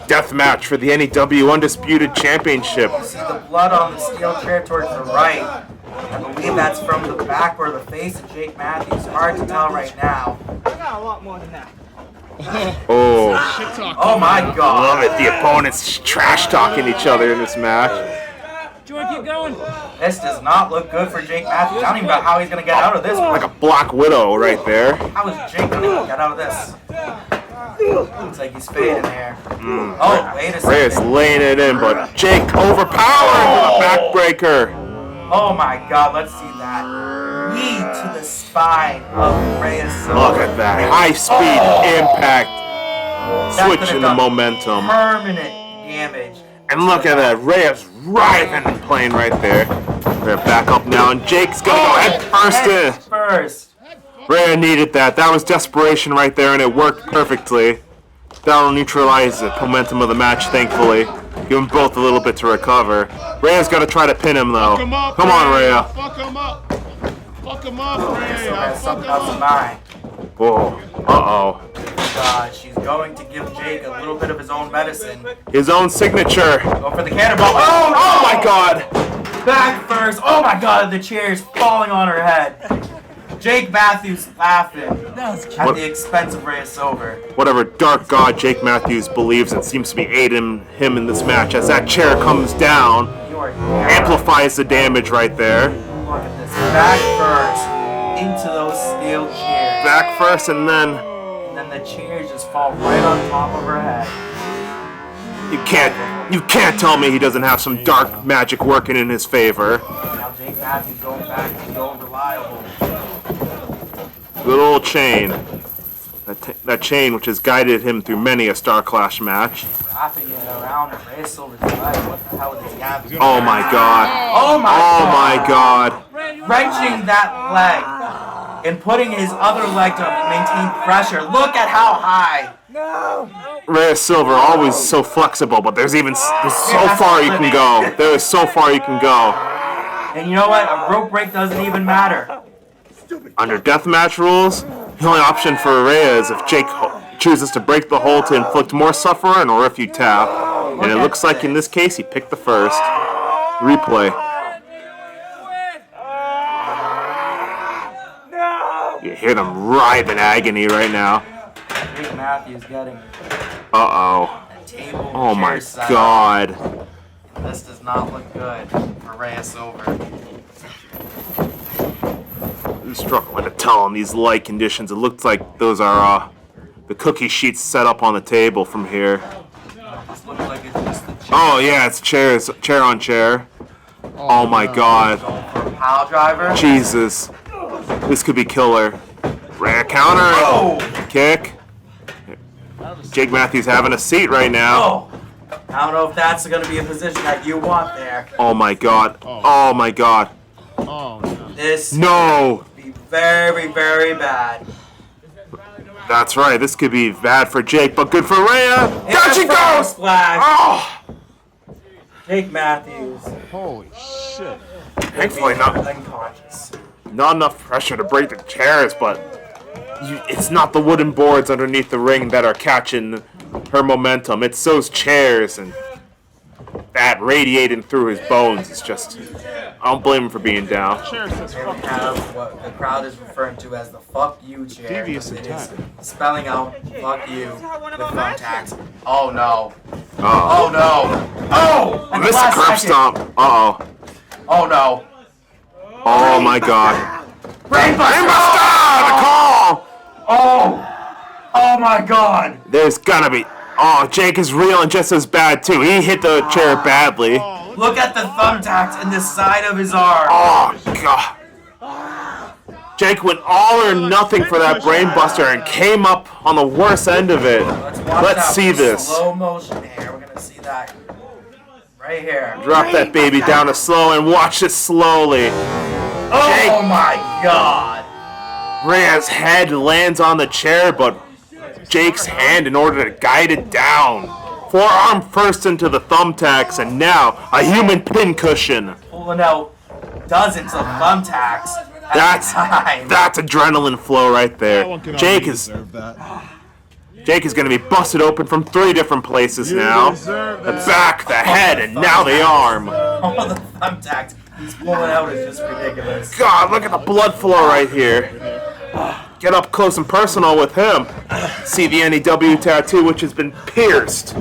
Deathmatch for the N.E.W. Undisputed Championship. See the blood on the steel chair towards the right. I believe that's from the back or the face of Jake Matthews. Hard to tell right now. I got a lot more than that. Oh, Shit talk. Oh my God. love it. The opponents trash talking each other in this match. Do you want to keep going? This does not look good for Jake Matthews. I don't even know how he's going to get out of this one. Like a Black Widow right there. How is Jake going to get out of this? Looks like he's fading here. Oh, wait a Rhea's second. laying it in, but Jake overpowered with a backbreaker. Oh my God, let's see that. Knee to the spine of Rhea Silver. Look at that. High speed impact. Switching the momentum. Permanent damage. And look at that. Rhea's writhing and playing right there. Rhea back up now, and Jake's going to go head first in. First. Rhea needed that. That was desperation right there, and it worked perfectly. That'll neutralize the momentum of the match, thankfully. Give them both a little bit to recover. Rhea's got to try to pin him, though. Fuck him up, Come on, Rhea. Fuck him up. Fuck him up, So Rhea. that's Fuck something him else in up. mind. Whoa. Uh-oh. God, she's going to give Jake a little bit of his own medicine. His own signature. Go for the cannonball. Oh, Oh, my God. Back first. Oh my God, the chair is falling on her head. Jake Matthews laughing at the expense of Rhea Silver. Whatever dark god Jake Matthews believes in seems to be aiding him in this match as that chair comes down. You are Amplifies the damage right there. Look at this. Back first into those steel chairs. Back first, and then And then the chairs just fall right on top of her head. you can't tell me he doesn't have some dark magic working in his favor. Now Jake Matthews going back to the old reliable. Good old chain. That chain which has guided him through many a StarClash match. Wrapping it around Rhea Silver's leg. What the hell is he having? Oh my God. Oh my Oh my God. Wrenching that leg and putting his other leg to maintain pressure. Look at how high. Rhea Silver always so flexible, but there's so far you can go. There is so far you can go. And you know what? A rope break doesn't even matter. Under deathmatch rules, the only option for Rhea is if Jake chooses to break the hold to inflict more suffering or if you tap. And it looks like in this case he picked the first. Replay. You hear them writhe in agony right now. Jake Matthews getting Uh-oh. a table. Oh my chair set up. God. This does not look good for Rhea Silver. I'm struggling to tell on these light conditions. It looks like those are the cookie sheets set up on the table from here. This looks like it's just the chair. Oh yeah, it's chair on chair. Oh my God. Going for a pile driver. Jesus. This could be killer. Rare counter. Oh! Kick. Jake Matthews having a seat right now. Oh! I don't know if that's going to be a position that you want there. Oh my God. Oh my God. Oh, no. This No. could be very, very bad. That's right. This could be bad for Jake, but good for Rhea. Down she Frog goes. Splash. Oh. Jake Matthews. Holy shit. Thankfully not. Unconscious. Not enough pressure to break the chairs, but it's not the wooden boards underneath the ring that are catching her momentum. It's those chairs and that radiating through his bones. It's just, I don't blame him for being down. Cheers, that's Here we fucking have what the crowd is referring to as the fuck you chair. Devious It is attack. spelling out fuck you with thumbtacks. Oh no. Oh, Oh no. Oh! At the missed a last curb second. stomp. Uh-oh. Oh no. Oh my God. Rainbuster! The call! Oh! Oh my God! There's gotta be. Oh, Jake is reeling just as bad too. He hit the chair badly. Look at the thumbtacks in the side of his arm. Oh God. Jake went all or nothing for that brainbuster and came up on the worst end of it. Let's see this. Slow motion here. We're gonna see that right here. Drop that baby down to slow and watch it slowly. Oh my God! Rhea's head lands on the chair, but Jake's hand in order to guide it down. Forearm first into the thumbtacks, and now a human pincushion. Pulling out dozens of thumbtacks. That's adrenaline flow right there. Jake is going to be busted open from 3 different places now. The back, the head, and now the arm. All the thumbtacks he's pulling out is just ridiculous. God, look at the blood flow right here. Get up close and personal with him. See the N.E.W tattoo, which has been pierced.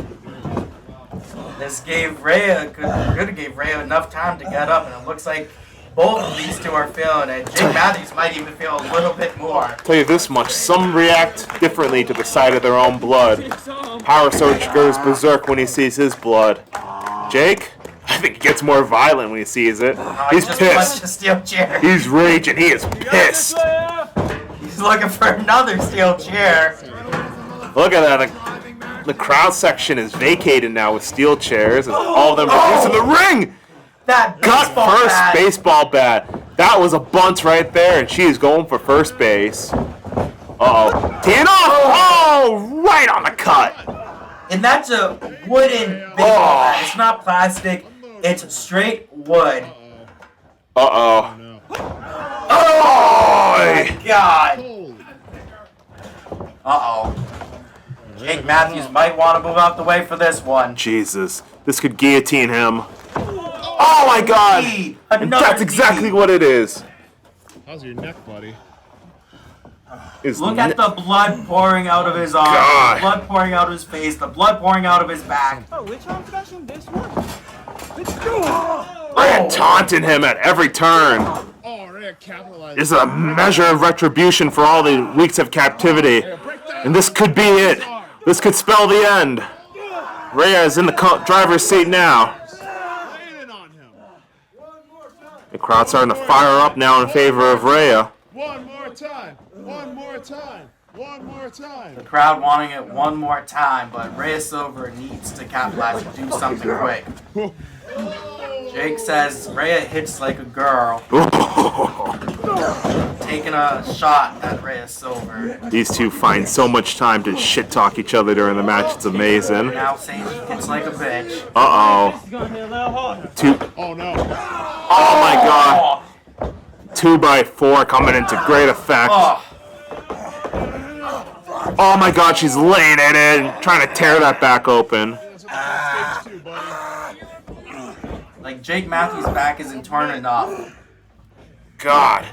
This gave Rhea, could have gave Rhea enough time to get up, and it looks like both of these two are feeling it. Jake Matthews might even feel a little bit more. Tell you this much, some react differently to the sight of their own blood. Power Surge goes berserk when he sees his blood. Jake? I think he gets more violent when he sees it. He's pissed. A steel chair. He's raging. He is pissed. He's looking for another steel chair. Look at that. The crowd section is vacated now with steel chairs. All of them are in the ring. That Gut first baseball bat. That was a bunt right there, and she is going for first base. Uh-oh. Teeing off! Oh, right on the cut. And that's a wooden baseball bat. It's not plastic. It's straight wood. Uh-oh. Oh my God. Uh-oh. Jake Matthews might want to move out the way for this one. Jesus. This could guillotine him. Oh my God! And that's exactly what it is. How's your neck, buddy? Look at the blood pouring out of his arm, the blood pouring out of his face, the blood pouring out of his back. Oh, which arm special? This one? Rhea taunting him at every turn. Oh, Rhea capitalized. This is a measure of retribution for all the weeks of captivity. And this could be it. This could spell the end. Rhea is in the driver's seat now. The crowd's starting to fire up now in favor of Rhea. One more time. One more time. One more time. The crowd wanting it one more time, but Rhea Silver needs to capitalize and do something quick. Jake says Rhea hits like a girl. Taking a shot at Rhea Silver. These two find so much time to shit talk each other during the match. It's amazing. Now saying he hits like a bitch. Uh-oh. Oh no. Oh my God. 2x4 coming into great effect. Oh my God, she's laying it in, trying to tear that back open. Like Jake Matthews' back isn't torn enough. God.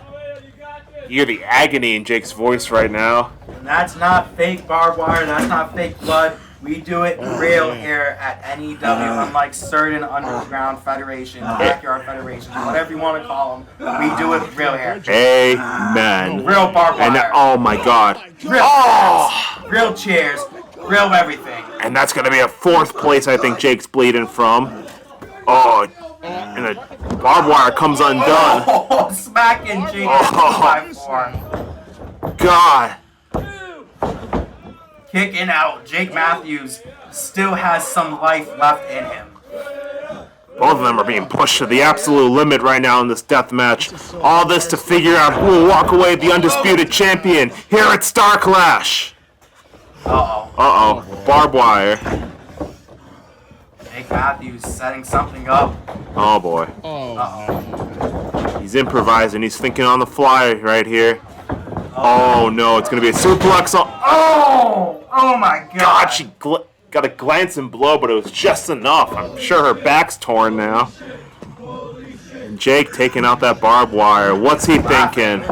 You hear the agony in Jake's voice right now. And that's not fake barbed wire, that's not fake blood. We do it real here at N.E.W, unlike certain underground federations, backyard federations, whatever you want to call them. We do it real here. Amen. Real barbed wire. And oh my God. Real chairs, real everything. And that's going to be a 4th place I think Jake's bleeding from. Oh, and the barbed wire comes undone. Oh, smacking Jake with 2x4. God. Kicking out. Jake Matthews still has some life left in him. Both of them are being pushed to the absolute limit right now in this death match. All this to figure out who will walk away the undisputed champion here at STARCLASH. Uh-oh. Barbed wire. Jake Matthews setting something up. Oh boy. He's improvising. He's thinking on the fly right here. Oh no, it's going to be a suplex. Oh my God. She got a glancing blow, but it was just enough. I'm sure her back's torn now. And Jake taking out that barbed wire. What's he thinking?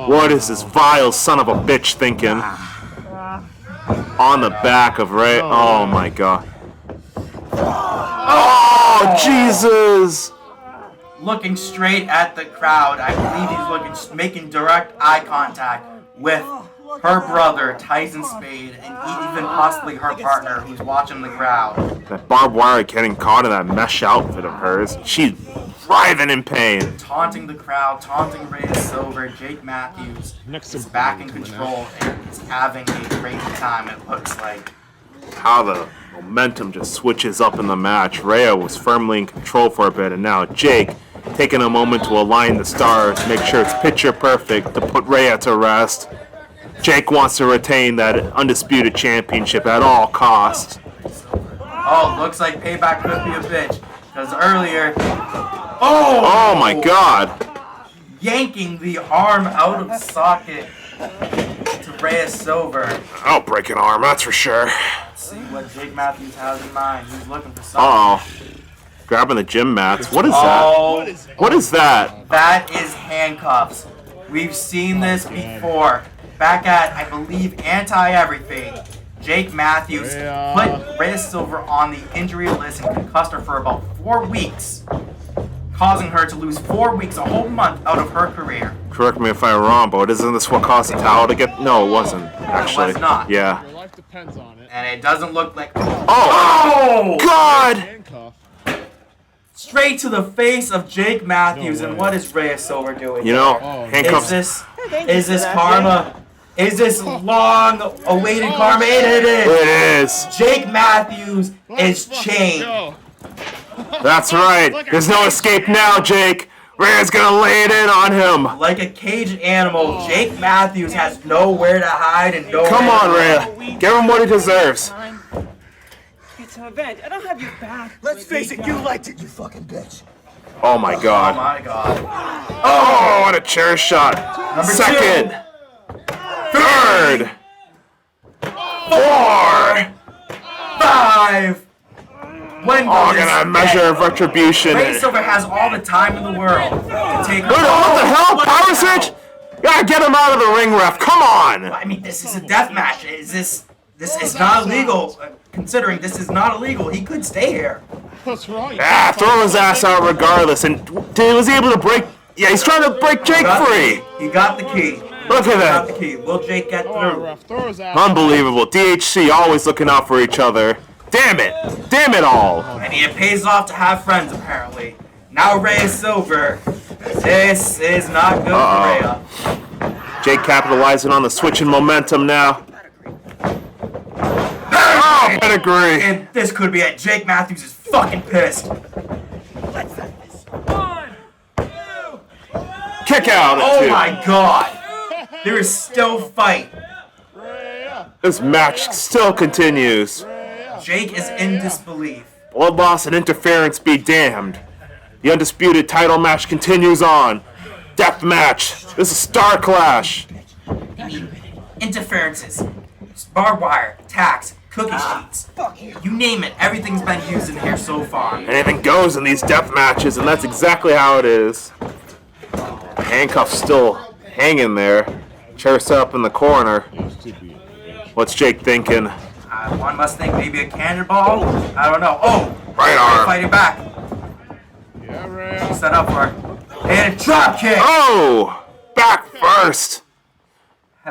What is this vile son of a bitch thinking? On the back of Ray. Oh my God. Oh, Jesus. Looking straight at the crowd. I believe he's making direct eye contact with her brother, Tyson Spade, and even possibly her partner who's watching the crowd. That barbed wire getting caught in that mesh outfit of hers. She's writhing in pain. Taunting the crowd, taunting Reyes Silver. Jake Matthews is back in control and is having a great time, it looks like. How the momentum just switches up in the match. Rhea was firmly in control for a bit, and now Jake taking a moment to align the stars, make sure it's picture perfect to put Rhea to rest. Jake wants to retain that Undisputed Championship at all costs. Oh, looks like Payback could be a bitch. Because earlier... Oh my god! Yanking the arm out of socket to Reyes Silver. I'll break an arm, that's for sure. Let's see what Jake Matthews has in mind. He's looking for something. Uh-oh. Grabbing the gym mats. What is that? What is that? That is handcuffs. We've seen this before. Back at, I believe, Anti-Everything. Jake Matthews put Reyes Silver on the injury list and concussed her for about 4 weeks, causing her to lose 4 weeks, a whole month out of her career. Correct me if I'm wrong, but isn't this what caused the towel to get... No, it wasn't, actually. It was not. Yeah. Your life depends on it. And it doesn't look like... Oh! God! Handcuff. Straight to the face of Jake Matthews, and what is Reyes Silver doing? You know, there? handcuffs... Is this karma? Is this long-awaited karma? It is. It is. Jake Matthews is chained. That's right. There's no escape now, Jake. Rhea's gonna lay it in on him. Like a caged animal, Jake Matthews has nowhere to hide and nowhere Come on, to Rhea. Give him what he deserves. It's an event. I don't have your back. Let's face it, you liked it, you fucking bitch. Oh my Oh god. my god. Oh, what a chair shot. Number Second. 2. Third. 4. 5. When Oh, gonna measure of retribution. Reyes Silver has all the time in the world to take. What the hell? Power switch? Gotta get him out of the ring, ref. Come on. I mean, this is a death match. This is not illegal. Considering this is not illegal, he could stay here. What's wrong? Ah, throw his ass out regardless. And he was able to break. Yeah, he's trying to break Jake free. He got the key. Look at He got that. the key. Will Jake get Oh, through? ref, throw his ass. Unbelievable. DHC always looking out for each other. Damn it. Damn it all. I mean, it pays off to have friends, apparently. Now Reyes Silver. This is not good for Rhea. Jake capitalizing on the switch in momentum now. Oh, pedigree. And this could be it. Jake Matthews is fucking pissed. Kick out at Oh 2. my god. There is still fight. This match still continues. Jake is in disbelief. Blood loss and interference be damned. The Undisputed title match continues on. Deathmatch. This is StarClash. Interferences, barbed wire, tacks, cookie sheets. You name it, everything's been used in here so far. Anything goes in these death matches, and that's exactly how it is. Handcuffs still hanging there. Chair set up in the corner. What's Jake thinking? One must think maybe a cannonball? I don't know. Oh! Right arm. Fighting back. Yeah, Rhea. Set up for it. And a drop kick! Oh! Back first.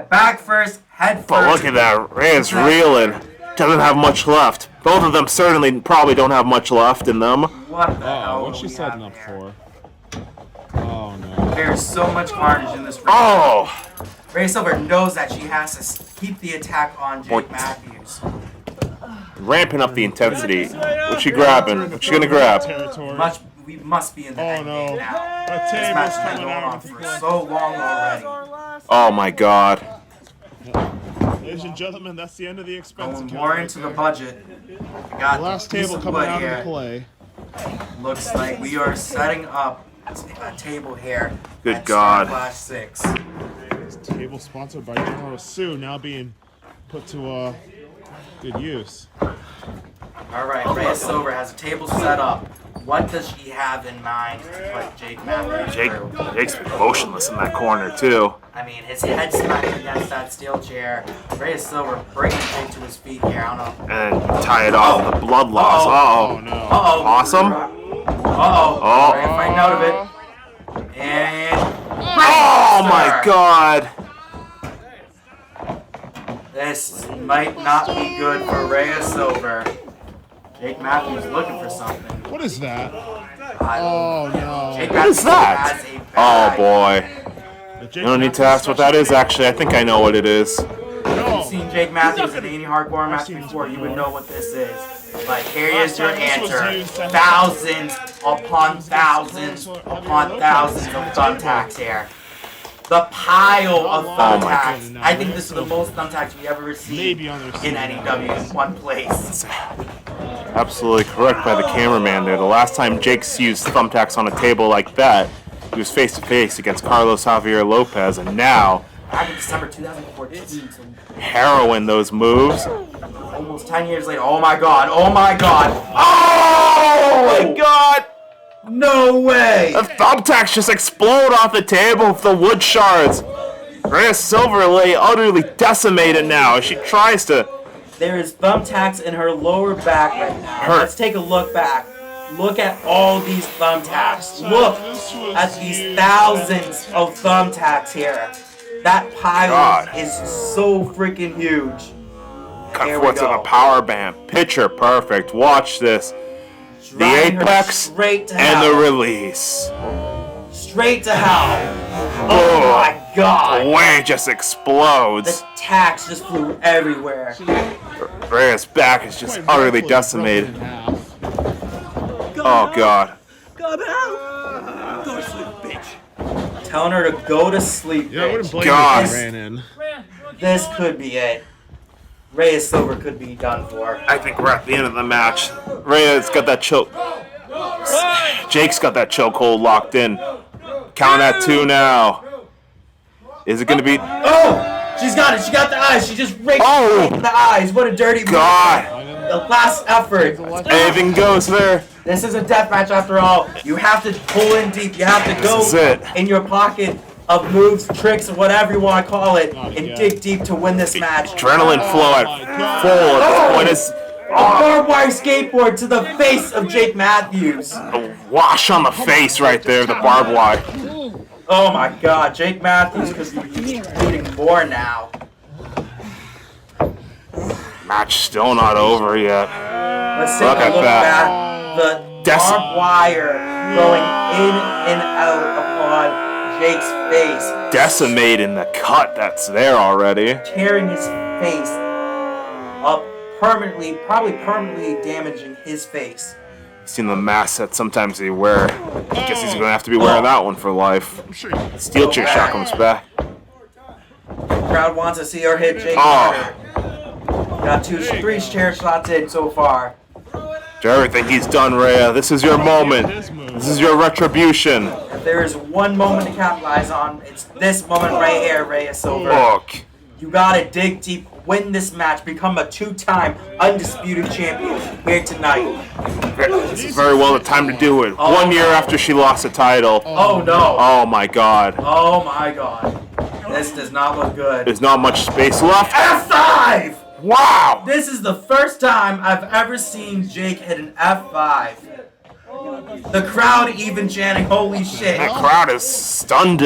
Back first, head first. But look at that. Rhea's reeling. Doesn't have much left. Both of them certainly probably don't have much left in them. What the hell? What's she do we setting have up here? for? Oh, no. There's so much carnage in this ring. Oh! Reyes Silver knows that she has to keep the attack on Jake Point. Matthews. Ramping up the intensity. What's she grabbing? What's she gonna grab? Territory. We must be in the end no. game now. A This table's match has been coming going out. on for so long already. Oh my god. Ladies and gentlemen, that's the end of the expense Going account. more right into there. the budget. We got The last a piece table of coming wood out here. of play. Looks like we are setting up a table here. Good at God. StarClash 6. This table sponsored by General Sue now being put to good use. Alright, Reyes Silver has a table set up. What does she have in mind to put Jake Matthews through? Jake's motionless in that corner too. I mean, his head smacked against that steel chair. Reyes Silver bringing Jake to his feet here. I don't know. And tie it off the blood loss. Oh, no. Uh-oh. Awesome. Uh-oh. Oh. Ready to find out of it. And... Oh my god. This might not be good for Reyes Silver. Jake Matthews looking for something. What is that? Oh no. Jake What is that? has a Oh bag. boy. You don't need to ask what that is, actually. I think I know what it is. If you've seen Jake Matthews in any hardcore match before, you would know what this is. But here is your answer. Thousands upon thousands upon thousands of thumbtacks here. The pile of thumbtacks. I think this is the most thumbtacks we ever received in N.E.W. in one place. Absolutely correct by the cameraman there. The last time Jake's used thumbtacks on a table like that, he was face to face against Carlos Javier Lopez, and now Back in December 2014, so heroin those moves. almost 10 years later. Oh my god, oh my god. Oh my god! No way! The thumbtacks just explode off the table with the wood shards. Rhea Silver lay utterly decimated now as she tries to. There is thumbtacks in her lower back right now. Let's take a look back. Look at all these thumbtacks. Look at these thousands of thumbtacks here. That pile is so freaking huge. Cut forth to the power band. Picture perfect. Watch this. The apex and the release. Straight to hell. Oh my god. The way just explodes. The tacks just flew everywhere. Rhea's back is just utterly decimated. Oh god. Go to sleep, bitch. Telling her to go to sleep. Yeah, I wouldn't blame God. if he ran in. This could be it. Rhea Silver could be done for. I think we're at the end of the match. Rhea's got that choke. Jake's got that chokehold locked in. Count at 2 now. Is it gonna be? Oh! She's got it. She got the eyes. She just raked the eyes. What a dirty move. God. The last effort. Anything goes there. This is a death match after all. You have to pull in deep. You have to go This is it. in your pocket of moves, tricks, whatever you want to call it, and dig deep to win this match. Adrenaline flow at full at this point. Is A barbed wire skateboard to the face of Jake Matthews. a wash on the face right there, the barbed wire. Oh my god, Jake Matthews could be including more now. Match still not over yet. Let's take Look a at look that. at the barbed wire going in and out upon Jake's face. Decimating the cut that's there already. Tearing his face up permanently, probably permanently damaging his face. Seen the mask that sometimes they wear. I guess he's gonna have to be wearing that one for life. Steel chair shot comes back. Crowd wants to see her hit Jake harder. Got 3 chair shots in so far. To everything he's done, Rhea, this is your moment. This is your retribution. If there is one moment to capitalize on, it's this moment right here, Rhea Silver. Look. You gotta dig deep, win this match, become a 2-time Undisputed champion here tonight. This is very well the time to do it. 1 year after she lost the title. Oh no. Oh my god. Oh my god. This does not look good. There's not much space left. F5! Wow! This is the first time I've ever seen Jake hit an F5. The crowd even chanting, holy shit. That crowd is stunned.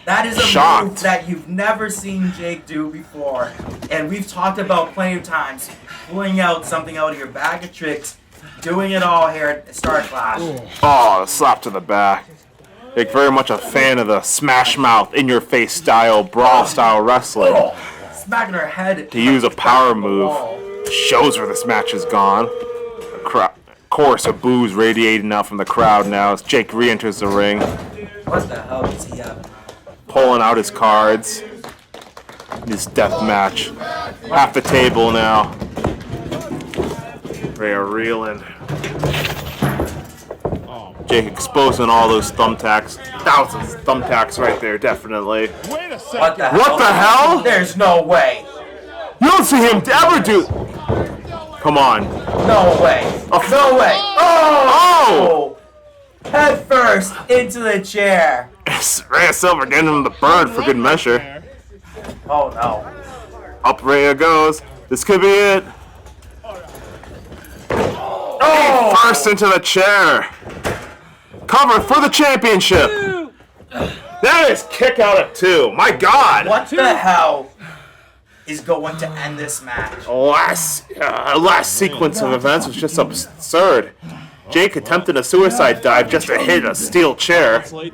That is a shocked. move that you've never seen Jake do before. And we've talked about plenty of times, pulling out something out of your bag of tricks, doing it all here at StarClash. Oh, the slap to the back. Jake very much a fan of the smash mouth, in your face style, brawl style wrestling. Smacking her head. To use a power move shows where this match is gone. Of course, a booze radiating out from the crowd now as Jake re-enters the ring, What the hell does he have? pulling out his cards. This death match. Half the table now. They are reeling. Jake exposing all those thumbtacks. Thousands of thumbtacks right there, definitely. Wait a second. What the hell? What the hell? There's no way. You don't see him ever do. Come on. No way. No way. Oh! Head first into the chair. Rhea Silver getting him the bird for good measure. Oh no. Up Rhea goes. This could be it. Oh! First into the chair. Cover for the championship. That is kick out at 2. My God. What the hell is going to end this match? Last sequence of events was just absurd. Jake attempted a suicide dive just to hit a steel chair. Jake's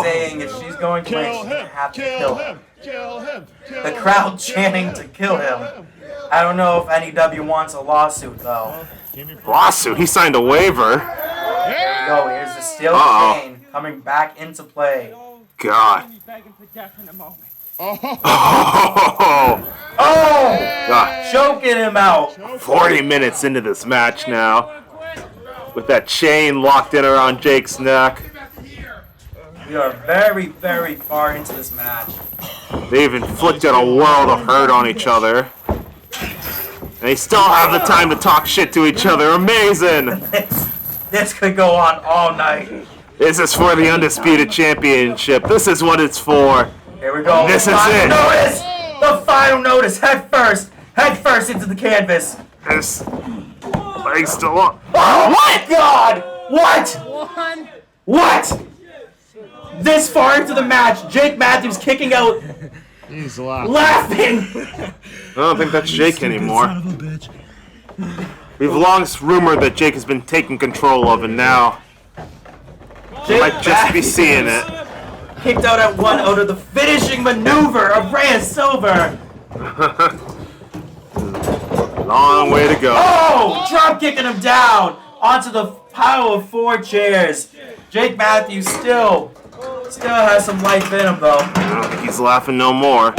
saying if she's going to win, she's going to have to kill him. The crowd chanting to kill him. I don't know if N.E.W. wants a lawsuit, though. Lawsuit? He signed a waiver. There we go. Here's the steel chain coming back into play. God. Oh! God. Choking him out. 40 minutes into this match now. With that chain locked in around Jake's neck. We are very, very far into this match. They've inflicted a world of hurt on each other. And they still have the time to talk shit to each other. Amazing! This could go on all night. This is for the Undisputed Championship. This is what it's for. Here we go. This is final it. Notice! The final notice. Head first into the canvas. This leg's still up. Oh my God! What? What? This far into the match, Jake Matthews kicking out, He's laughing. I don't think that's Jake anymore. We've long rumored that Jake has been taking control of, and now you might just be seeing it. Kicked out at one out of the finishing maneuver of Rhea Silver. Long way to go. Oh! Drop kicking him down onto the pile of 4 chairs. Jake Matthews still has some life in him, though. I don't think he's laughing no more.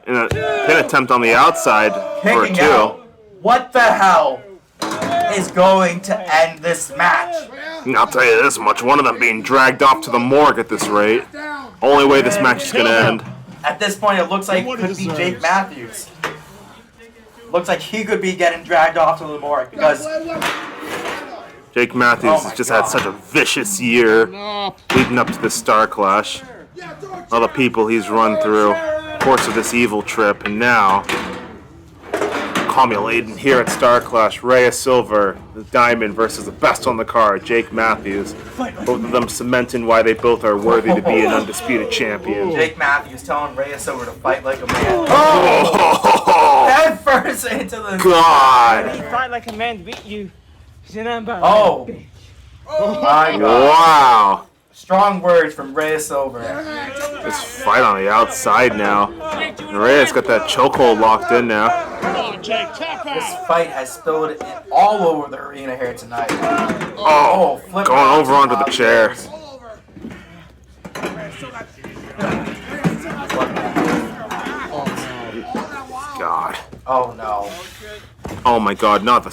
In a pin attempt on the outside for a Kicking 2. out. What the hell is going to end this match? And I'll tell you this much, one of them being dragged off to the morgue at this rate. Only way this match is going to end. At this point, it looks like it could be Jake Matthews. Looks like he could be getting dragged off to the morgue because Jake Matthews has just had such a vicious year leading up to this StarClash. All the people he's run through, of course, of this evil trip, and now culminating here at StarClash, Rhea Silver, the Diamond versus the best on the card, Jake Matthews. Both of them cementing why they both are worthy to be an undisputed champion. Jake Matthews telling Rhea Silver to fight like a man. Oh! Head first into the... God! He fight like a man to beat you. Oh! My God. Wow! Strong words from Rhea Silver. This fight on the outside now. And Rhea's got that chokehold locked in now. This fight has spilled it all over the arena here tonight. Oh, flip going over onto the chair. God. Oh no. Oh my God, not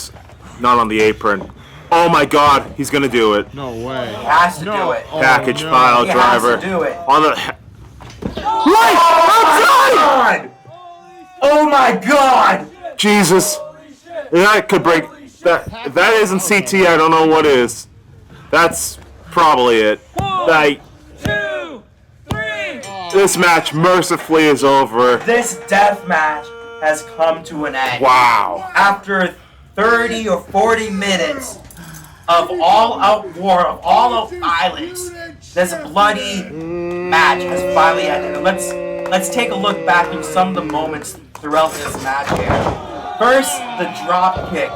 on the apron. Oh my God, he's gonna do it. No way. He has to do it. Package pile He driver. has to do it. On the right outside. Oh my God! Jesus, that could break. That if that isn't CT, I don't know what is. That's probably it. Like, 2, 3. this match mercifully is over. This death match has come to an end. Wow. After 30 or 40 minutes of all-out war, of all-out violence, this bloody match has finally ended. And let's take a look back through some of the moments throughout this match here. First, the drop kick.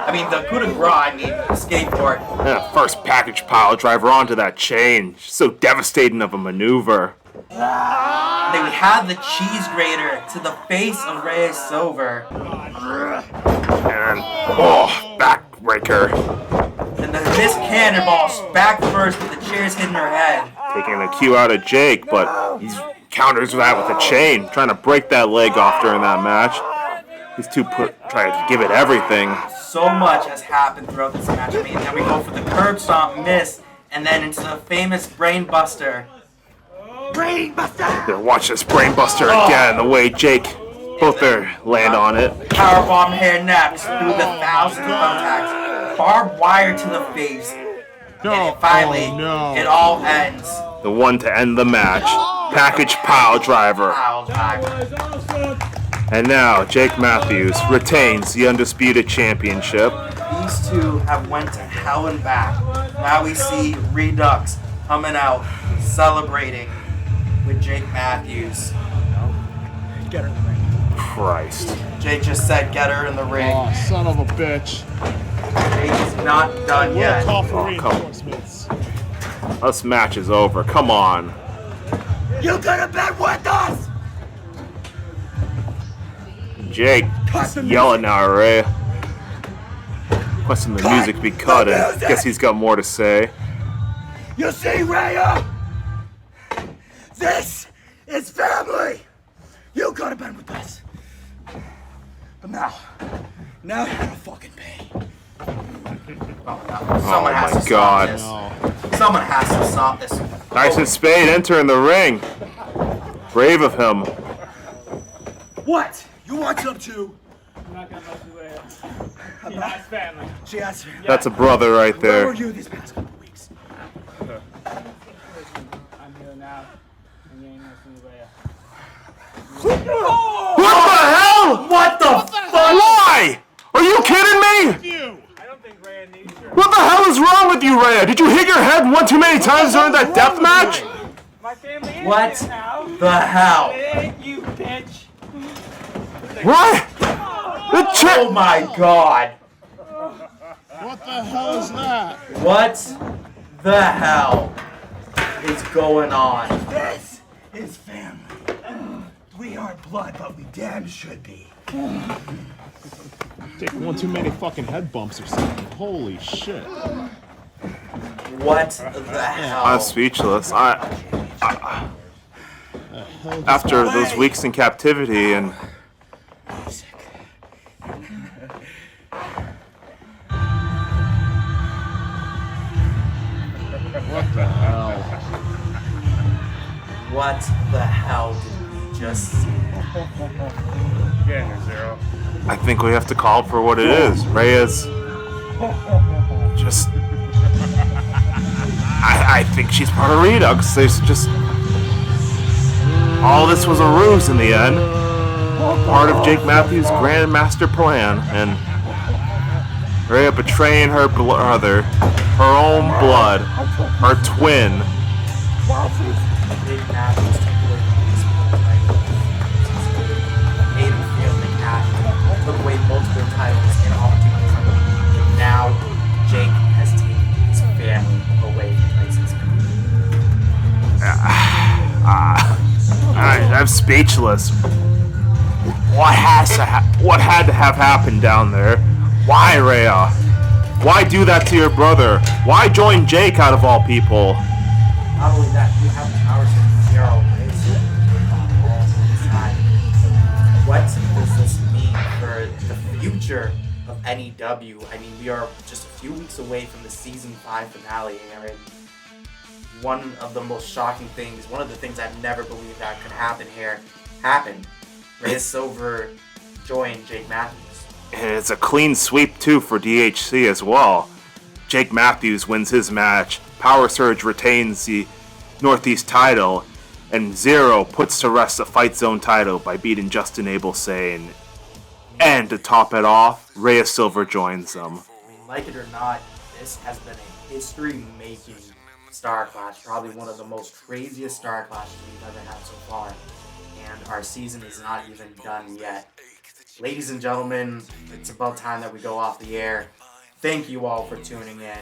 The coup de grace, the skateboard. Yeah, first package pile driver onto that chain. So devastating of a maneuver. Then we have the cheese grater to the face of Rhea Silver. And, backbreaker. And then this cannonball back first with the chairs hitting her head. Taking a cue out of Jake, but he counters that with a chain, trying to break that leg off during that match. These two try to give it everything. So much has happened throughout this match. Then we go for the curb stomp, miss, and then into the famous brain buster. Brainbuster! Watch this brainbuster again, the way Jake both there land on it. Powerbomb hair naps through the thousands of thumbtacks. Barbed wire to the face. And finally, it all ends. The one to end the match. Package pile driver. And now, Jake Matthews retains the Undisputed Championship. These two have went to hell and back. Now we see Redux coming out, celebrating with Jake Matthews. Get her in the ring. Christ. Jake just said, get her in the ring. Oh, son of a bitch. It's not done We'll yet. call for Oh, come- reinforcements. This match is over. Come on. You could have been with us! Jake yelling now, Ray. Requesting the music be cut, and guess he's got more to say. You see, Raya? This is family! You could have been with us. But now you're gonna fucking pay. Someone has to God. stop this. Someone has to stop this. Tyson Spade entering the ring. Brave of him. What? You want some too? I'm not gonna mess with it. She has family. She has. That's a brother right Where there. were you these past couple weeks? I'm here now, and you ain't messing with Rhea. What the hell? What the fuck? Why? Are you kidding me? I don't think Rhea needs her. What the hell is wrong with you, Rhea? Did you hit your head one too many times during that death match? My family is What here now. the hell? It ain't you, bitch. What? The Oh my god. What the hell is that? What the hell is going on? This is family. We aren't blood, but we damn should be. Take one too many fucking head bumps or something. Holy shit. What the hell? I'm speechless. After those weeks in captivity and What the hell? What the hell did we just see? Get in here, Zero. I think we have to call it for what it is. Rhea's just. I think she's part of Redux. There's just. All this was a ruse in the end. Part of Jake Matthews' grand master plan. And Rhea betraying her brother, her own blood, her twin. Big Matthews took away the Undisputed title. Made him feel the cash. Took away multiple titles and opportunities. And now Jake has taken his family away from Tyson's I'm speechless. What had to have happened down there? Why, Rhea? Why do that to your brother? Why join Jake out of all people? Not only that, you have the power to zero races all the time. What does this mean for the future of N.E.W? I mean, we are just a few weeks away from the season 5 finale, and one of the most shocking things, one of the things I've never believed that could happen here, happened. Rhea Silver joined Jake Matthews. And it's a clean sweep, too, for DHC as well. Jake Matthews wins his match, Power Surge retains the Northeast title, and Zero puts to rest the Fightzone title by beating Justin Abel Sane. And to top it off, Rhea Silver joins them. I mean, like it or not, this has been a history-making Star Clash, probably one of the most craziest Star Clashes we've ever had so far. And our season is not even done yet. Ladies and gentlemen, it's about time that we go off the air. Thank you all for tuning in.